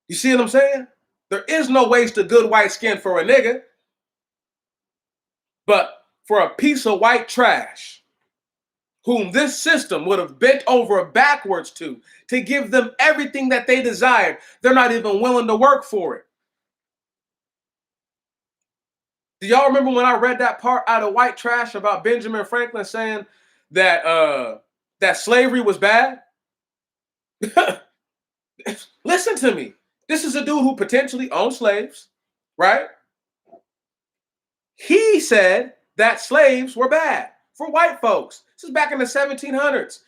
You see what I'm saying? There is no waste of good white skin for a nigga. But for a piece of white trash, whom this system would have bent over backwards to give them everything that they desired, they're not even willing to work for it. Do y'all remember when I read that part out of White Trash about Benjamin Franklin saying that that slavery was bad? Listen to me. This is a dude who potentially owned slaves, right? He said that slaves were bad for white folks. This is back in the 1700s.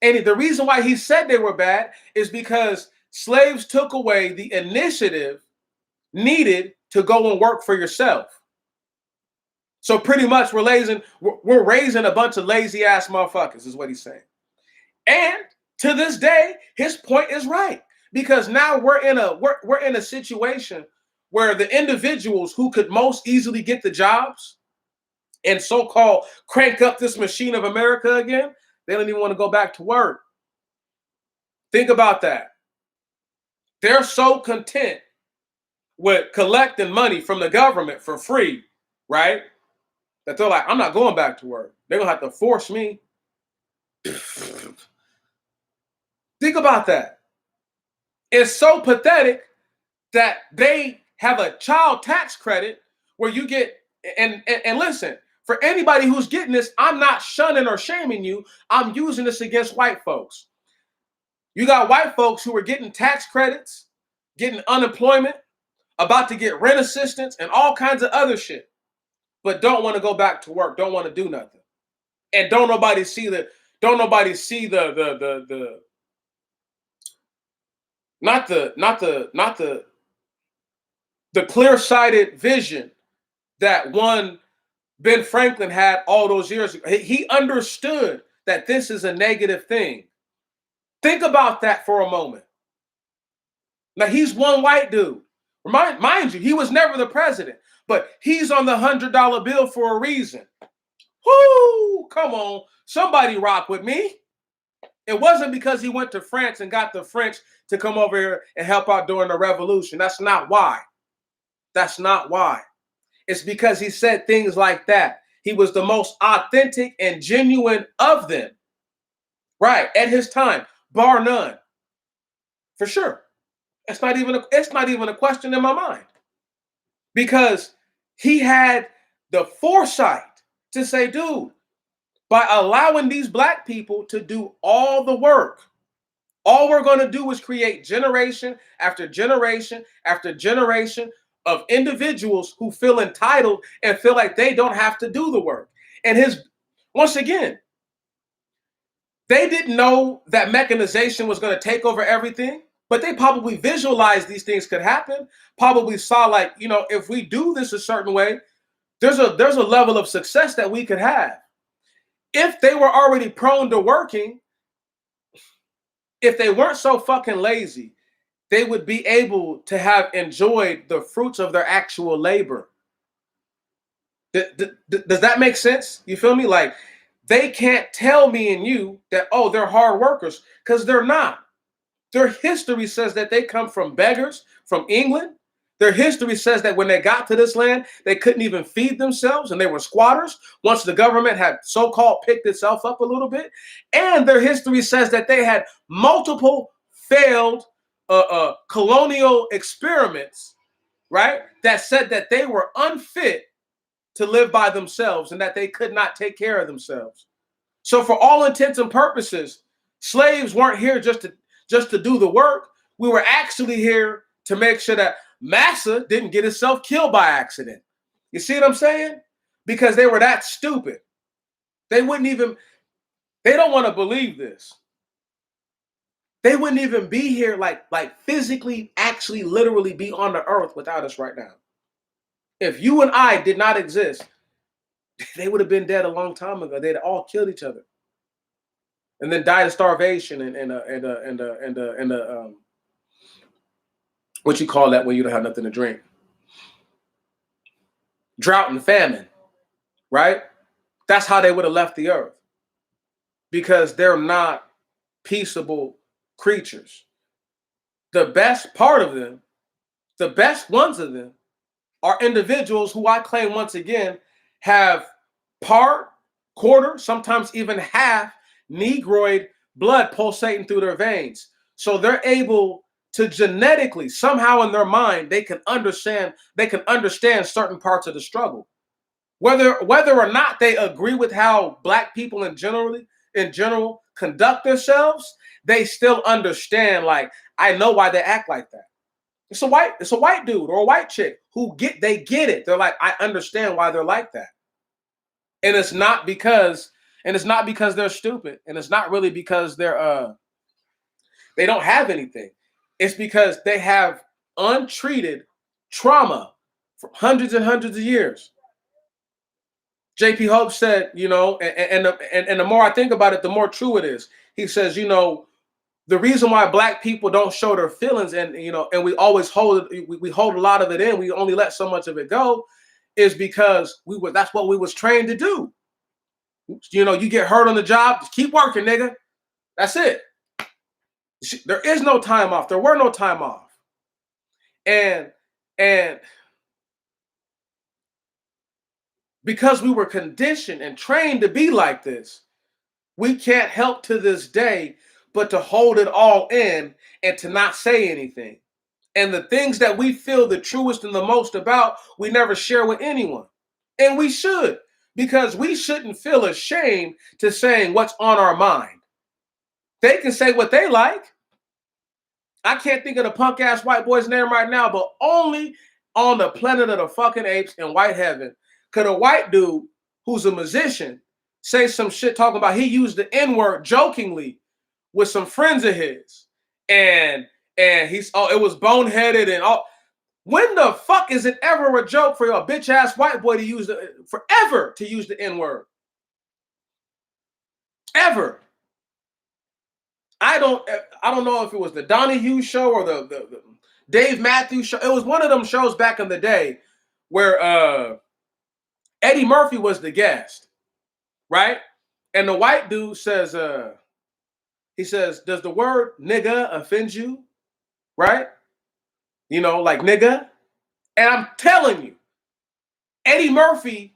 And the reason why he said they were bad is because slaves took away the initiative needed to go and work for yourself. So pretty much we're raising a bunch of lazy ass motherfuckers is what he's saying. And to this day, his point is right, because now we're in a situation where the individuals who could most easily get the jobs and so-called crank up this machine of America again, they don't even want to go back to work. Think about that. They're so content with collecting money from the government for free, right? That they're like, I'm not going back to work. They're going to have to force me. Think about that. It's so pathetic that they have a child tax credit where you get, and listen, for anybody who's getting this, I'm not shunning or shaming you. I'm using this against white folks. You got white folks who are getting tax credits, getting unemployment, about to get rent assistance and all kinds of other shit, but don't want to go back to work, don't want to do nothing. And don't nobody see the clear-sighted vision that one Ben Franklin had all those years ago. He understood that this is a negative thing. Think about that for a moment. Now, he's one white dude. Mind you, he was never the president, but he's on the $100 bill for a reason. Whoo! Come on, somebody rock with me. It wasn't because he went to France and got the French to come over here and help out during the revolution. That's not why. That's not why. It's because he said things like that. He was the most authentic and genuine of them. Right, at his time, bar none. For sure. It's not even a question in my mind. Because he had the foresight to say, dude, by allowing these black people to do all the work, all we're going to do is create generation after generation after generation of individuals who feel entitled and feel like they don't have to do the work. And once again, they didn't know that mechanization was going to take over everything, but they probably visualized these things could happen, probably saw like, if we do this a certain way, there's a level of success that we could have. If they were already prone to working, if they weren't so fucking lazy, they would be able to have enjoyed the fruits of their actual labor. Does that make sense? You feel me? Like, they can't tell me and you that, oh, they're hard workers, because they're not. Their history says that they come from beggars from England. Their history says that when they got to this land, they couldn't even feed themselves and they were squatters once the government had so-called picked itself up a little bit. And their history says that they had multiple failed colonial experiments, right, that said that they were unfit to live by themselves and that they could not take care of themselves. So for all intents and purposes, slaves weren't here just to do the work. We were actually here to make sure that Massa didn't get himself killed by accident. You see what I'm saying? Because they were that stupid. They don't want to believe this. They wouldn't even be here like physically, actually, literally be on the earth without us right now. If you and I did not exist, they would have been dead a long time ago. They'd all killed each other. and then died of starvation and what you call that when you don't have nothing to drink? Drought and famine, right? That's how they would have left the earth, because they're not peaceable creatures. The best part of them, the best ones of them, are individuals who I claim once again have part, quarter, sometimes even half Negroid blood pulsating through their veins. So they're able to genetically, somehow in their mind, they can understand certain parts of the struggle. Whether or not they agree with how black people in general conduct themselves, they still understand, like, I know why they act like that. It's a white dude or a white chick who get it. They're like, I understand why they're like that. And it's not because they're stupid, and it's not really because they don't have anything. It's because they have untreated trauma for hundreds and hundreds of years. JP Hope said, and the more I think about it, the more true it is. He says, the reason why black people don't show their feelings, and we always hold we hold a lot of it in, we only let so much of it go, is because that's what we was trained to do. You get hurt on the job, just keep working, nigga. That's it. There is no time off. There were no time off. And because we were conditioned and trained to be like this, we can't help to this day but to hold it all in and to not say anything. And the things that we feel the truest and the most about, we never share with anyone. And we should, because we shouldn't feel ashamed to saying what's on our mind. They can say what they like. I can't think of the punk ass white boy's name right now, but only on the planet of the fucking apes in white heaven could a white dude who's a musician say some shit talking about he used the N-word jokingly with some friends of his, and it was boneheaded and all. When the fuck is it ever a joke for a bitch ass white boy to use the N-word? Ever. I don't know if it was the Donahue show or the Dave Matthews show. It was one of them shows back in the day where Eddie Murphy was the guest, right? And the white dude says, he says, does the word nigga offend you? Right? Like nigga. And I'm telling you, Eddie Murphy,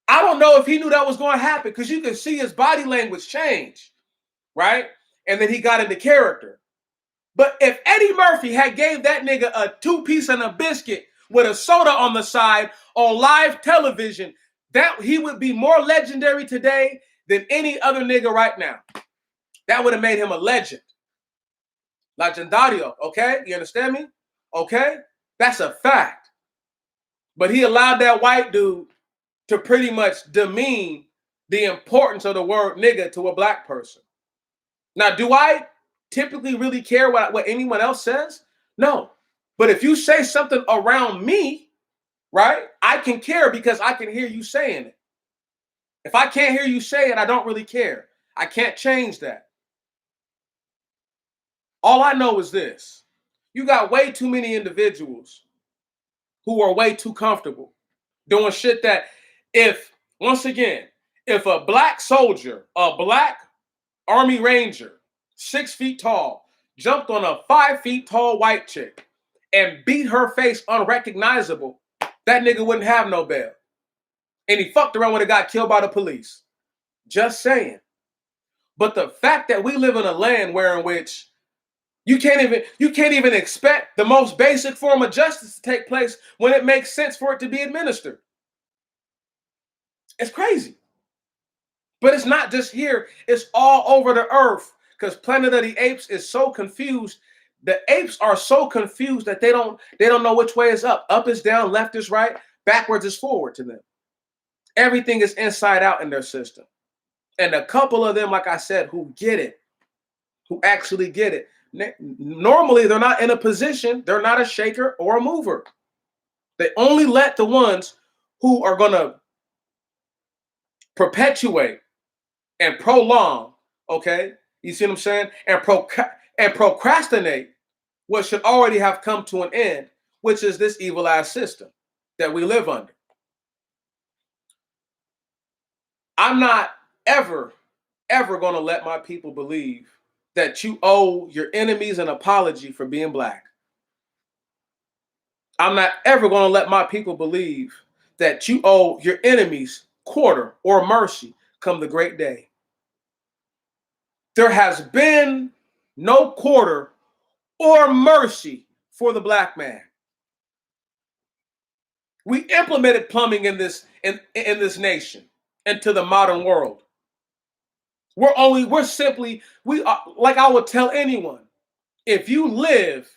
I don't know if he knew that was going to happen, because you can see his body language change, right? And then he got into character. But if Eddie Murphy had gave that nigga a 2-piece and a biscuit with a soda on the side on live television, that he would be more legendary today than any other nigga right now. That would have made him a legend. Legendario, okay? You understand me? Okay? That's a fact. But he allowed that white dude to pretty much demean the importance of the word nigga to a black person. Now, do I typically really care what anyone else says? No. But if you say something around me, right, I can care because I can hear you saying it. If I can't hear you say it, I don't really care. I can't change that. All I know is this. You got way too many individuals who are way too comfortable doing shit that if a black soldier, a black Army Ranger, 6 feet tall, jumped on a 5 feet tall white chick and beat her face unrecognizable, that nigga wouldn't have no bail. And he fucked around when it got killed by the police. Just saying. But the fact that we live in a land where in which you can't even expect the most basic form of justice to take place when it makes sense for it to be administered. It's crazy. But it's not just here. It's all over the earth, because Planet of the Apes is so confused. The apes are so confused that they don't know which way is up. Up is down, left is right, backwards is forward to them. Everything is inside out in their system. And a couple of them, like I said, who get it, who actually get it. Normally, they're not in a position, they're not a shaker or a mover. They only let the ones who are going to perpetuate and prolong Okay, you see what I'm saying? And procrastinate what should already have come to an end, which is this evil ass system that we live under. I'm not ever, ever going to let my people believe that you owe your enemies an apology for being black. I'm not ever going to let my people believe that you owe your enemies quarter or mercy come the great day. There has been no quarter or mercy for the black man. We implemented plumbing in this nation into the modern world. We're simply, we are, like I would tell anyone, if you live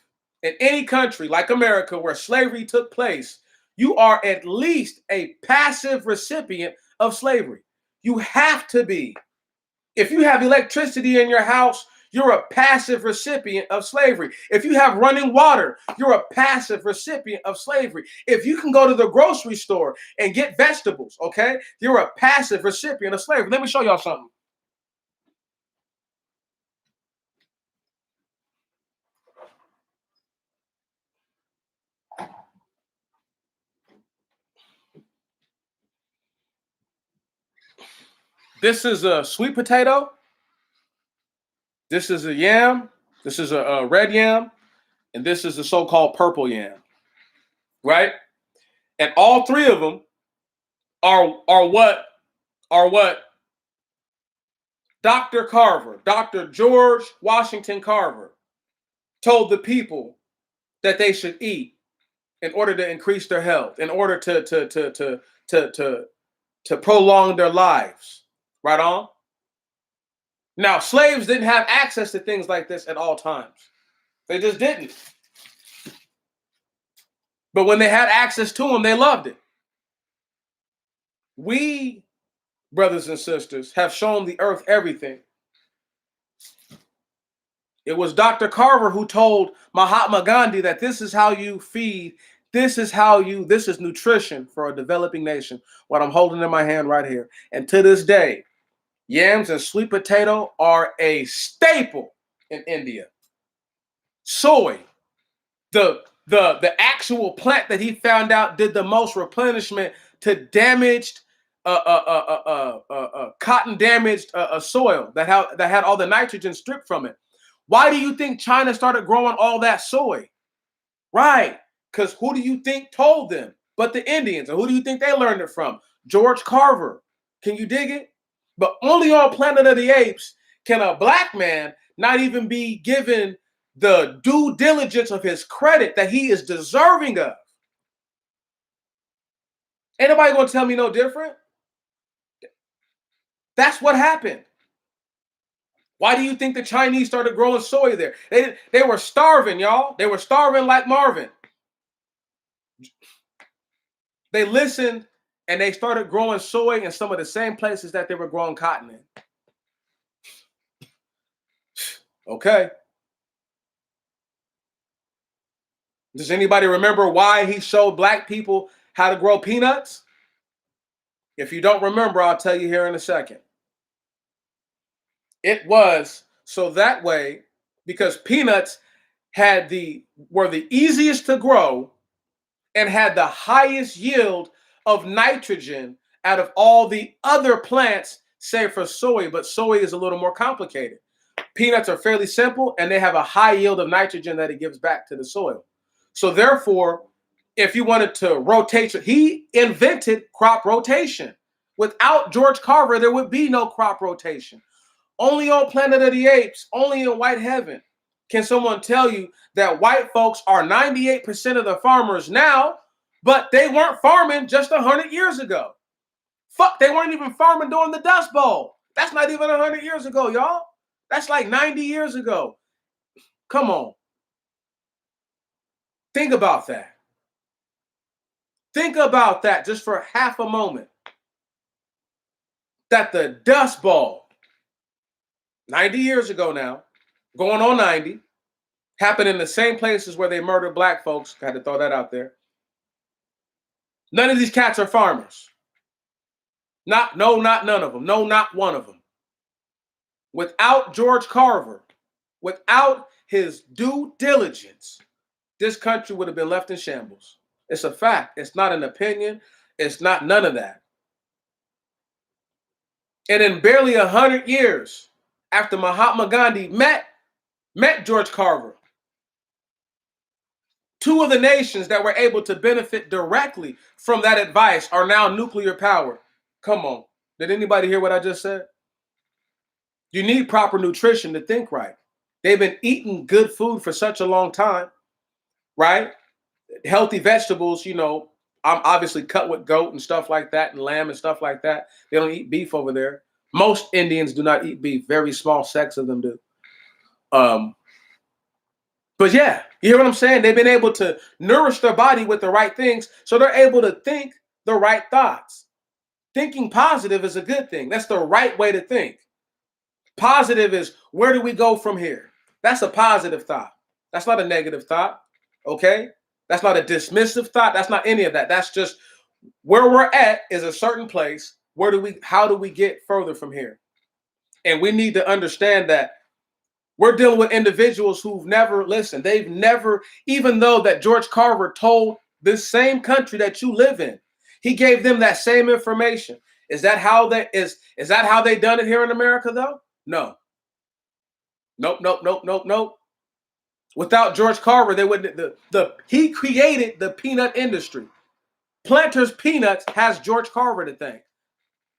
in any country like America where slavery took place, you are at least a passive recipient of slavery. You have to be. If you have electricity in your house, you're a passive recipient of slavery. If you have running water, you're a passive recipient of slavery. If you can go to the grocery store and get vegetables, okay, you're a passive recipient of slavery. Let me show y'all something. This is a sweet potato. This is a yam. This is a red yam. And this is the so-called purple yam, right? And all three of them are what Dr. Carver, Dr. George Washington Carver, told the people that they should eat in order to increase their health, in order to prolong their lives. Right on? Now, slaves didn't have access to things like this at all times. They just didn't. But when they had access to them, they loved it. We, brothers and sisters, have shown the earth everything. It was Dr. Carver who told Mahatma Gandhi that this is how you feed, this is nutrition for a developing nation. What I'm holding in my hand right here. And to this day, yams and sweet potato are a staple in India. Soy, the actual plant that he found out did the most replenishment to damaged cotton damaged soil that had all the nitrogen stripped from it. Why do you think China started growing all that soy? Right, because who do you think told them? But the Indians. And who do you think they learned it from? George Carver. Can you dig it? But only on Planet of the Apes can a black man not even be given the due diligence of his credit that he is deserving of. Ain't nobody gonna tell me no different. That's what happened. Why do you think the Chinese started growing soy there? They were starving, y'all. They were starving like Marvin. They listened and they started growing soy in some of the same places that they were growing cotton in. Okay. Does anybody remember why he showed black people how to grow peanuts? If you don't remember, I'll tell you here in a second. It was so that way, because peanuts were the easiest to grow and had the highest yield of nitrogen out of all the other plants, save for soy, but soy is a little more complicated. Peanuts are fairly simple and they have a high yield of nitrogen that it gives back to the soil. So therefore, if you wanted to rotate, he invented crop rotation. Without George Carver, there would be no crop rotation. Only on Planet of the Apes, only in white heaven, can someone tell you that white folks are 98% of the farmers now, but they weren't farming just 100 years ago. Fuck, they weren't even farming during the Dust Bowl. That's not even 100 years ago, y'all. That's like 90 years ago. Come on. Think about that. Think about that just for half a moment. That the Dust Bowl, 90 years ago now, going on 90, happened in the same places where they murdered black folks. Had to throw that out there. None of these cats are farmers. Not none of them. No, not one of them. Without George Carver, without his due diligence, this country would have been left in shambles. It's a fact. It's not an opinion. It's not none of that. And in barely 100 years after Mahatma Gandhi met George Carver, two of the nations that were able to benefit directly from that advice are now nuclear powered. Come on. Did anybody hear what I just said? You need proper nutrition to think right. They've been eating good food for such a long time, right? Healthy vegetables, you know, I'm obviously cut with goat and stuff like that and lamb and stuff like that. They don't eat beef over there. Most Indians do not eat beef. Very small sects of them do. But yeah, you hear what I'm saying? They've been able to nourish their body with the right things, so they're able to think the right thoughts. Thinking positive is a good thing. That's the right way to think. Positive is, where do we go from here? That's a positive thought. That's not a negative thought, okay? That's not a dismissive thought. That's not any of that. That's just where we're at is a certain place. How do we get further from here? And we need to understand that we're dealing with individuals who've never listened. They've never, even though that George Carver told this same country that you live in, he gave them that same information. Is that how they done it here in America though? No. Nope. Without George Carver, they wouldn't. He created the peanut industry. Planters Peanuts has George Carver to thank.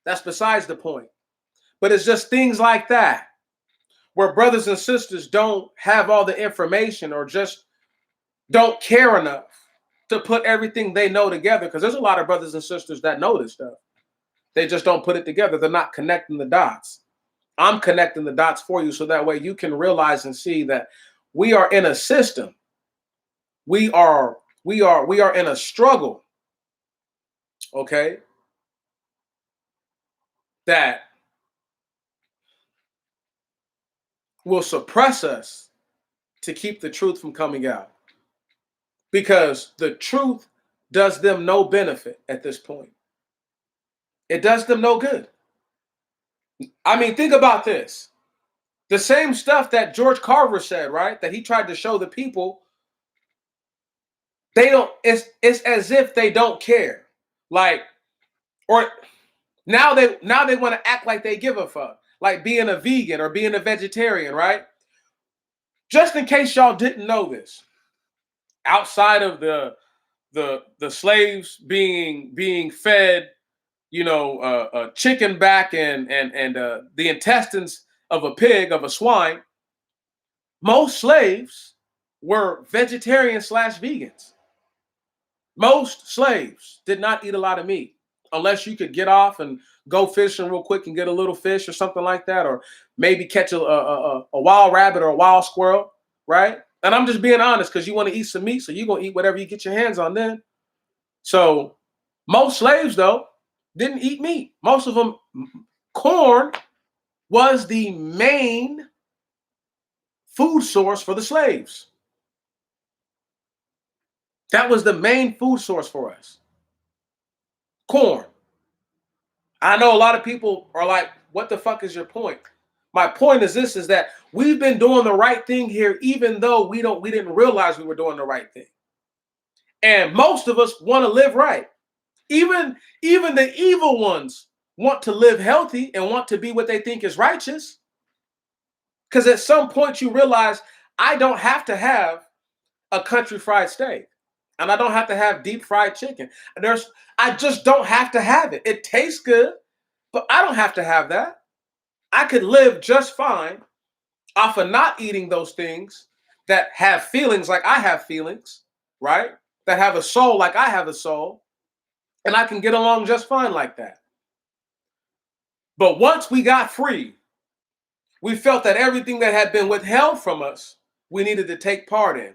That's besides the point. But it's just things like that where brothers and sisters don't have all the information or just don't care enough to put everything they know together. Because there's a lot of brothers and sisters that know this stuff. They just don't put it together. They're not connecting the dots. I'm connecting the dots for you so that way you can realize and see that we are in a system. We are in a struggle, okay, that will suppress us to keep the truth from coming out. Because the truth does them no benefit at this point. It does them no good. I mean, think about this. The same stuff that George Carver said, right? That he tried to show the people, they don't, it's as if they don't care. Like, or now they want to act like they give a fuck. Like being a vegan or being a vegetarian, right? Just in case y'all didn't know this, outside of the slaves being fed, you know, chicken back and the intestines of a pig, of a swine, most slaves were vegetarian / vegans. Most slaves did not eat a lot of meat unless you could get off and go fishing real quick and get a little fish or something like that, or maybe catch a wild rabbit or a wild squirrel, right? And I'm just being honest because you want to eat some meat, so you're going to eat whatever you get your hands on then. So most slaves, though, didn't eat meat. Most of them, corn was the main food source for the slaves. That was the main food source for us. Corn. I know a lot of people are like, what the fuck is your point? My point is this, is that we've been doing the right thing here, even though we didn't realize we were doing the right thing. And most of us want to live right. Even the evil ones want to live healthy and want to be what they think is righteous. Because at some point you realize I don't have to have a country fried steak. And I don't have to have deep fried chicken. I just don't have to have it. It tastes good, but I don't have to have that. I could live just fine off of not eating those things that have feelings like I have feelings, right? That have a soul like I have a soul. And I can get along just fine like that. But once we got free, we felt that everything that had been withheld from us, we needed to take part in.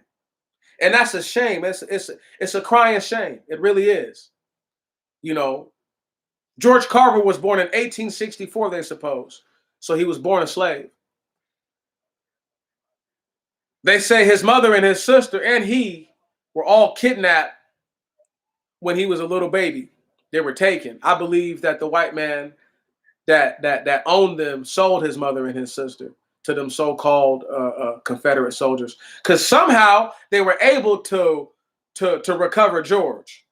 And that's a shame. It's a crying shame. It really is. You know, George Carver was born in 1864, they suppose. So he was born a slave. They say his mother and his sister and he were all kidnapped when he was a little baby. They were taken. I believe that the white man that owned them sold his mother and his sister to them so-called Confederate soldiers, because somehow they were able to recover George.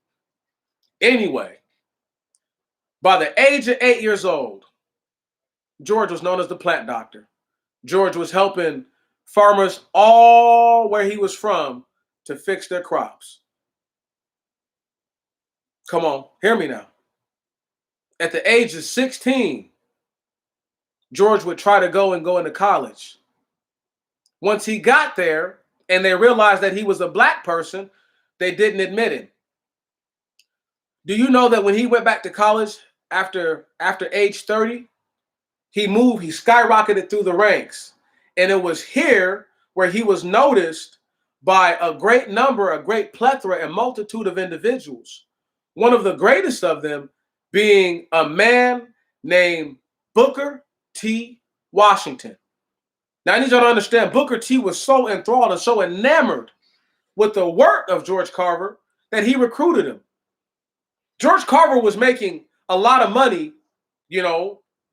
Anyway, by the age of 8 years old, George was known as the plant doctor. George was helping farmers all where he was from to fix their crops. Come on, hear me now. At the age of 16, George would try to go into college. Once he got there and they realized that he was a black person, they didn't admit him. Do you know that when he went back to college after age 30, he skyrocketed through the ranks. And it was here where he was noticed by a great plethora and multitude of individuals. One of the greatest of them being a man named Booker T. Washington. Now, I need y'all to understand, Booker T was so enthralled and so enamored with the work of George Carver that he recruited him. George Carver was making a lot of money,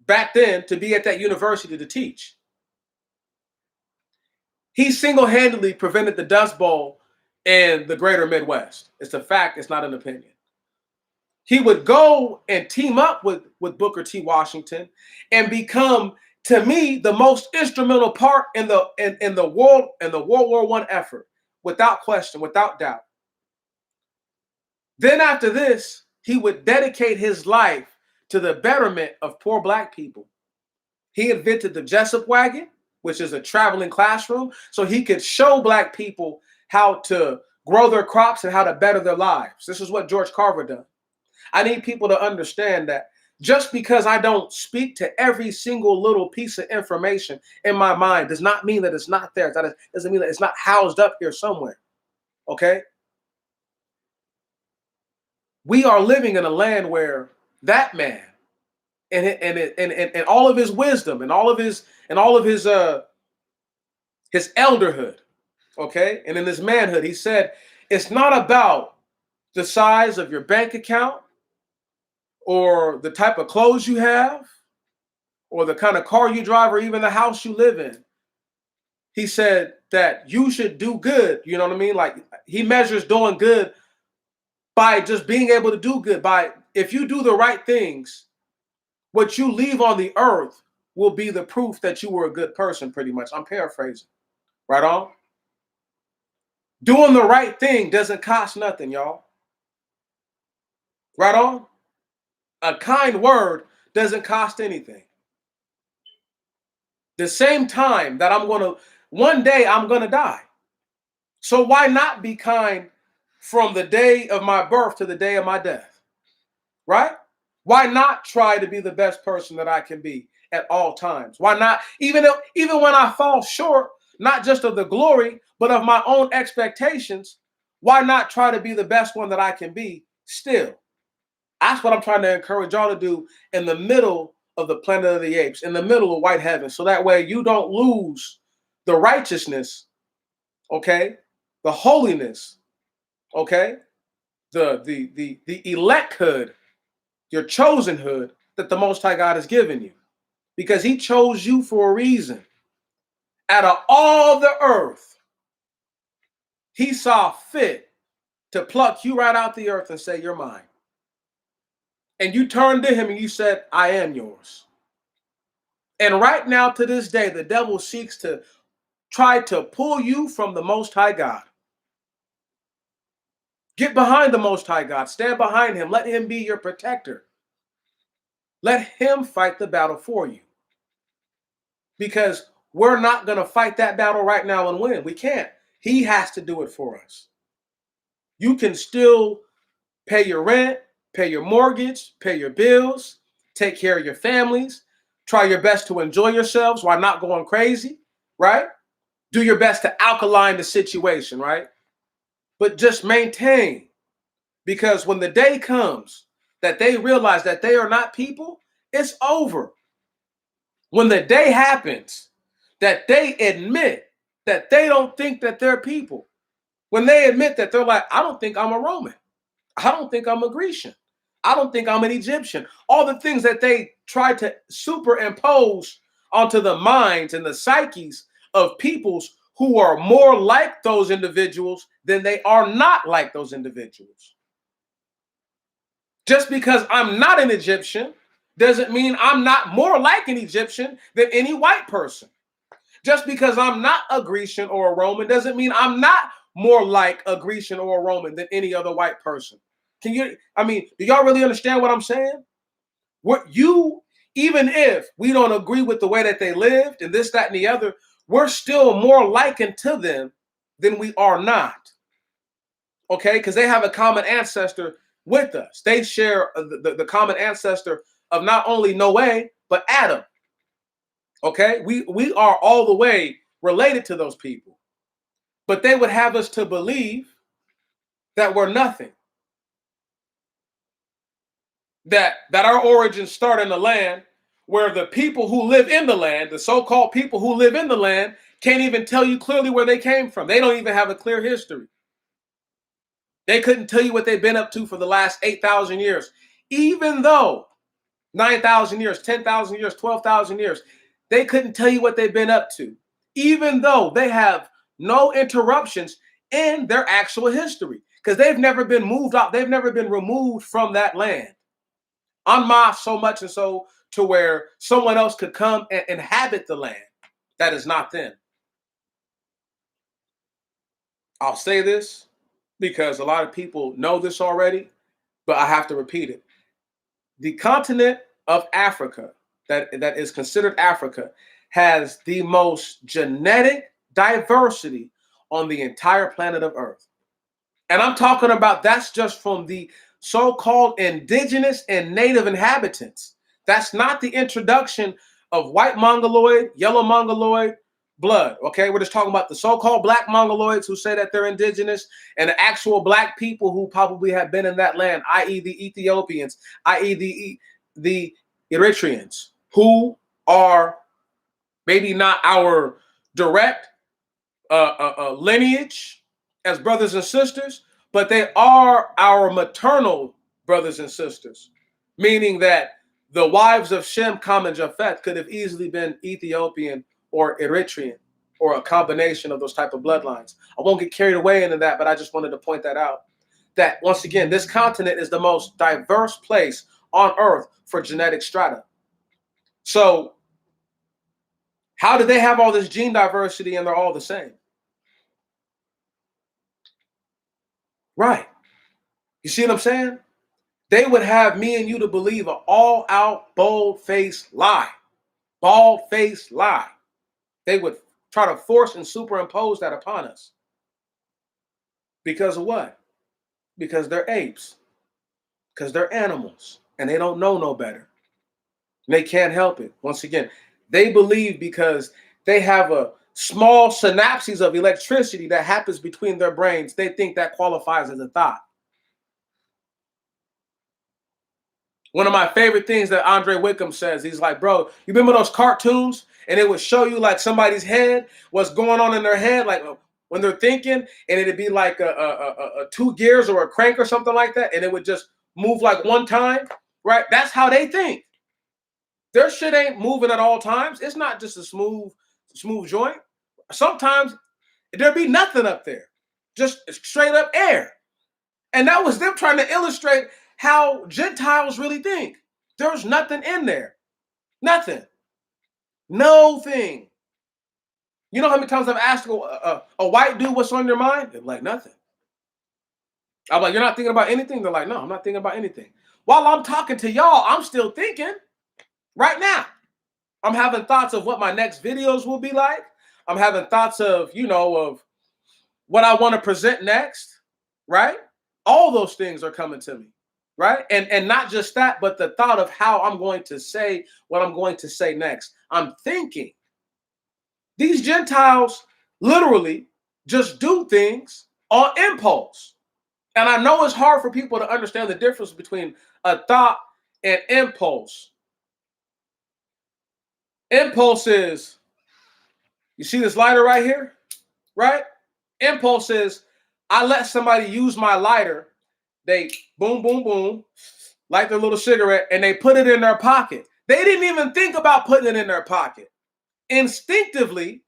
back then, to be at that university to teach. He single-handedly prevented the Dust Bowl in the greater Midwest. It's a fact, it's not an opinion. He would go and team up with Booker T. Washington and become, to me, the most instrumental part in the World War I effort, without question, without doubt. Then after this, he would dedicate his life to the betterment of poor black people. He invented the Jessup wagon, which is a traveling classroom, so he could show black people how to grow their crops and how to better their lives. This is what George Carver done. I need people to understand that just because I don't speak to every single little piece of information in my mind does not mean that it's not there. That doesn't mean that it's not housed up here somewhere. Okay? We are living in a land where that man and all of his wisdom and all of his elderhood, okay, and in his manhood, he said, it's not about the size of your bank account or the type of clothes you have or the kind of car you drive or even the house you live in. He said that you should do good. You know what I mean? Like, he measures doing good by just being able to do good. By, if you do the right things, what you leave on the earth will be the proof that you were a good person, pretty much. I'm paraphrasing. Right on? Doing the right thing doesn't cost nothing, y'all. Right on? A kind word doesn't cost anything. The same time that one day I'm going to die. So why not be kind from the day of my birth to the day of my death? Right? Why not try to be the best person that I can be at all times? Why not, even when I fall short, not just of the glory, but of my own expectations, why not try to be the best one that I can be still? That's what I'm trying to encourage y'all to do in the middle of the Planet of the Apes, in the middle of white heaven, so that way you don't lose the righteousness, okay, the holiness, okay, the electhood, your chosenhood that the Most High God has given you, because he chose you for a reason. Out of all the earth, he saw fit to pluck you right out the earth and say, you're mine. And you turned to him and you said, I am yours. And right now, to this day, the devil seeks to try to pull you from the Most High God. Get behind the Most High God. Stand behind him. Let him be your protector. Let him fight the battle for you. Because we're not going to fight that battle right now and win. We can't. He has to do it for us. You can still pay your rent, pay your mortgage, pay your bills, take care of your families, try your best to enjoy yourselves while not going crazy, right? Do your best to alkaline the situation, right? But just maintain, because when the day comes that they realize that they are not people, it's over. When the day happens that they admit that they don't think that they're people, when they admit that they're like, I don't think I'm a Roman, I don't think I'm a Grecian, I don't think I'm an Egyptian. All the things that they tried to superimpose onto the minds and the psyches of peoples who are more like those individuals than they are not like those individuals. Just because I'm not an Egyptian doesn't mean I'm not more like an Egyptian than any white person. Just because I'm not a Grecian or a Roman doesn't mean I'm not more like a Grecian or a Roman than any other white person. Do y'all really understand what I'm saying? Even if we don't agree with the way that they lived and this, that, and the other, we're still more likened to them than we are not. Okay? Because they have a common ancestor with us. They share the common ancestor of not only Noah, but Adam. Okay? We are all the way related to those people. But they would have us to believe that we're nothing. That our origins start in the land where the people who live in the land, the so-called people who live in the land, can't even tell you clearly where they came from. They don't even have a clear history. They couldn't tell you what they've been up to for the last 8,000 years. Even though 9,000 years, 10,000 years, 12,000 years, they couldn't tell you what they've been up to. Even though they have no interruptions in their actual history. Because they've never been moved out. They've never been removed from that land. Unmasked so much and so to where someone else could come and inhabit the land. That is not them. I'll say this because a lot of people know this already, but I have to repeat it. The continent of Africa, that is considered Africa, has the most genetic diversity on the entire planet of Earth. And I'm talking about that's just from the so-called indigenous and native inhabitants. That's not the introduction of white Mongoloid, yellow Mongoloid blood, okay? We're just talking about the so-called black Mongoloids who say that they're indigenous and the actual black people who probably have been in that land, i.e. the Ethiopians, i.e. the Eritreans, who are maybe not our direct lineage as brothers and sisters, but they are our maternal brothers and sisters, meaning that the wives of Shem, Ham, and Japheth could have easily been Ethiopian or Eritrean or a combination of those type of bloodlines. I won't get carried away into that, but I just wanted to point that out. That once again, this continent is the most diverse place on Earth for genetic strata. So how do they have all this gene diversity and they're all the same? Right. You see what I'm saying? They would have me and you to believe an all-out, bold-faced lie. Bald-faced lie. They would try to force and superimpose that upon us. Because of what? Because they're apes. Because they're animals. And they don't know no better. And they can't help it. Once again, they believe because they have a small synapses of electricity that happens between their brains, they think that qualifies as a thought. One of my favorite things that Andre Wickham says, he's like, bro, you remember those cartoons? And it would show you like somebody's head, what's going on in their head, like when they're thinking, and it'd be like a 2 gears or a crank or something like that, and it would just move like one time, right? That's how they think. Their shit ain't moving at all times. It's not just a smooth joint. Sometimes there'd be nothing up there, just straight up air. And that was them trying to illustrate how Gentiles really think. There's nothing in there. Nothing. No thing. You know how many times I've asked a white dude what's on your mind? They're like, nothing. I'm like, you're not thinking about anything? They're like, no, I'm not thinking about anything. While I'm talking to y'all, I'm still thinking right now. I'm having thoughts of what my next videos will be like. I'm having thoughts of, of what I want to present next, right? All those things are coming to me, right? And not just that, but the thought of how I'm going to say what I'm going to say next. I'm thinking. These Gentiles literally just do things on impulse. And I know it's hard for people to understand the difference between a thought and impulse. Impulse is, you see this lighter right here, right? Impulse is, I let somebody use my lighter. They boom, boom, boom. light their little cigarette, and they put it in their pocket. They didn't even think about putting it in their pocket. Instinctively,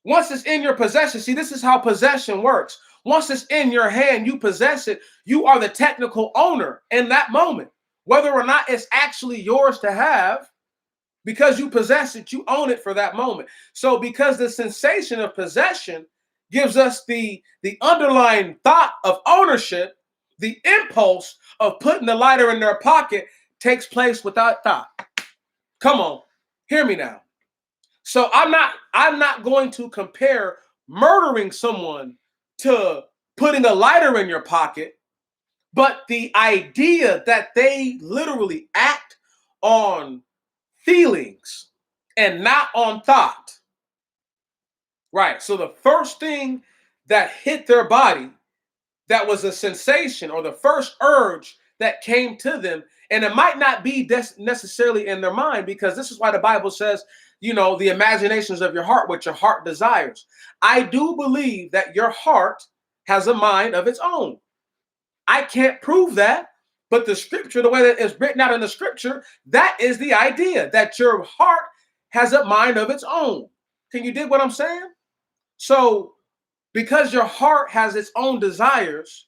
once it's in your possession, see, this is how possession works. Once it's in your hand, you possess it. You are the technical owner in that moment. Whether or not it's actually yours to have, because you possess it, you own it for that moment. So because the sensation of possession gives us the underlying thought of ownership, the impulse of putting the lighter in their pocket takes place without thought. Come on, hear me now. So I'm not going to compare murdering someone to putting a lighter in your pocket, but the idea that they literally act on feelings and not on thought. Right. So the first thing that hit their body that was a sensation, or the first urge that came to them, and it might not be necessarily in their mind, because this is why the Bible says, the imaginations of your heart, what your heart desires. I do believe that your heart has a mind of its own. I can't prove that, but the scripture, the way that it's written out in the scripture, that is the idea, that your heart has a mind of its own. Can you dig what I'm saying? So because your heart has its own desires,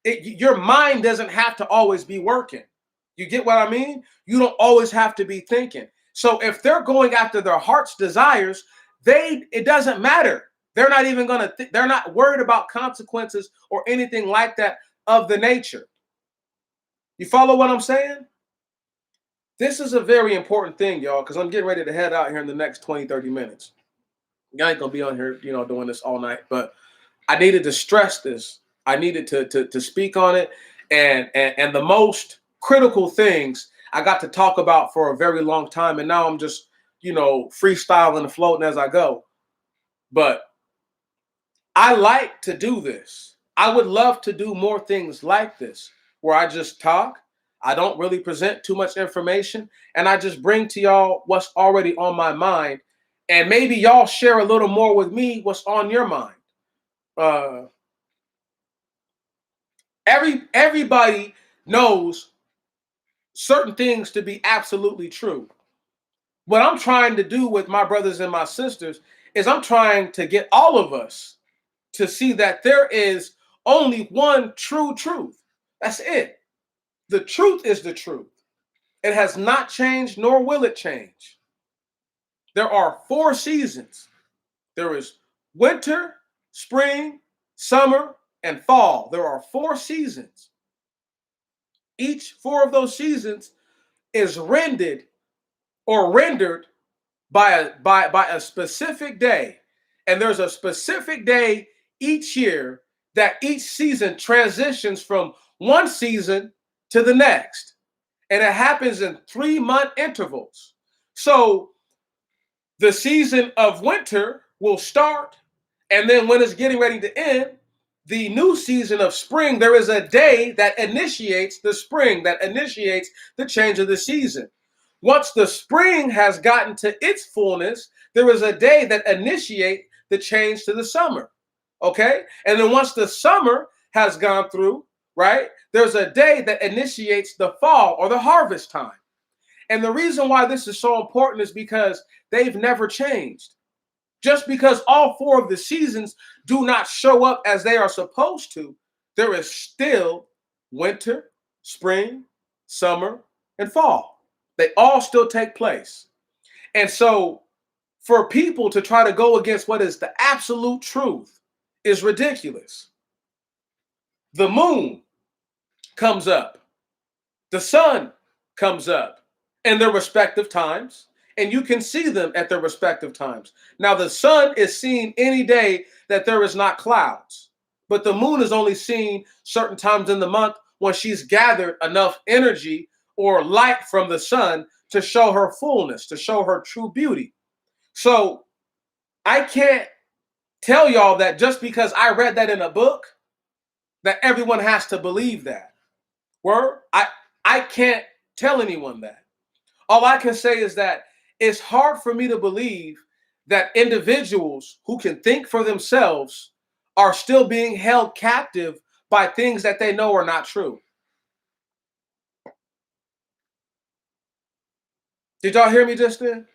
your mind doesn't have to always be working. You get what I mean? You don't always have to be thinking. So if they're going after their heart's desires, it doesn't matter. They're not even going to, they're not worried about consequences or anything like that of the nature. You follow what I'm saying? This is a very important thing, y'all, because I'm getting ready to head out here in the next 20, 30 minutes. I ain't going to be on here, doing this all night, but I needed to stress this. I needed to speak on it. And the most critical things I got to talk about for a very long time. And now I'm just, freestyling and floating as I go. But I like to do this. I would love to do more things like this, where I just talk. I don't really present too much information, and I just bring to y'all what's already on my mind. And maybe y'all share a little more with me what's on your mind. Everybody knows certain things to be absolutely true. What I'm trying to do with my brothers and my sisters is I'm trying to get all of us to see that there is only one true truth. That's it. The truth is the truth. It has not changed, nor will it change. There are 4 seasons. There is winter, spring, summer, and fall. There are 4 seasons. Each 4 of those seasons is rendered by a specific day. And there's a specific day each year that each season transitions from one season to the next. And it happens in 3-month intervals. So the season of winter will start, and then when it's getting ready to end, the new season of spring, there is a day that initiates the spring, that initiates the change of the season. Once the spring has gotten to its fullness, there is a day that initiates the change to the summer. Okay? And then once the summer has gone through, right, there's a day that initiates the fall or the harvest time. And the reason why this is so important is because they've never changed. Just because all 4 of the seasons do not show up as they are supposed to, there is still winter, spring, summer, and fall. They all still take place. And so for people to try to go against what is the absolute truth is ridiculous. The moon comes up. The sun comes up in their respective times, and you can see them at their respective times. Now, the sun is seen any day that there is not clouds, but the moon is only seen certain times in the month when she's gathered enough energy or light from the sun to show her fullness, to show her true beauty. So I can't tell y'all that just because I read that in a book, that everyone has to believe that. Word? I can't tell anyone that. All I can say is that it's hard for me to believe that individuals who can think for themselves are still being held captive by things that they know are not true. Did y'all hear me just then?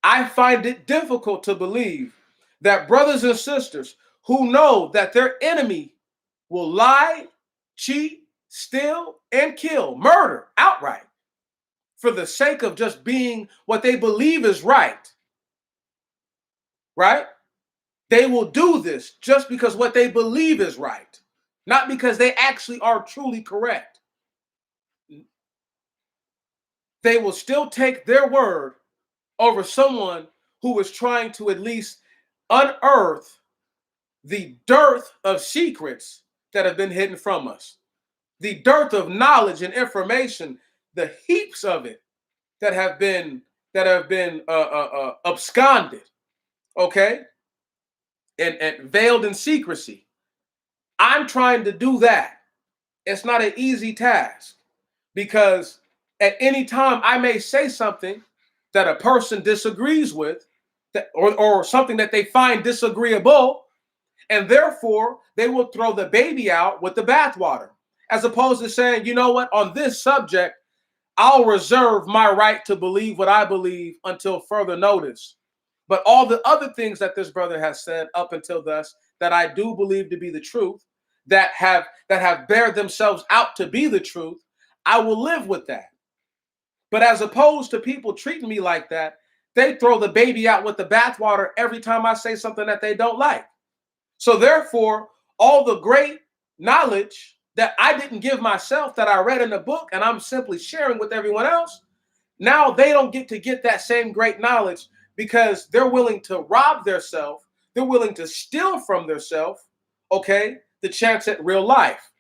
I find it difficult to believe that brothers and sisters who know that their enemy will lie, cheat, steal, and kill, murder outright for the sake of just being what they believe is right, right? They will do this just because what they believe is right, not because they actually are truly correct. They will still take their word over someone who is trying to at least unearth the dearth of secrets that have been hidden from us, the dearth of knowledge and information, the heaps of it that have been absconded, okay, and veiled in secrecy. I'm trying to do that. It's not an easy task because at any time I may say something that a person disagrees with, or something that they find disagreeable, and therefore they will throw the baby out with the bathwater, as opposed to saying, you know what, on this subject, I'll reserve my right to believe what I believe until further notice. But all the other things that this brother has said up until thus that I do believe to be the truth, that have bared themselves out to be the truth, I will live with that. But as opposed to people treating me like that, they throw the baby out with the bathwater every time I say something that they don't like. So therefore, all the great knowledge that I didn't give myself, that I read in the book, and I'm simply sharing with everyone else, now they don't get to get that same great knowledge because they're willing to rob theirself. They're willing to steal from theirself, okay, the chance at real life.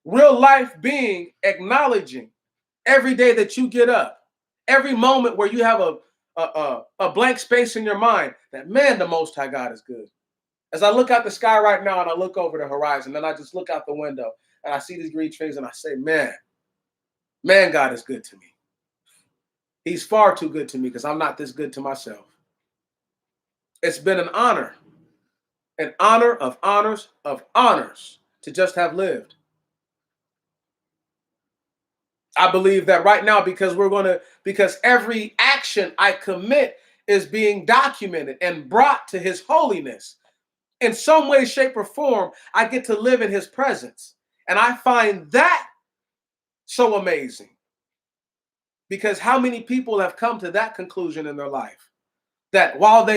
Real life being acknowledging every day that you get up, every moment where you have a blank space in your mind that, man, the Most High God is good. As I look out the sky right now and I look over the horizon, and I just look out the window and I see these green trees and I say, man, God is good to me. He's far too good to me because I'm not this good to myself. It's been an honor of honors to just have lived. I believe that right now because every action I commit is being documented and brought to his holiness. In some way, shape, or form, I get to live in his presence. And I find that so amazing. Because how many people have come to that conclusion in their life? That while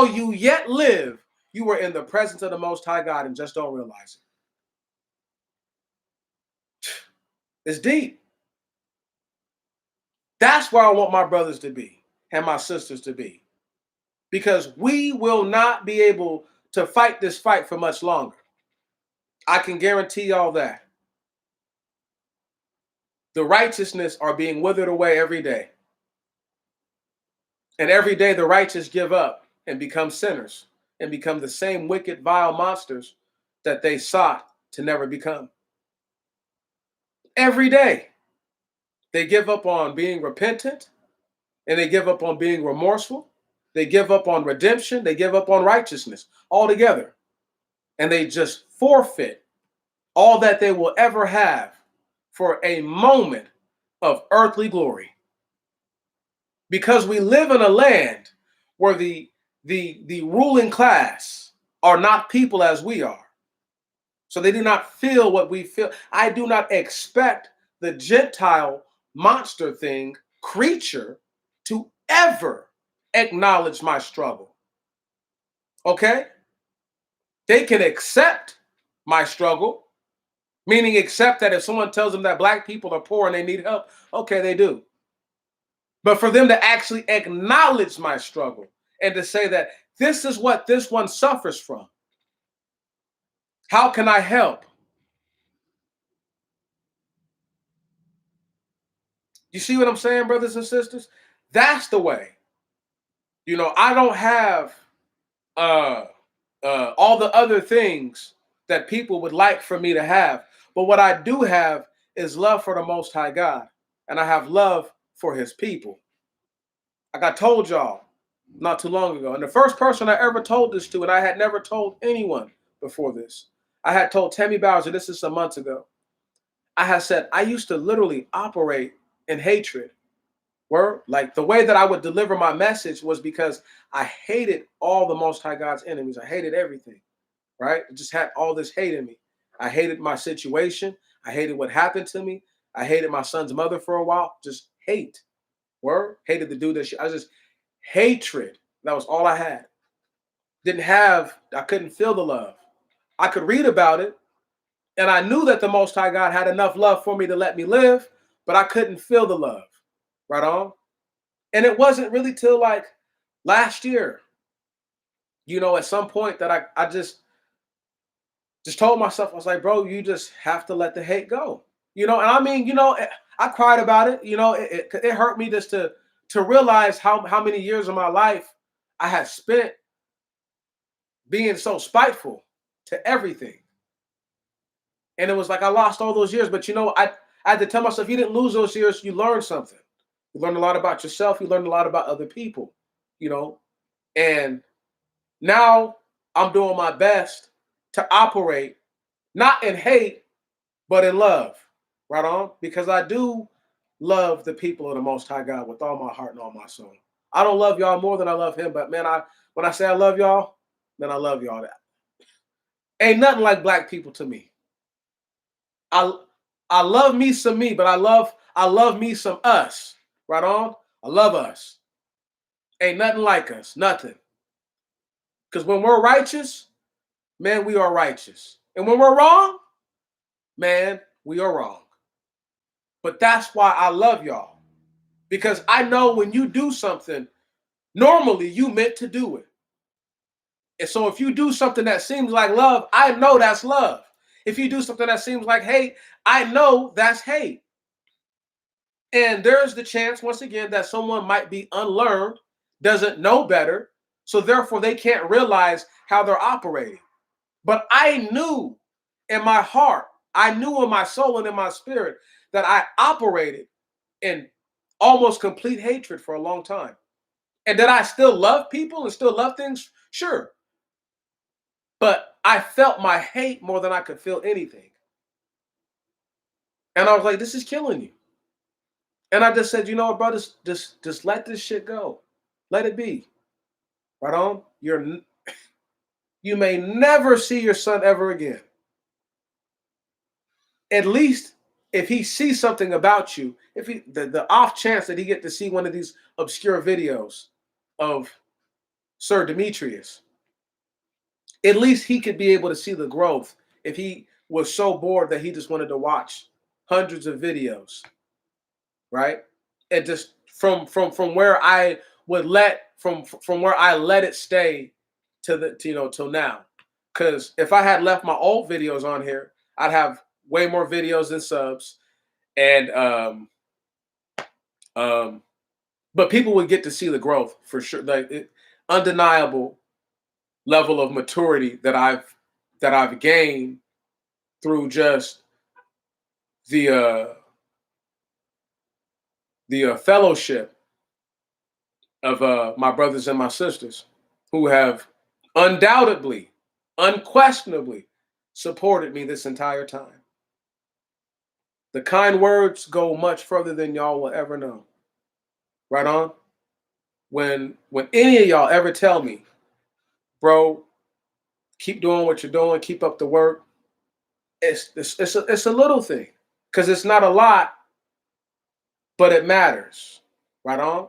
you yet live, you are in the presence of the Most High God and just don't realize it. It's deep. That's where I want my brothers to be and my sisters to be. Because we will not be able to fight this fight for much longer. I can guarantee y'all that. The righteousness are being withered away every day. And every day the righteous give up and become sinners and become the same wicked, vile monsters that they sought to never become. Every day they give up on being repentant, and they give up on being remorseful. They give up on redemption. They give up on righteousness altogether. And they just forfeit all that they will ever have for a moment of earthly glory. Because we live in a land where the ruling class are not people as we are. So they do not feel what we feel. I do not expect the Gentile monster thing, creature, to ever acknowledge my struggle. Okay? They can accept my struggle, meaning accept that if someone tells them that black people are poor and they need help, okay, they do. But for them to actually acknowledge my struggle and to say that this is what this one suffers from, how can I help? You see what I'm saying, brothers and sisters? That's the way. You know, I don't have all the other things that people would like for me to have. But what I do have is love for the Most High God. And I have love for his people. Like I told y'all not too long ago. And the first person I ever told this to, and I had never told anyone before this, I had told Tammy Bowser, this is some months ago. I had said, I used to literally operate in hatred Word? Like the way that I would deliver my message was because I hated all the Most High God's enemies. I hated everything, right? I just had all this hate in me. I hated my situation. I hated what happened to me. I hated my son's mother for a while. Just hate. Word? Hated the dude that I just hatred. That was all I had. I couldn't feel the love. I could read about it, and I knew that the Most High God had enough love for me to let me live, but I couldn't feel the love. Right on? And it wasn't really till like last year, at some point that I just told myself, I was like, bro, you just have to let the hate go. And I mean, I cried about it. It hurt me just to realize how many years of my life I had spent being so spiteful to everything. And it was like I lost all those years. But I had to tell myself, you didn't lose those years, you learned something. You learned a lot about yourself, you learned a lot about other people, and now I'm doing my best to operate not in hate, but in love. Right on? Because I do love the people of the Most High God with all my heart and all my soul. I don't love y'all more than I love him, but man, when I say I love y'all, man, I love y'all. That ain't nothing like black people to me. I love me some me, but I love me some us. Right on? I love us. Ain't nothing like us. Nothing. Because when we're righteous, man, we are righteous. And when we're wrong, man, we are wrong. But that's why I love y'all. Because I know when you do something, normally you meant to do it. And so if you do something that seems like love, I know that's love. If you do something that seems like hate, I know that's hate. And there's the chance, once again, that someone might be unlearned, doesn't know better, so therefore they can't realize how they're operating. But I knew in my heart, I knew in my soul and in my spirit that I operated in almost complete hatred for a long time. And that I still love people and still love things, sure. But I felt my hate more than I could feel anything. And I was like, this is killing you. And I just said, you know what, brother, just let this shit go. Let it be. Right on? You may never see your son ever again. At least if he sees something about you, if the off chance that he get to see one of these obscure videos of Sir Demetrius, at least he could be able to see the growth if he was so bored that he just wanted to watch hundreds of videos, right? And just from where I would from where I let it stay till now. Because if I had left my old videos on here, I'd have way more videos than subs, and but people would get to see the growth for sure, like undeniable level of maturity that I've gained through just the fellowship of my brothers and my sisters who have undoubtedly, unquestionably supported me this entire time. The kind words go much further than y'all will ever know. Right on? When any of y'all ever tell me, bro, keep doing what you're doing, keep up the work, it's a little thing. Because it's not a lot, but it matters. Right on?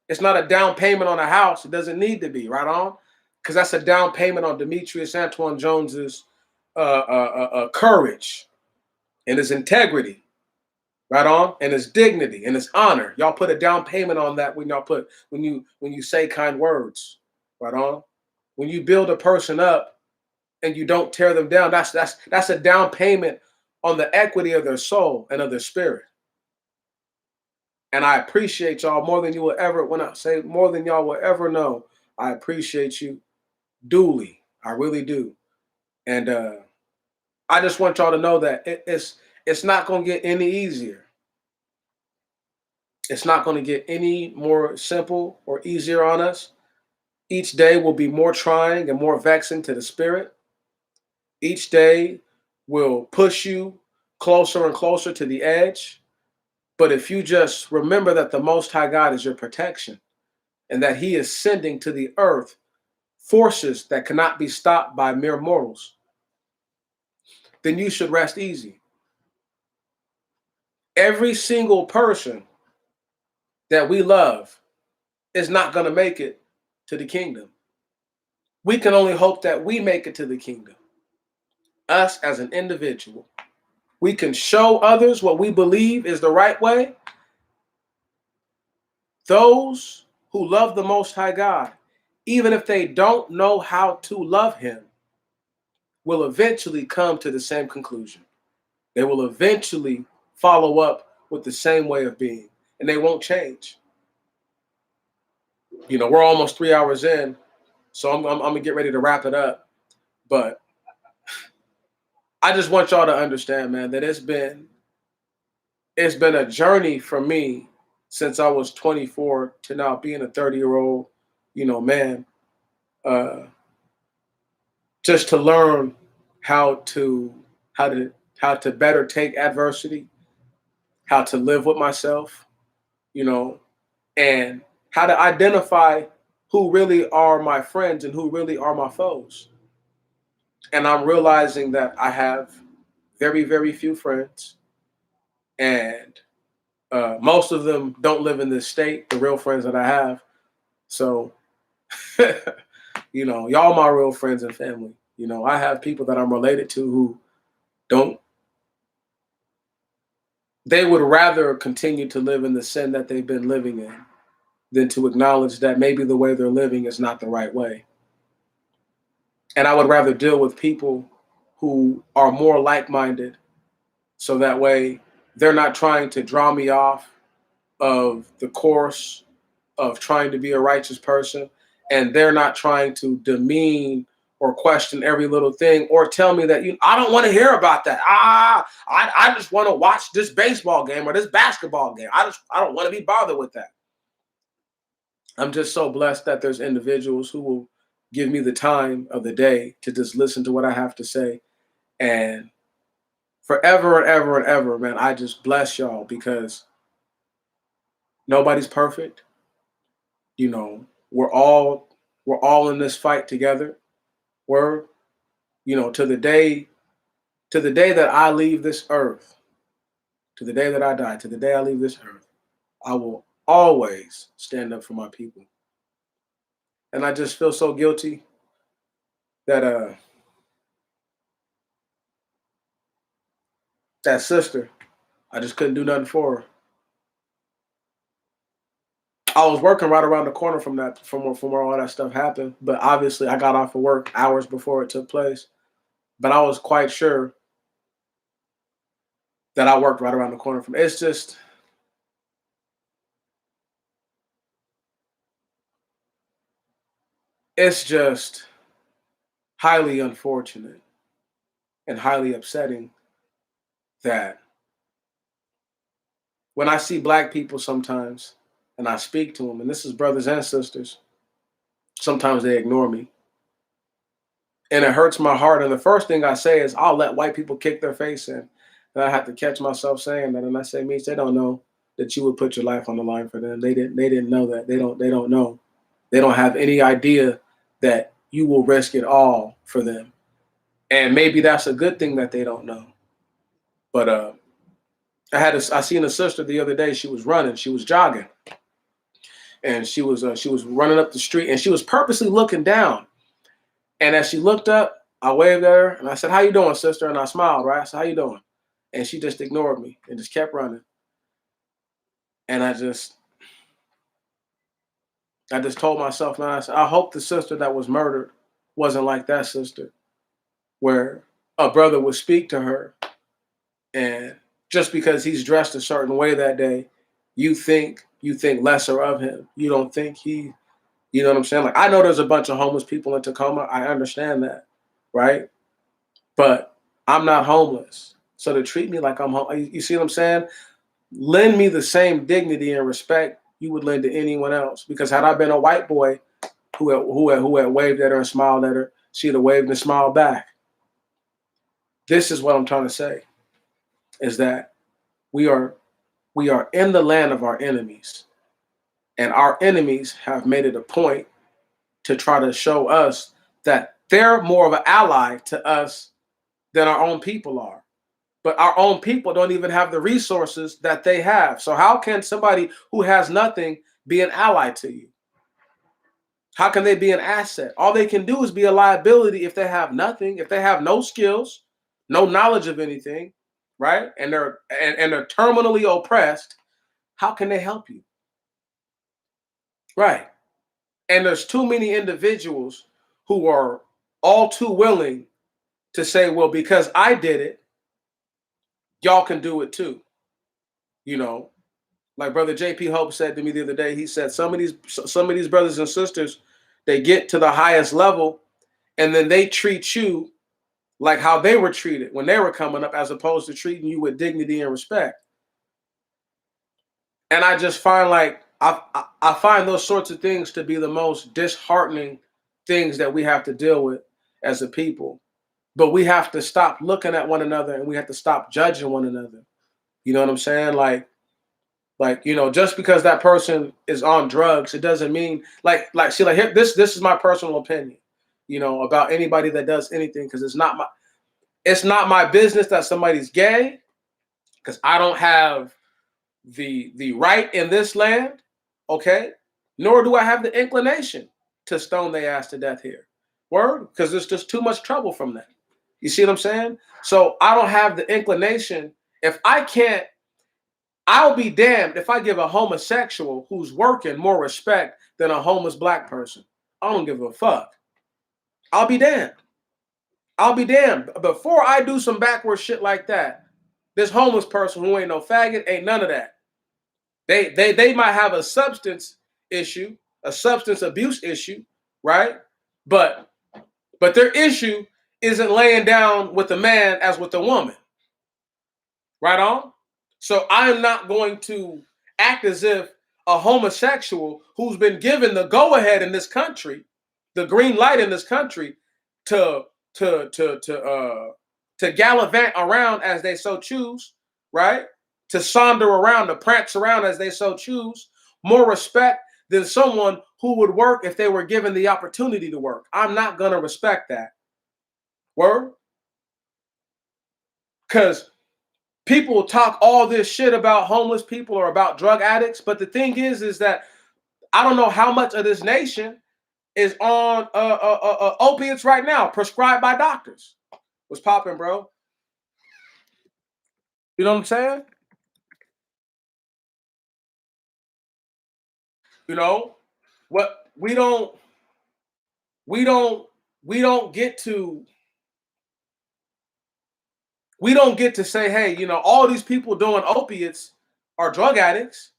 It's not a down payment on a house. It doesn't need to be, right on? Because that's a down payment on Demetrius Antoine Jones's courage and his integrity, right on, and his dignity and his honor. Y'all put a down payment on that when you say kind words, right on. When you build a person up and you don't tear them down, that's a down payment on the equity of their soul and of their spirit. And I appreciate y'all more than you will ever, when I say more than y'all will ever know, I appreciate you duly. I really do. And I just want y'all to know that it's not going to get any easier. It's not going to get any more simple or easier on us. Each day will be more trying and more vexing to the spirit. Each day will push you closer and closer to the edge. But if you just remember that the Most High God is your protection and that he is sending to the earth forces that cannot be stopped by mere mortals, then you should rest easy. Every single person that we love is not going to make it to the kingdom. We can only hope that we make it to the kingdom. Us as an individual. We can show others what we believe is the right way. Those who love the Most High God, even if they don't know how to love him, will eventually come to the same conclusion. They will eventually follow up with the same way of being, and they won't change. You know, we're almost 3 hours in, so I'm gonna get ready to wrap it up. But I just want y'all to understand, man, that it's been a journey for me since I was 24 to now being a 30-year-old, man. Just to learn how to better take adversity, how to live with myself, and how to identify who really are my friends and who really are my foes. And I'm realizing that I have very, very few friends, and most of them don't live in this state, the real friends that I have. So, y'all my real friends and family. I have people that I'm related to who they would rather continue to live in the sin that they've been living in than to acknowledge that maybe the way they're living is not the right way. And I would rather deal with people who are more like-minded, so that way they're not trying to draw me off of the course of trying to be a righteous person, and they're not trying to demean or question every little thing or tell me that I don't want to hear about that. I just want to watch this baseball game or this basketball game. I don't want to be bothered with that. I'm just so blessed that there's individuals who will give me the time of the day to just listen to what I have to say. And forever and ever and ever, man, I just bless y'all, because nobody's perfect. We're all in this fight together. We're, to the day that I leave this earth, to the day that I die, to the day I leave this earth, I will always stand up for my people. And I just feel so guilty that that sister, I just couldn't do nothing for her. I was working right around the corner from where all that stuff happened, but obviously I got off of work hours before it took place. But I was quite sure that I worked right around the corner from it. It's just highly unfortunate and highly upsetting that when I see Black people sometimes and I speak to them, and this is brothers and sisters, sometimes they ignore me. And it hurts my heart. And the first thing I say is, I'll let white people kick their face in. And I have to catch myself saying that. And I say, Meech, they don't know that you would put your life on the line for them. They didn't know that. They don't know. They don't have any idea that you will risk it all for them. And maybe that's a good thing that they don't know. But I seen a sister the other day. She was running. She was jogging. And she was running up the street, and she was purposely looking down. And as she looked up, I waved at her and I said, "How you doing, sister?" And I smiled, right? I said, "How you doing?" And she just ignored me and just kept running. And I just told myself, man, I said, I hope the sister that was murdered wasn't like that sister, where a brother would speak to her, and just because he's dressed a certain way that day, you think lesser of him. You don't think you know what I'm saying? Like, I know there's a bunch of homeless people in Tacoma. I understand that, right? But I'm not homeless. So to treat me like I'm home, you see what I'm saying? Lend me the same dignity and respect you would lend to anyone else. Because had I been a white boy who had waved at her and smiled at her, she'd have waved and smiled back. This is what I'm trying to say, is that we are We are in the land of our enemies, and our enemies have made it a point to try to show us that they're more of an ally to us than our own people are. But our own people don't even have the resources that they have. So how can somebody who has nothing be an ally to you? How can they be an asset? All they can do is be a liability if they have nothing, if they have no skills, no knowledge of anything, right? And they're terminally oppressed. How can they help you? Right. And there's too many individuals who are all too willing to say, well, because I did it, y'all can do it too. You know, like Brother JP Hope said to me the other day, he said some of these brothers and sisters, they get to the highest level and then they treat you like how they were treated when they were coming up, as opposed to treating you with dignity and respect. And I just find like I find those sorts of things to be the most disheartening things that we have to deal with as a people. But we have to stop looking at one another and we have to stop judging one another. You know what I'm saying? Like just because that person is on drugs, it doesn't mean see here, this is my personal opinion, about anybody that does anything, because it's not my business that somebody's gay, because I don't have the right in this land, okay? Nor do I have the inclination to stone their ass to death here. Word? Because there's just too much trouble from that. You see what I'm saying? So I don't have the inclination. If I can't, I'll be damned if I give a homosexual who's working more respect than a homeless black person. I don't give a fuck. I'll be damned. I'll be damned. Before I do some backward shit like that, this homeless person who ain't no faggot, ain't none of that. They might have a substance issue, a substance abuse issue, right? But their issue isn't laying down with the man as with the woman. Right on? So I'm not going to act as if a homosexual who's been given the go-ahead in this country, the green light in this country, to gallivant around as they so choose, right? To saunder around, to prance around as they so choose, more respect than someone who would work if they were given the opportunity to work. I'm not going to respect that. Word? Because people talk all this shit about homeless people or about drug addicts, but the thing is that I don't know how much of this nation is on opiates right now, prescribed by doctors. What's popping, bro? You know what I'm saying? What we don't get to say, hey, all these people doing opiates are drug addicts,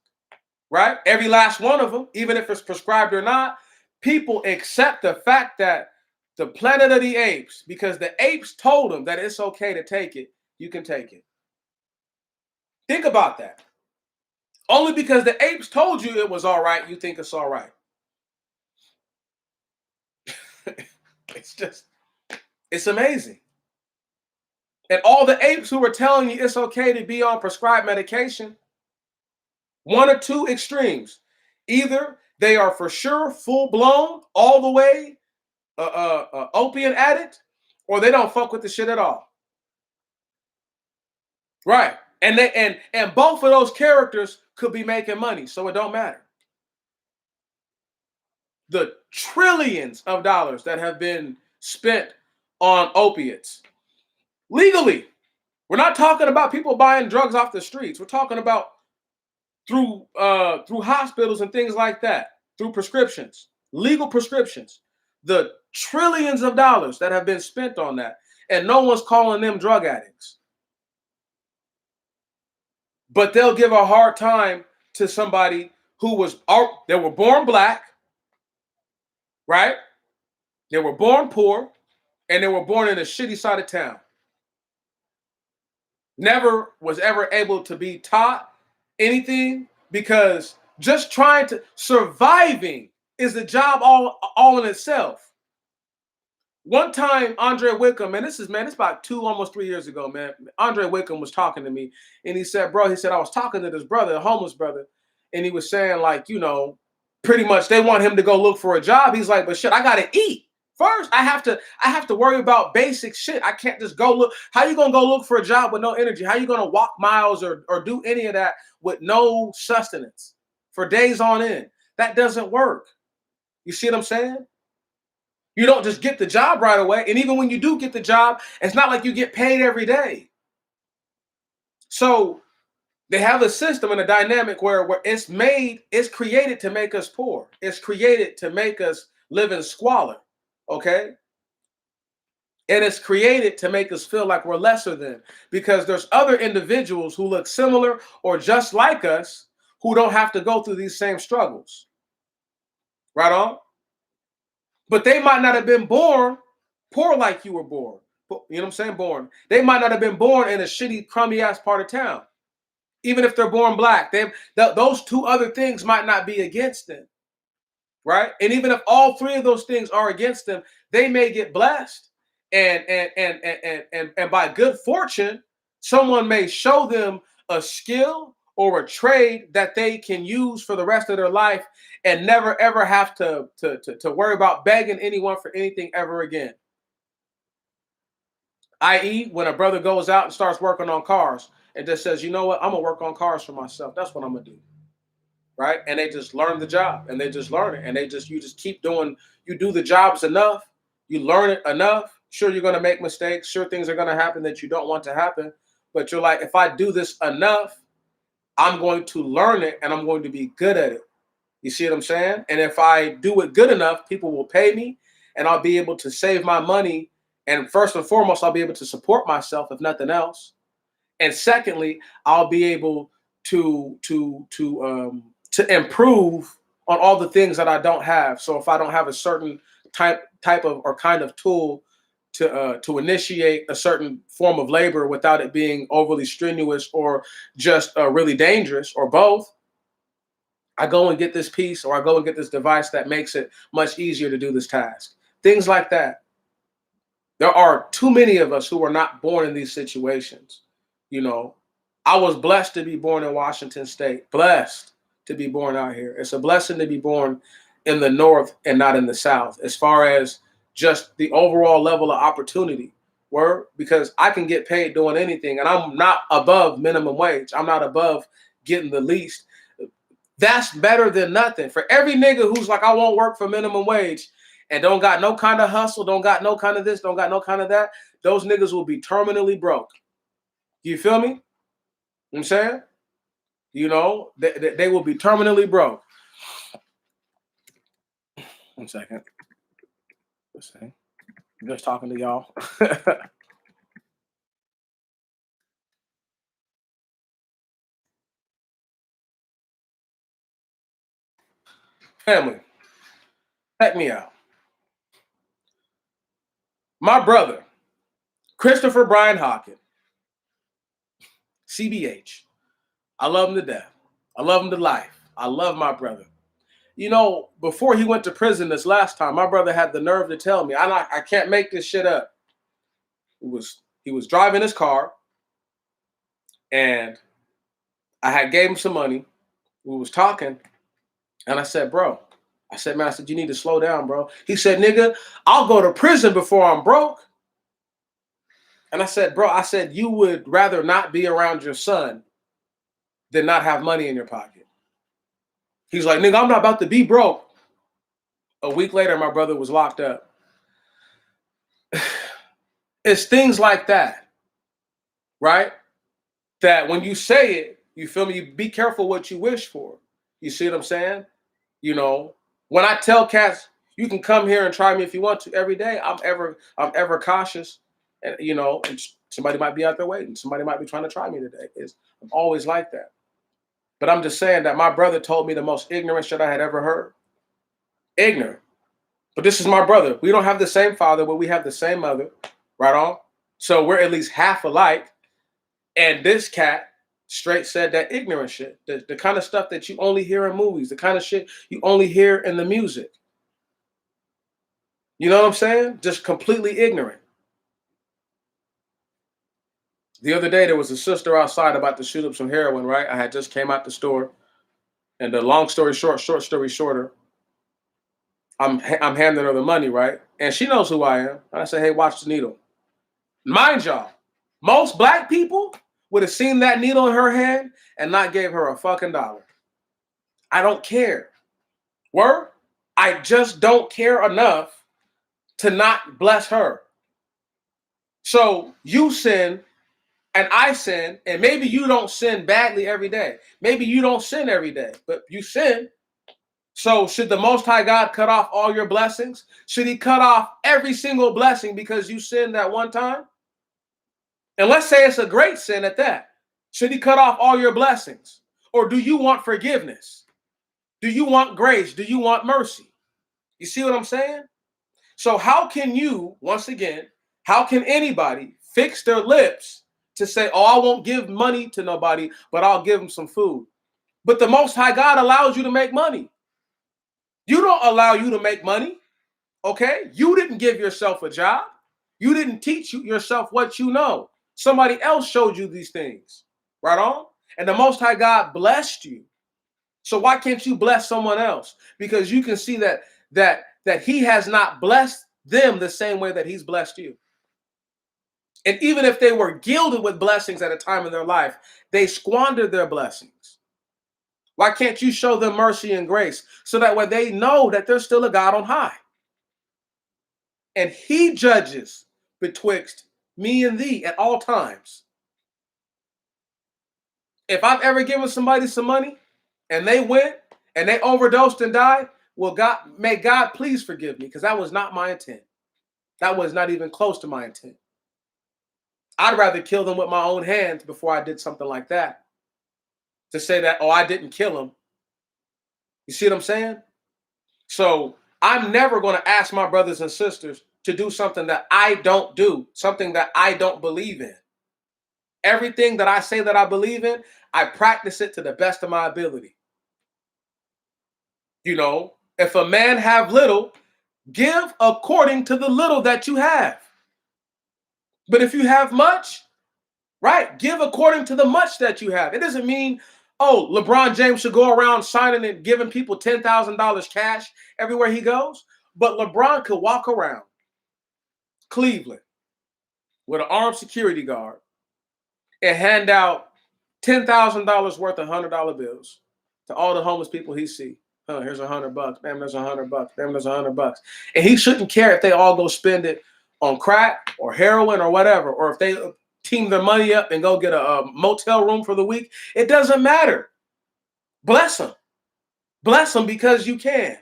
right? Every last one of them, even if it's prescribed or not. People accept the fact that the Planet of the Apes, because the apes told them that it's okay to take it, you can take it. Think about that. Only because the apes told you it was all right, you think it's all right. It's amazing. And all the apes who were telling you it's okay to be on prescribed medication, one or two extremes. Either they are for sure full-blown, all the way opiate addict, or they don't fuck with the shit at all. Right. And both of those characters could be making money, so it don't matter. The trillions of dollars that have been spent on opiates legally. We're not talking about people buying drugs off the streets. We're talking about through hospitals and things like that, through prescriptions, legal prescriptions. The trillions of dollars that have been spent on that, and no one's calling them drug addicts. But they'll give a hard time to somebody they were born black, right? They were born poor, and they were born in a shitty side of town. Never was ever able to be taught anything, because just surviving is a job all in itself. One time, Andre Wickham, man, it's about 2, almost 3 years ago, man. Andre Wickham was talking to me, and he said, bro, he said, I was talking to this brother, a homeless brother, and he was saying, like, you know, pretty much they want him to go look for a job. He's like, but shit, I gotta eat. First, I have to worry about basic shit. I can't just go look. How you gonna go look for a job with no energy? How you gonna walk miles or do any of that with no sustenance for days on end? That doesn't work. You see what I'm saying? You don't just get the job right away. And even when you do get the job, it's not like you get paid every day. So they have a system and a dynamic where it's created to make us poor. It's created to make us live in squalor. Okay. And it's created to make us feel like we're lesser than, because there's other individuals who look similar or just like us who don't have to go through these same struggles. Right on? But they might not have been born poor like you were born. You know what I'm saying? Born. They might not have been born in a shitty, crummy ass part of town. Even if they're born black, those two other things might not be against them. Right? And even if all three of those things are against them, they may get blessed. And by good fortune, someone may show them a skill or a trade that they can use for the rest of their life and never ever have to worry about begging anyone for anything ever again. I.e., when a brother goes out and starts working on cars and just says, you know what, I'm gonna work on cars for myself. That's what I'm gonna do. Right? And they just learn the job and they just learn it. And you just keep doing, you do the jobs enough, you learn it enough. Sure, you're gonna make mistakes. Sure, things are gonna happen that you don't want to happen. But you're like, if I do this enough, I'm going to learn it and I'm going to be good at it. You see what I'm saying? And if I do it good enough, people will pay me and I'll be able to save my money. And first and foremost, I'll be able to support myself, if nothing else. And secondly, I'll be able to improve on all the things that I don't have. So if I don't have a certain type of or kind of tool to initiate a certain form of labor without it being overly strenuous or just really dangerous, or both, I go and get this piece, or I go and get this device that makes it much easier to do this task. Things like that. There are too many of us who are not born in these situations. You know, I was blessed to be born in Washington State, blessed to be born out here. It's a blessing to be born in the North and not in the South, as far as just the overall level of opportunity. Because I can get paid doing anything, and I'm not above minimum wage. I'm not above getting the least. That's better than nothing. For every nigga who's like, I won't work for minimum wage and don't got no kind of hustle, don't got no kind of this, don't got no kind of that, those niggas will be terminally broke. You feel me? You know what I'm saying? You know, they will be terminally broke. 1 second. Let's see. I'm just talking to y'all. Family, check me out. My brother, Christopher Brian Hawkins, CBH. I love him to death. I love him to life. I love my brother. You know, before he went to prison this last time, my brother had the nerve to tell me, I can't make this shit up. He was driving his car, and I gave him some money. We was talking, and I said, bro, man, you need to slow down, bro. He said, nigga, I'll go to prison before I'm broke. And I said, bro, you would rather not be around your son than not have money in your pocket. He's like, nigga, I'm not about to be broke. A week later, my brother was locked up. It's things like that, right? That when you say it, you feel me? You be careful what you wish for. You see what I'm saying? You know, when I tell cats, you can come here and try me if you want to every day, I'm ever cautious. And, you know, and somebody might be out there waiting. Somebody might be trying to try me today. I'm always like that. But I'm just saying that my brother told me the most ignorant shit I had ever heard. Ignorant. But this is my brother. We don't have the same father, but we have the same mother. Right on? So we're at least half alike. And this cat straight said that ignorant shit. The kind of stuff that you only hear in movies. The kind of shit you only hear in the music. You know what I'm saying? Just completely ignorant. The other day, there was a sister outside about to shoot up some heroin, right? I had just came out the store. And the long story short, short story shorter, I'm handing her the money, right? And she knows who I am. And I say, hey, watch the needle. Mind y'all, most black people would have seen that needle in her hand and not gave her a fucking dollar. I don't care. Word? I just don't care enough to not bless her. So you sin and I sin, and maybe you don't sin badly every day. Maybe you don't sin every day, but you sin. So should the Most High God cut off all your blessings? Should he cut off every single blessing because you sinned that one time? And let's say it's a great sin at that. Should he cut off all your blessings? Or do you want forgiveness? Do you want grace? Do you want mercy? You see what I'm saying? So how can you, once again, how can anybody fix their lips to say, oh, I won't give money to nobody, but I'll give them some food? But the Most High God allows you to make money. You don't allow you to make money, okay? You didn't give yourself a job. You didn't teach yourself what you know. Somebody else showed you these things, right on? And the Most High God blessed you. So why can't you bless someone else? Because you can see that he has not blessed them the same way that he's blessed you. And even if they were gilded with blessings at a time in their life, they squandered their blessings. Why can't you show them mercy and grace so that way they know that there's still a God on high? And he judges betwixt me and thee at all times. If I've ever given somebody some money and they went and they overdosed and died, well, God, may God please forgive me, because that was not my intent. That was not even close to my intent. I'd rather kill them with my own hands before I did something like that. To say that, oh, I didn't kill him. You see what I'm saying? So I'm never going to ask my brothers and sisters to do something that I don't do, something that I don't believe in. Everything that I say that I believe in, I practice it to the best of my ability. You know, if a man have little, give according to the little that you have. But if you have much, right, give according to the much that you have. It doesn't mean, oh, LeBron James should go around signing and giving people $10,000 cash everywhere he goes. But LeBron could walk around Cleveland with an armed security guard and hand out $10,000 worth of $100 bills to all the homeless people he see. Oh, here's $100. Bam, there's $100. Bam, there's $100. And he shouldn't care if they all go spend it on crack or heroin or whatever, or if they team their money up and go get a motel room for the week. It doesn't matter. Bless them. Bless them because you can.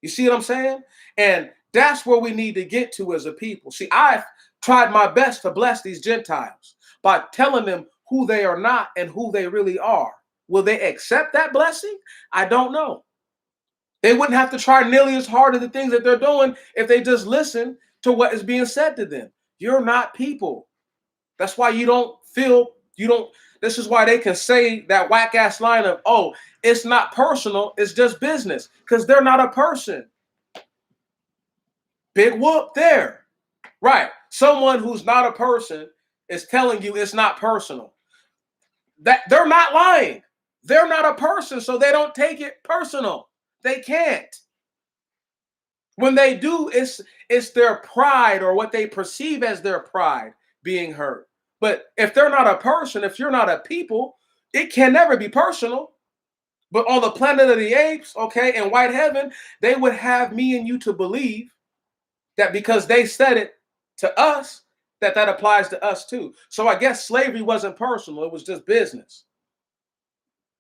You see what I'm saying? And that's where we need to get to as a people. See, I've tried my best to bless these Gentiles by telling them who they are not and who they really are. Will they accept that blessing? I don't know. They wouldn't have to try nearly as hard at the things that they're doing if they just listen to what is being said to them. You're not people. That's why you don't feel, you don't, this is why they can say that whack ass line of, oh, it's not personal, it's just business, because they're not a person. Big whoop there. Right. Someone who's not a person is telling you it's not personal. That they're not lying. They're not a person, so they don't take it personal. They can't. When they do, it's their pride or what they perceive as their pride being hurt. But if they're not a person, if you're not a people, it can never be personal. But on the planet of the apes, okay, in white heaven, they would have me and you to believe that because they said it to us, that applies to us too. So I guess slavery wasn't personal. It was just business.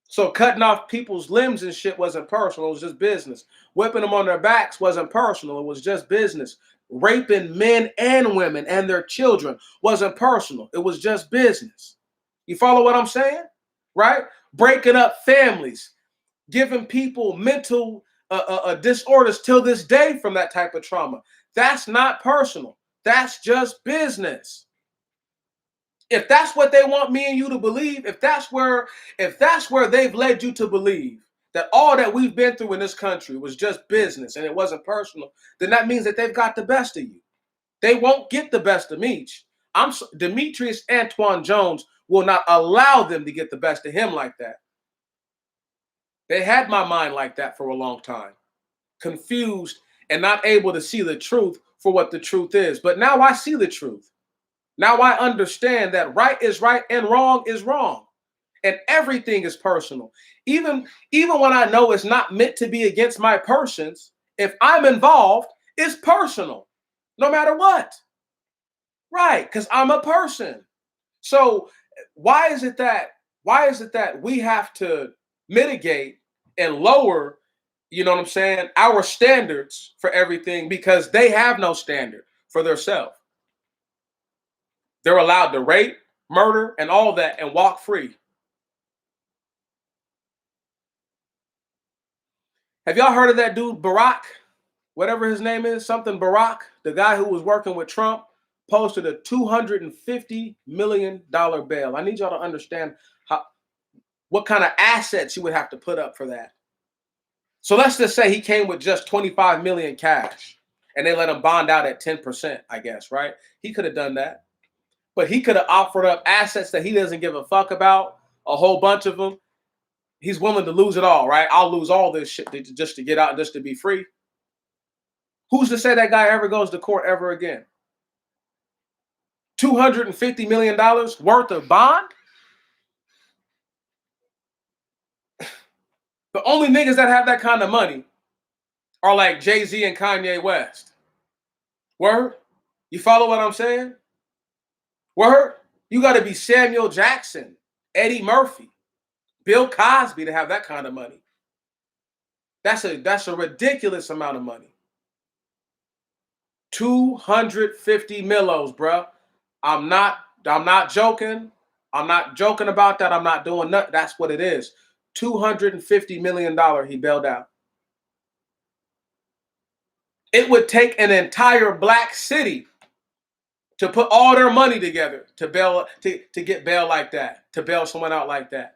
So cutting off people's limbs and shit wasn't personal. It was just business. Whipping them on their backs wasn't personal. It was just business. Raping men and women and their children wasn't personal. It was just business. You follow what I'm saying? Right? Breaking up families, giving people mental disorders till this day from that type of trauma. That's not personal. That's just business. If that's what they want me and you to believe, if that's where they've led you to believe that all that we've been through in this country was just business and it wasn't personal, then that means that they've got the best of you. They won't get the best of Meech. Demetrius Antoine Jones will not allow them to get the best of him like that. They had my mind like that for a long time, confused and not able to see the truth for what the truth is. But now I see the truth. Now I understand that right is right and wrong is wrong. And everything is personal. Even when I know it's not meant to be against my persons, if I'm involved, it's personal, no matter what. Right, because I'm a person. So why is it that we have to mitigate and lower, you know what I'm saying, our standards for everything because they have no standard for themselves. They're allowed to rape, murder, and all that and walk free. Have y'all heard of that dude, Barack? Whatever his name is, something Barack, the guy who was working with Trump, posted a $250 million bail. I need y'all to understand what kind of assets you would have to put up for that. So let's just say he came with just 25 million cash and they let him bond out at 10%, I guess, right? He could have done that. But he could have offered up assets that he doesn't give a fuck about, a whole bunch of them. He's willing to lose it all, right? I'll lose all this shit just to get out and just to be free. Who's to say that guy ever goes to court ever again? $250 million worth of bond? The only niggas that have that kind of money are like Jay-Z and Kanye West. Word? You follow what I'm saying? Word? You got to be Samuel Jackson, Eddie Murphy, Bill Cosby to have that kind of money. That's a ridiculous amount of money. 250 millos, bro. I'm not joking. I'm not joking about that. I'm not doing nothing. That's what it is. $250 million he bailed out. It would take an entire black city to put all their money together to bail to get bail like that, to bail someone out like that.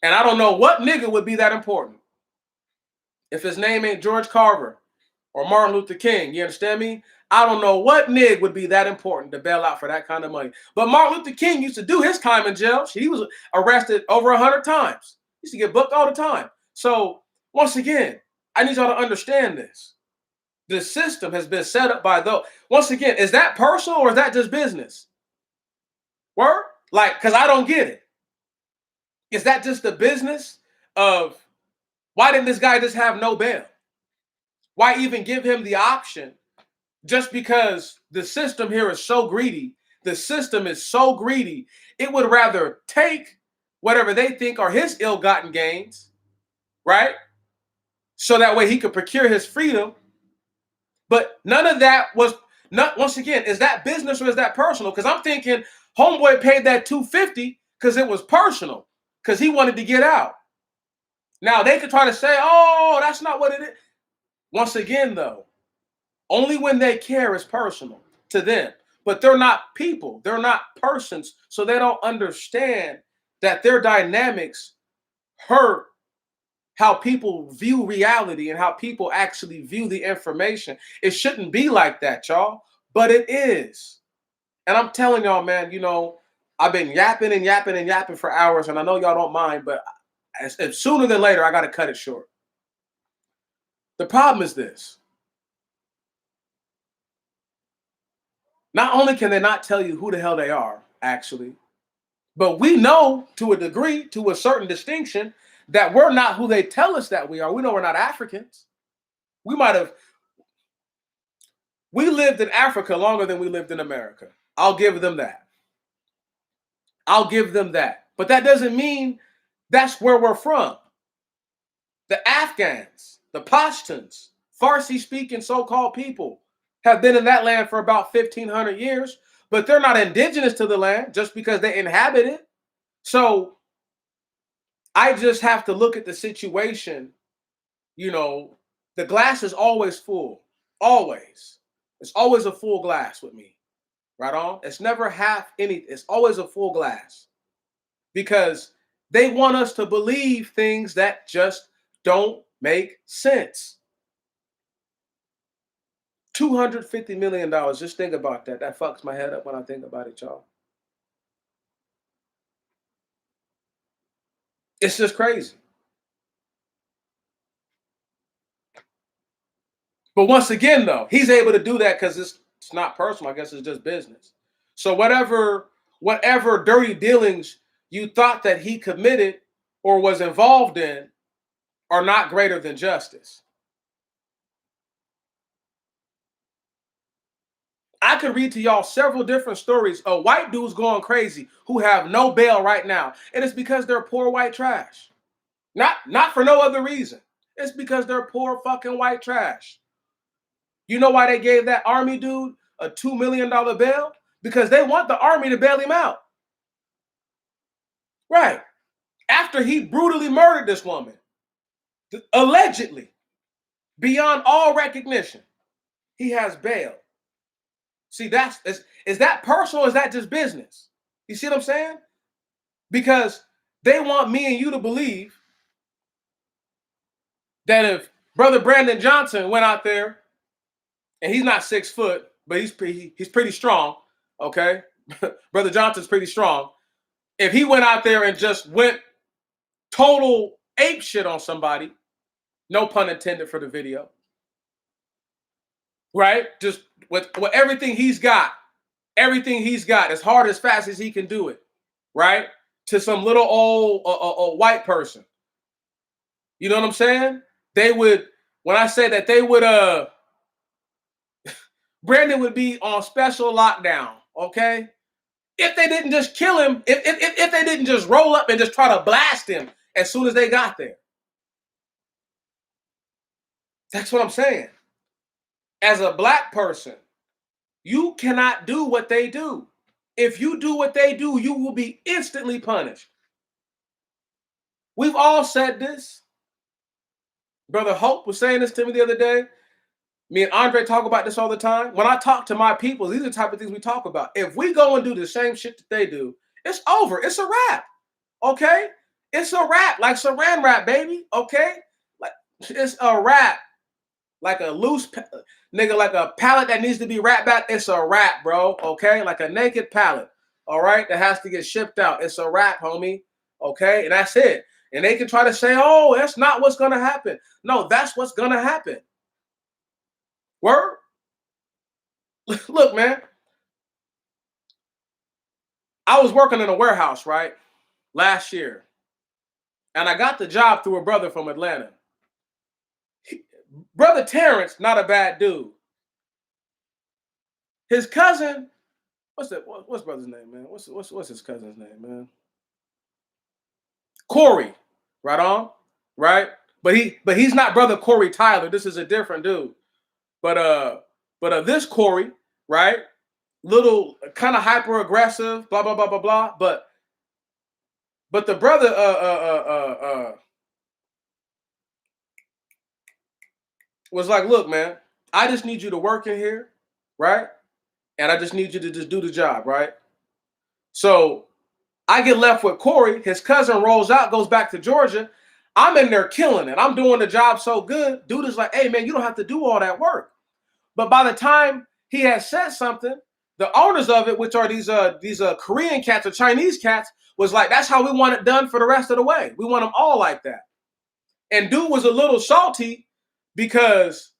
And I don't know what nigga would be that important. If his name ain't George Carver or Martin Luther King, you understand me? I don't know what nigga would be that important to bail out for that kind of money. But Martin Luther King used to do his time in jail. He was arrested over 100 times. He used to get booked all the time. So once again, I need y'all to understand this. The system has been set up by those. Once again, is that personal or is that just business? Word? Like, because I don't get it. Is that just the business of why didn't this guy just have no bail? Why even give him the option? Just because the system here is so greedy. The system is so greedy. It would rather take whatever they think are his ill-gotten gains, right? So that way he could procure his freedom. But none of that was, not once again, is that business or is that personal? Because I'm thinking homeboy paid that $250 because it was personal, because he wanted to get out. Now they could try to say, oh, that's not what it is. Once again, though, only when they care is personal to them. But they're not people. They're not persons. So they don't understand that their dynamics hurt how people view reality and how people actually view the information. It shouldn't be like that, y'all, but it is. And I'm telling y'all, man, you know, I've been yapping and yapping and yapping for hours, and I know y'all don't mind, but as sooner than later, I got to cut it short. The problem is this. Not only can they not tell you who the hell they are, actually, but we know to a degree, to a certain distinction, that we're not who they tell us that we are. We know we're not Africans. We lived in Africa longer than we lived in America. I'll give them that. I'll give them that. But that doesn't mean that's where we're from. The Afghans, the Pashtuns, Farsi-speaking so-called people have been in that land for about 1,500 years, but they're not indigenous to the land just because they inhabit it. So I just have to look at the situation. You know, the glass is always full. Always. It's always a full glass with me. Right on? It's never half anything. It's always a full glass. Because they want us to believe things that just don't make sense. $250 million. Just think about that. That fucks my head up when I think about it, y'all. It's just crazy. But once again, though, he's able to do that because it's not personal. I guess it's just business. So whatever dirty dealings you thought that he committed or was involved in are not greater than justice. I could read to y'all several different stories of white dudes going crazy who have no bail right now. And it's because they're poor white trash. Not for no other reason. It's because they're poor fucking white trash. You know why they gave that army dude a $2 million bail? Because they want the army to bail him out. Right. After he brutally murdered this woman. Allegedly. Beyond all recognition. He has bail. See, is that personal or is that just business? You see what I'm saying? Because they want me and you to believe that if Brother Brandon Johnson went out there, and he's not 6 foot, but he's pretty strong, okay? Brother Johnson's pretty strong. If he went out there and just went total ape shit on somebody, no pun intended for the video, right? Just with everything he's got, as hard as fast as he can do it, right? To some little old white person. You know what I'm saying? They would, when I say that they would, Brandon would be on special lockdown, okay? If they didn't just kill him, if they didn't just roll up and just try to blast him as soon as they got there. That's what I'm saying. As a black person, you cannot do what they do. If you do what they do, you will be instantly punished. We've all said this. Brother Hope was saying this to me the other day. Me and Andre talk about this all the time. When I talk to my people, these are the type of things we talk about. If we go and do the same shit that they do, it's over. It's a wrap. Okay? It's a wrap. Like saran wrap, baby. Okay? Like it's a wrap. Like a loose nigga, like a pallet that needs to be wrapped back. It's a wrap, bro. Okay? Like a naked pallet. All right? That has to get shipped out. It's a wrap, homie. Okay? And that's it. And they can try to say, oh, that's not what's gonna happen. No, that's what's gonna happen. Word? Look, man. I was working in a warehouse, right? Last year. And I got the job through a brother from Atlanta. Brother Terrence, not a bad dude. His cousin, what's brother's name, man? What's his cousin's name, man? Corey. Right on? Right? But he's not brother Corey Tyler. This is a different dude. But this Corey, right? Little kind of hyper aggressive, blah blah blah blah blah. But the brother was like, look, man, I just need you to work in here, right? And I just need you to just do the job, right? So I get left with Corey. His cousin rolls out, goes back to Georgia. I'm in there killing it. I'm doing the job so good. Dude is like, hey, man, you don't have to do all that work. But by the time he has said something, the owners of it, which are these Korean cats or Chinese cats, was like, that's how we want it done for the rest of the way. We want them all like that. And dude was a little salty because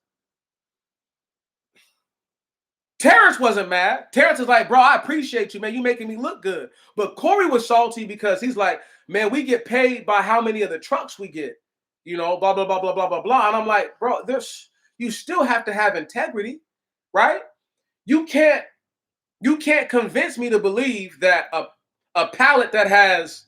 Terrence wasn't mad. Terrence is like, bro, I appreciate you, man. You making me look good. But Corey was salty because he's like, man, we get paid by how many of the trucks we get. You know, blah, blah, blah, blah, blah, blah, blah. And I'm like, bro, you still have to have integrity, right? You can't convince me to believe that a pallet that has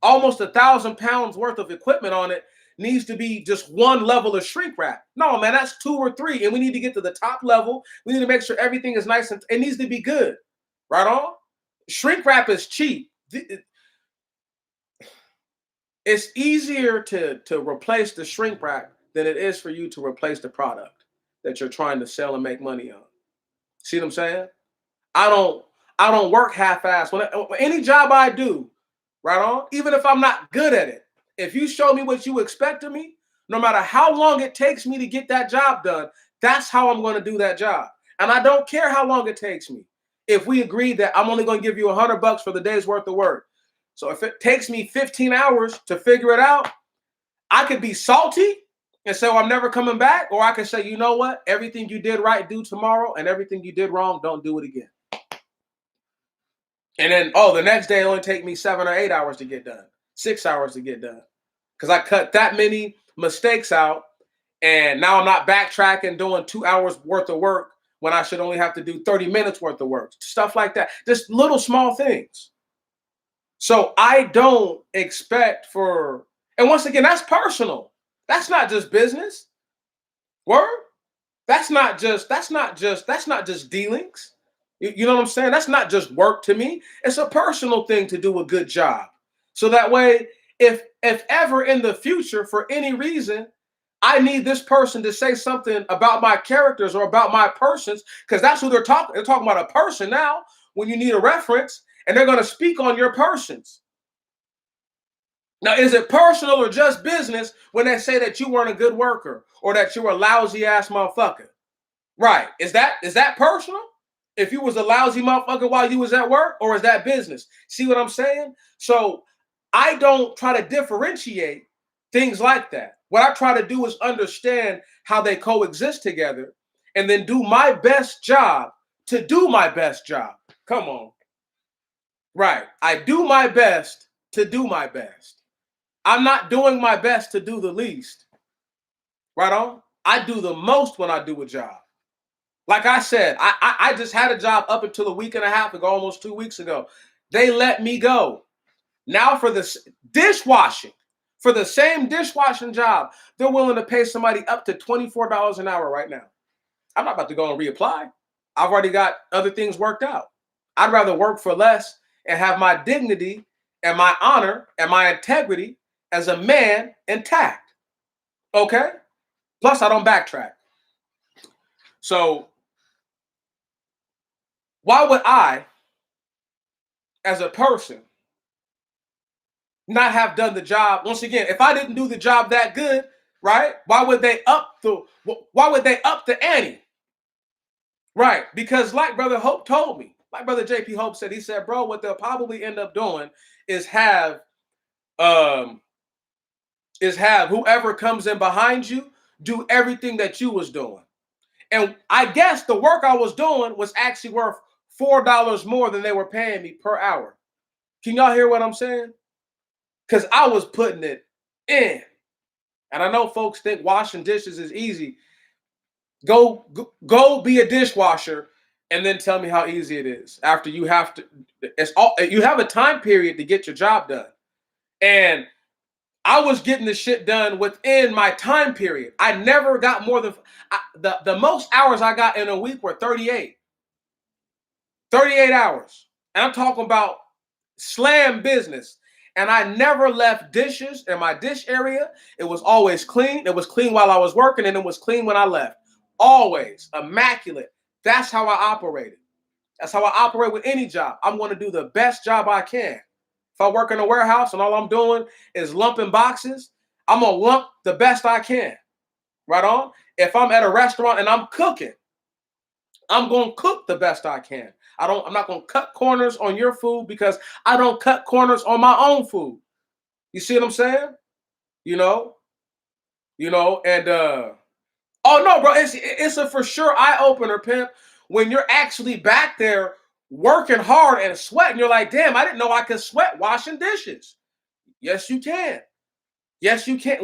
almost 1,000 pounds worth of equipment on it needs to be just one level of shrink wrap. No, man, that's 2 or 3. And we need to get to the top level. We need to make sure everything is nice and it needs to be good. Right on? Shrink wrap is cheap. It's easier to replace the shrink wrap than it is for you to replace the product that you're trying to sell and make money on. See what I'm saying? I don't work half-assed. When any job I do, right on, even if I'm not good at it, if you show me what you expect of me, No matter how long it takes me to get that job done, that's how I'm going to do that job. And I don't care how long it takes me. If we agree that I'm only going to give you $100 for the day's worth of work. So if it takes me 15 hours to figure it out, I could be salty and say, well, I'm never coming back. Or I could say, you know what? Everything you did right, do tomorrow. And everything you did wrong, don't do it again. And then, the next day it only take me 7 or 8 hours to get done. 6 hours to get done. Because I cut that many mistakes out. And now I'm not backtracking, doing 2 hours worth of work when I should only have to do 30 minutes worth of work. Stuff like that. Just little small things. So I don't expect for, and once again, that's personal. That's not just business. Word? That's not just dealings. You know what I'm saying? That's not just work to me. It's a personal thing to do a good job. So that way, if ever in the future, for any reason, I need this person to say something about my characters or about my persons, because that's who they're talking. They're talking about a person now when you need a reference, and they're going to speak on your persons. Now, is it personal or just business when they say that you weren't a good worker or that you were a lousy ass motherfucker? Right. Is that personal? If you was a lousy motherfucker while you was at work, or is that business? See what I'm saying? So I don't try to differentiate things like that. What I try to do is understand how they coexist together and then do my best job to do my best job. Come on. Right. I do my best to do my best. I'm not doing my best to do the least. Right on? I do the most when I do a job. Like I said, I just had a job up until a week and a half ago, almost 2 weeks ago. They let me go. Now for the dishwashing, for the same dishwashing job, they're willing to pay somebody up to $24 an hour right now. I'm not about to go and reapply. I've already got other things worked out. I'd rather work for less and have my dignity and my honor and my integrity as a man intact. Okay? Plus, I don't backtrack. So, why would I, as a person, not have done the job? Once again, if I didn't do the job that good, right? Why would they up the ante? Right? Because like Brother Hope told me, like Brother JP Hope said, he said, bro, what they'll probably end up doing is have whoever comes in behind you do everything that you was doing. And I guess the work I was doing was actually worth $4 more than they were paying me per hour. Can y'all hear what I'm saying? Because I was putting it in. And I know folks think washing dishes is easy. Go be a dishwasher and then tell me how easy it is. After you have to, you have a time period to get your job done. And I was getting the shit done within my time period. I never got more than the most hours I got in a week were 38. 38 hours. And I'm talking about slam business. And I never left dishes in my dish area. It was always clean. It was clean while I was working, and it was clean when I left. Always immaculate. That's how I operated. That's how I operate with any job. I'm going to do the best job I can. If I work in a warehouse and all I'm doing is lumping boxes, I'm going to lump the best I can. Right on? If I'm at a restaurant and I'm cooking, I'm going to cook the best I can. I'm not going to cut corners on your food because I don't cut corners on my own food. You see what I'm saying? You know, and oh no, bro, it's a for sure eye opener, pimp. When you're actually back there working hard and sweating, you're like, damn, I didn't know I could sweat washing dishes. Yes, you can. Yes, you can.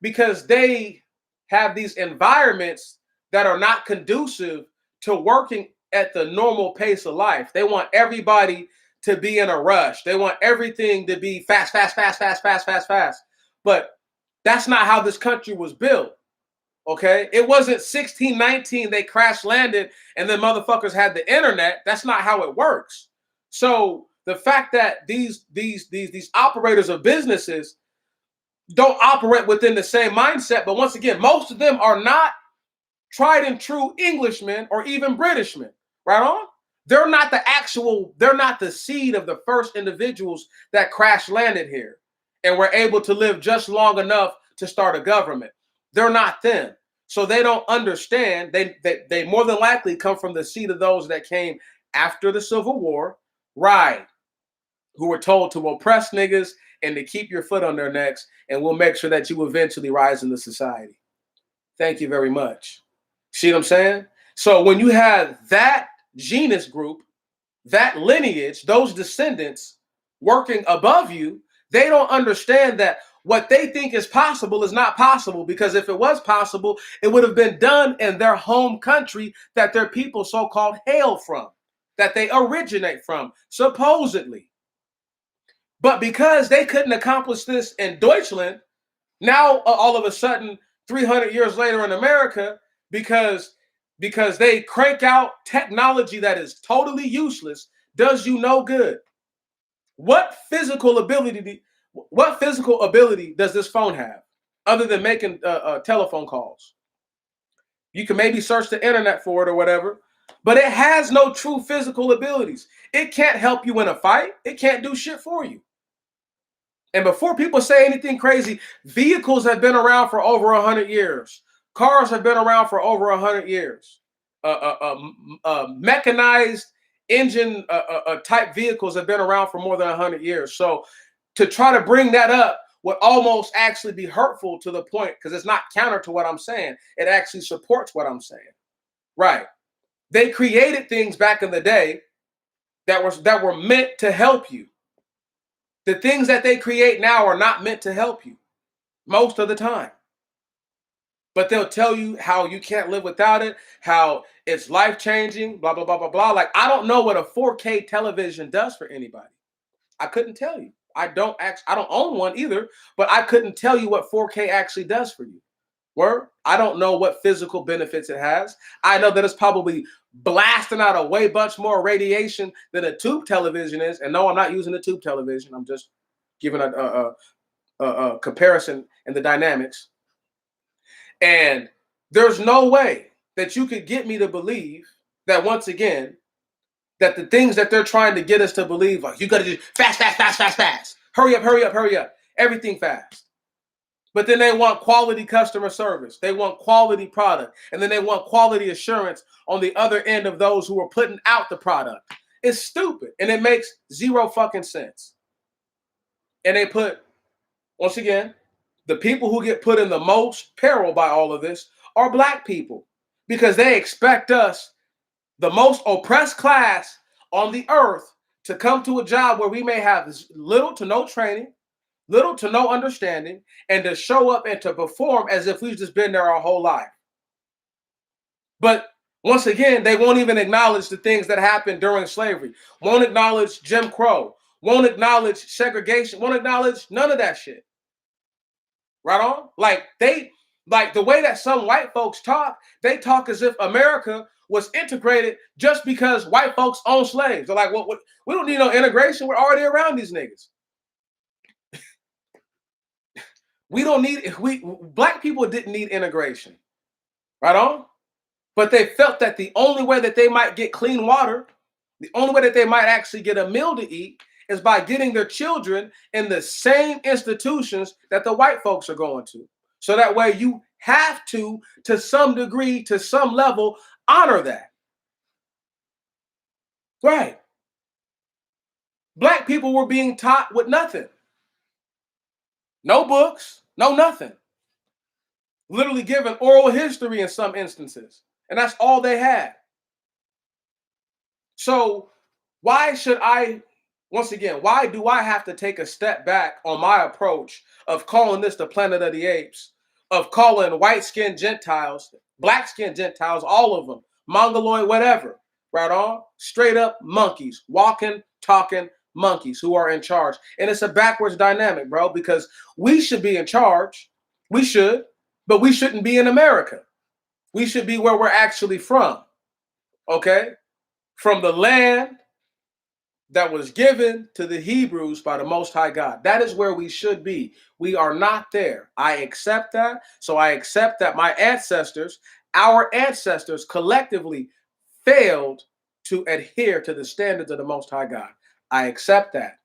Because they have these environments that are not conducive to working at the normal pace of life. They want everybody to be in a rush. They want everything to be fast, fast, fast, fast, fast, fast, fast. But that's not how this country was built. Okay? It wasn't 1619 they crash landed and then motherfuckers had the internet. That's not how it works. So the fact that these operators of businesses don't operate within the same mindset, but once again, most of them are not tried and true Englishmen or even Britishmen, right on? They're not the seed of the first individuals that crash landed here and were able to live just long enough to start a government. They're not them. So they don't understand. They more than likely come from the seed of those that came after the Civil War, right? Who were told to oppress niggas and to keep your foot on their necks, and we'll make sure that you eventually rise into society. Thank you very much. See what I'm saying? So when you have that genus group, that lineage, those descendants working above you, they don't understand that what they think is possible is not possible, because if it was possible, it would have been done in their home country that their people so-called hail from, that they originate from, supposedly. But because they couldn't accomplish this in Deutschland, now all of a sudden, 300 years later in America, because they crank out technology that is totally useless, does you no good. What physical ability does this phone have other than making telephone calls? You can maybe search the internet for it or whatever, but it has no true physical abilities. It can't help you in a fight. It can't do shit for you. And before people say anything crazy, vehicles have been around for over 100 years. Cars have been around for over 100 years. Mechanized engine type vehicles have been around for more than 100 years. So to try to bring that up would almost actually be hurtful to the point, because it's not counter to what I'm saying. It actually supports what I'm saying. Right. They created things back in the day that were meant to help you. The things that they create now are not meant to help you most of the time. But they'll tell you how you can't live without it, how it's life-changing, blah, blah, blah, blah, blah. Like, I don't know what a 4K television does for anybody. I couldn't tell you. I don't own one either, but I couldn't tell you what 4K actually does for you. Word? I don't know what physical benefits it has. I know that it's probably blasting out a way bunch more radiation than a tube television is. And no, I'm not using a tube television. I'm just giving a comparison in the dynamics. And there's no way that you could get me to believe that, once again, that the things that they're trying to get us to believe, like, you got to do fast, fast, fast, fast, fast. Hurry up, hurry up, hurry up. Everything fast. But then they want quality customer service. They want quality product. And then they want quality assurance on the other end of those who are putting out the product. It's stupid. And it makes zero fucking sense. And they put, once again, the people who get put in the most peril by all of this are black people, because they expect us, the most oppressed class on the earth, to come to a job where we may have little to no training, little to no understanding, and to show up and to perform as if we've just been there our whole life. But once again, they won't even acknowledge the things that happened during slavery, won't acknowledge Jim Crow, won't acknowledge segregation, won't acknowledge none of that shit. Right on? Like the way that some white folks talk, they talk as if America was integrated just because white folks own slaves. They're like, well, we don't need no integration. We're already around these niggas. Black people didn't need integration, right on? But they felt that the only way that they might get clean water, the only way that they might actually get a meal to eat, is by getting their children in the same institutions that the white folks are going to. So that way you have to some degree, to some level, honor that. Right. Black people were being taught with nothing. No books, no nothing. Literally given oral history in some instances. And that's all they had. So why do I have to take a step back on my approach of calling this the Planet of the Apes, of calling white-skinned Gentiles, black-skinned Gentiles, all of them, Mongoloid, whatever, right on? Straight up monkeys, walking, talking monkeys who are in charge. And it's a backwards dynamic, bro, because we should be in charge. We should, but we shouldn't be in America. We should be where we're actually from, okay? From the land that was given to the Hebrews by the Most High God. That is where we should be. We are not there. I accept that. So I accept that our ancestors collectively failed to adhere to the standards of the Most High God. I accept that.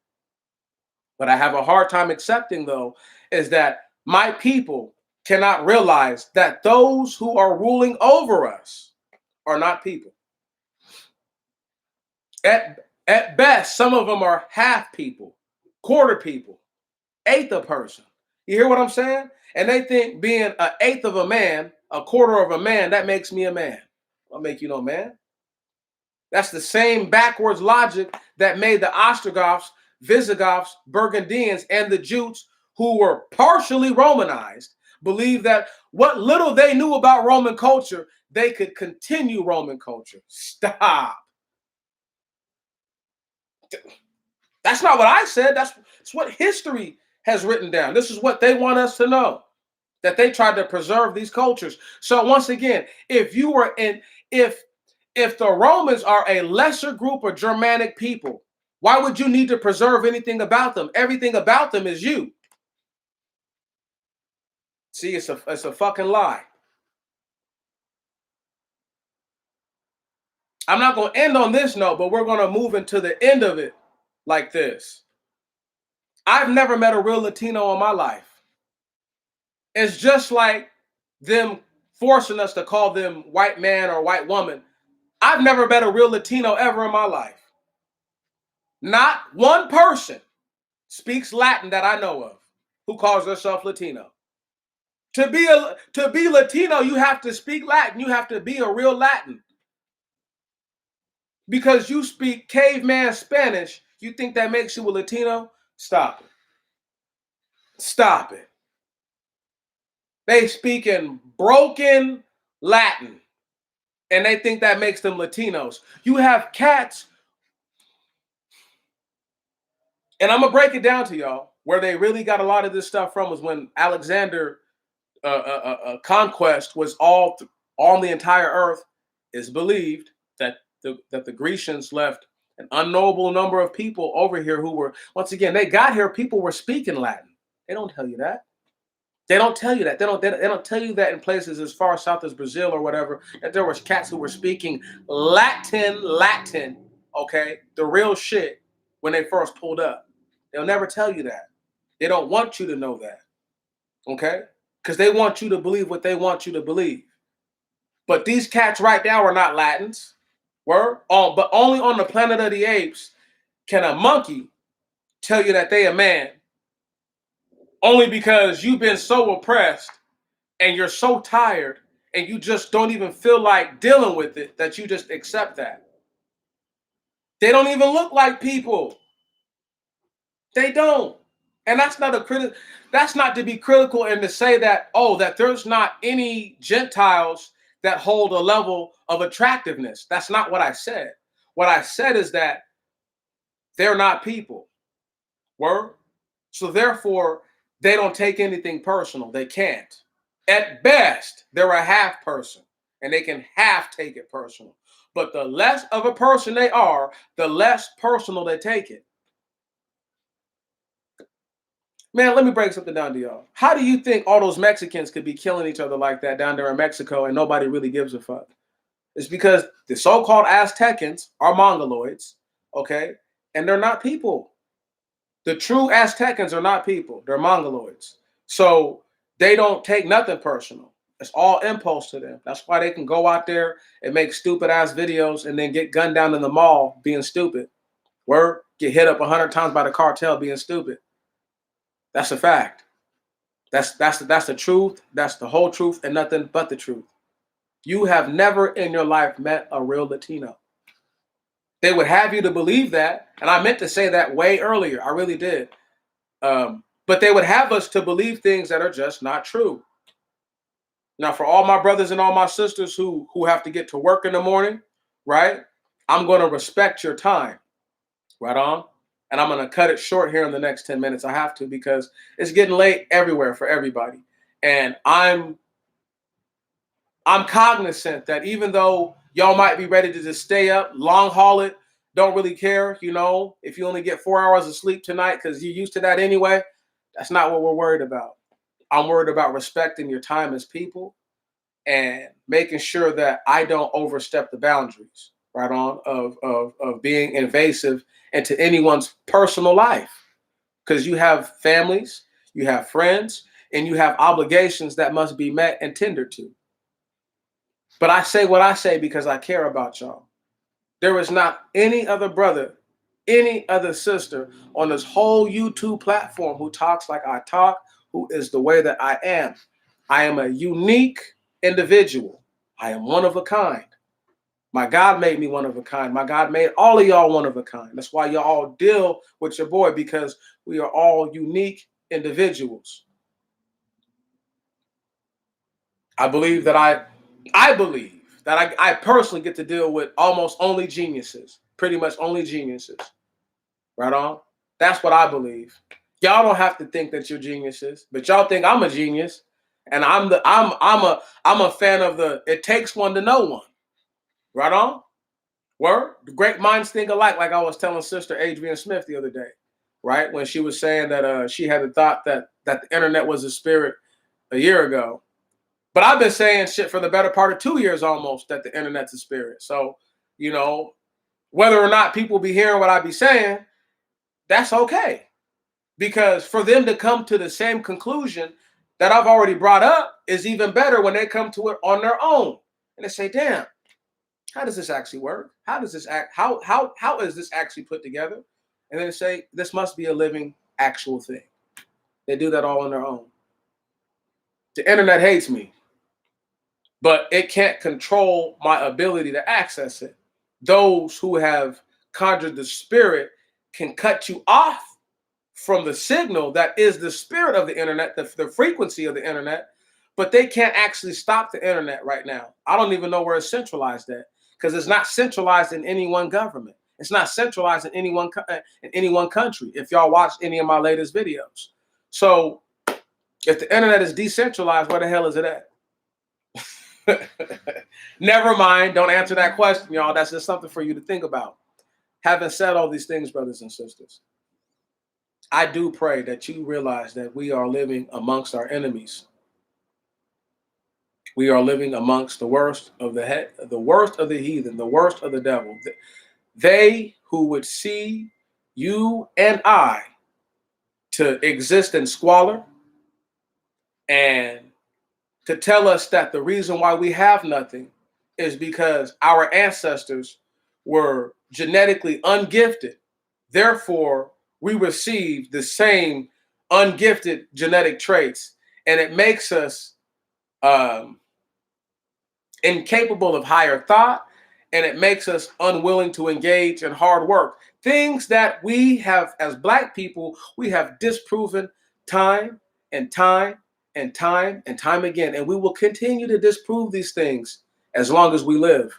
What I have a hard time accepting, though, is that my people cannot realize that those who are ruling over us are not people. At best, some of them are half people, quarter people, eighth of person. You hear what I'm saying? And they think being an eighth of a man, a quarter of a man, that makes me a man. I'll make you no man. That's the same backwards logic that made the Ostrogoths, Visigoths, Burgundians, and the Jutes, who were partially Romanized, believe that what little they knew about Roman culture, they could continue Roman culture. Stop. That's not what I said. That's what history has written down. This is what they want us to know, that they tried to preserve these cultures. So once again, if the Romans are a lesser group of Germanic people, why would you need to preserve anything about them? Everything about them is you. See, it's a fucking lie. I'm not going to end on this note, but we're going to move into the end of it like this. I've never met a real Latino in my life. It's just like them forcing us to call them white man or white woman. I've never met a real Latino ever in my life. Not one person speaks Latin that I know of who calls herself Latino. To be Latino, you have to speak Latin. You have to be a real Latin. Because you speak caveman Spanish, you think that makes you a Latino? Stop it. Stop it. They speak in broken Latin, and they think that makes them Latinos. You have cats, and I'm going to break it down to y'all. Where they really got a lot of this stuff from was when Alexander conquest was all on the entire earth. Is believed that the Grecians left an unknowable number of people over here who were, once again, they got here, people were speaking Latin. They don't tell you that. They don't tell you that. They don't tell you that in places as far south as Brazil or whatever, that there was cats who were speaking Latin, okay, the real shit when they first pulled up. They'll never tell you that. They don't want you to know that, okay? Because they want you to believe what they want you to believe. But these cats right now are not Latins. But only on the planet of the apes can a monkey tell you that they a man. Only because you've been so oppressed and you're so tired and you just don't even feel like dealing with it that you just accept that. They don't even look like people. They don't. And that's not that's not to be critical and to say that, that there's not any Gentiles that hold a level of attractiveness. That's not what I said. What I said is that they're not people. Word? So therefore, they don't take anything personal. They can't. At best, they're a half person, and they can half take it personal. But the less of a person they are, the less personal they take it. Man, let me break something down to y'all. How do you think all those Mexicans could be killing each other like that down there in Mexico and nobody really gives a fuck? It's because the so-called Aztecans are Mongoloids, okay? And they're not people. The true Aztecans are not people. They're Mongoloids. So they don't take nothing personal. It's all impulse to them. That's why they can go out there and make stupid-ass videos and then get gunned down in the mall being stupid. Word? Get hit up 100 times by the cartel being stupid. That's a fact. That's the truth. That's the whole truth and nothing but the truth. You have never in your life met a real Latino. They would have you to believe that, and I meant to say that way earlier. I really did. But they would have us to believe things that are just not true. Now, for all my brothers and all my sisters who have to get to work in the morning, right? I'm going to respect your time. Right on? And I'm going to cut it short here in the next 10 minutes. I have to because it's getting late everywhere for everybody. And I'm cognizant that even though y'all might be ready to just stay up, long haul it, don't really care, if you only get 4 hours of sleep tonight because you're used to that anyway, that's not what we're worried about. I'm worried about respecting your time as people and making sure that I don't overstep the boundaries, right on, of being invasive into anyone's personal life. Because you have families, you have friends, and you have obligations that must be met and tendered to. But I say what I say because I care about y'all. There is not any other brother, any other sister on this whole YouTube platform who talks like I talk, who is the way that I am. I am a unique individual. I am one of a kind. My God made me one of a kind. My God made all of y'all one of a kind. That's why y'all all deal with your boy, because we are all unique individuals. I believe that I personally get to deal with almost only geniuses, pretty much only geniuses. Right on? That's what I believe. Y'all don't have to think that you're geniuses, but y'all think I'm a genius. And I'm a fan of the it takes one to know one. Right on? Word? The great minds think alike, like I was telling Sister Adrian Smith the other day, right? When she was saying that she had the thought that the internet was a spirit a year ago. But I've been saying shit for the better part of 2 years almost that the internet's a spirit. So, whether or not people be hearing what I be saying, that's okay. Because for them to come to the same conclusion that I've already brought up is even better when they come to it on their own. And they say, damn, how does this actually work? How does this act? How is this actually put together? And then they say, this must be a living, actual thing. They do that all on their own. The internet hates me, but it can't control my ability to access it. Those who have conjured the spirit can cut you off from the signal that is the spirit of the internet, the frequency of the internet, but they can't actually stop the internet right now. I don't even know where it's centralized at, because it's not centralized in any one government. It's not centralized in any one country. If y'all watch any of my latest videos, so if the internet is decentralized, where the hell is it at? Never mind. Don't answer that question, y'all. That's just something for you to think about. Having said all these things, brothers and sisters, I do pray that you realize that we are living amongst our enemies. We are living amongst the worst of the heathen, the worst of the devil. They who would see you and I to exist in squalor and to tell us that the reason why we have nothing is because our ancestors were genetically ungifted. Therefore, we receive the same ungifted genetic traits, and it makes us incapable of higher thought, and it makes us unwilling to engage in hard work. Things that we have, as Black people, we have disproven time and time and time and time again, and we will continue to disprove these things as long as we live.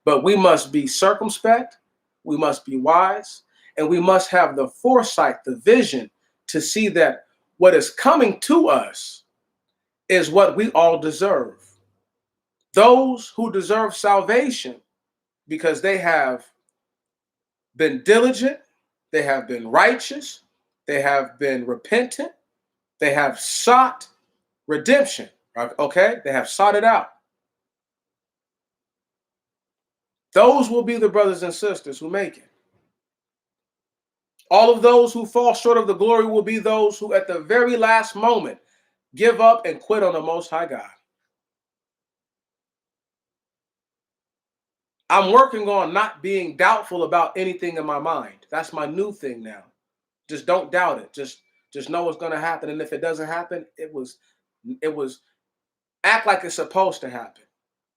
But we must be circumspect, we must be wise, and we must have the foresight, the vision to see that what is coming to us is what we all deserve. Those who deserve salvation because they have been diligent, they have been righteous, they have been repentant, they have sought redemption, okay? They have sought it out. Those will be the brothers and sisters who make it. All of those who fall short of the glory will be those who at the very last moment give up and quit on the Most High God. I'm working on not being doubtful about anything in my mind. That's my new thing now. Just don't doubt it. Just know it's going to happen. And if it doesn't happen, it was act like it's supposed to happen.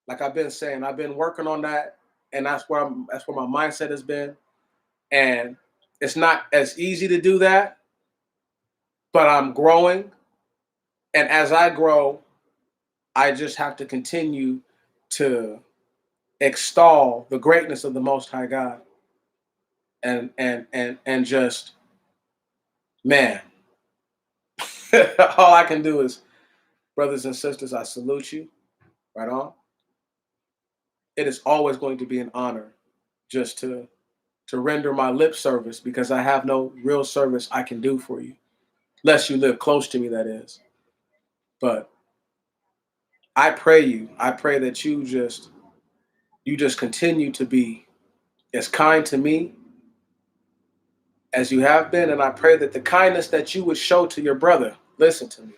Like I've been saying, I've been working on that, and that's where my mindset has been. And it's not as easy to do that, but I'm growing. And as I grow, I just have to continue to extol the greatness of the Most High God. And just, man, all I can do is, brothers and sisters, I salute you. Right on. It is always going to be an honor just to render my lip service, because I have no real service I can do for you, unless you live close to me, that is. But I pray that you just continue to be as kind to me as you have been, and I pray that the kindness that you would show to your brother, listen to me,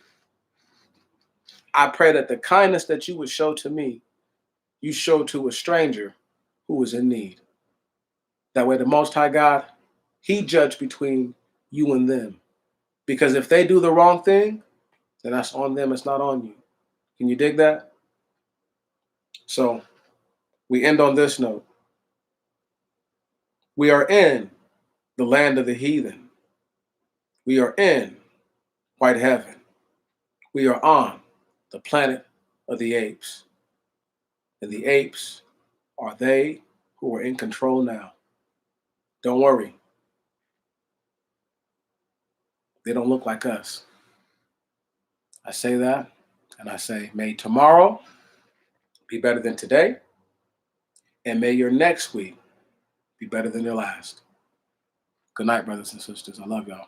I pray that the kindness that you would show to me, you show to a stranger who is in need. That way, the Most High God, He judged between you and them. Because if they do the wrong thing, then that's on them, it's not on you. Can you dig that? So we end on this note. We are in the land of the heathen. We are in white heaven. We are on the planet of the apes. And the apes are they who are in control now. Don't worry. They don't look like us. I say that, and I say, may tomorrow be better than today, and may your next week be better than your last. Good night, brothers and sisters. I love y'all.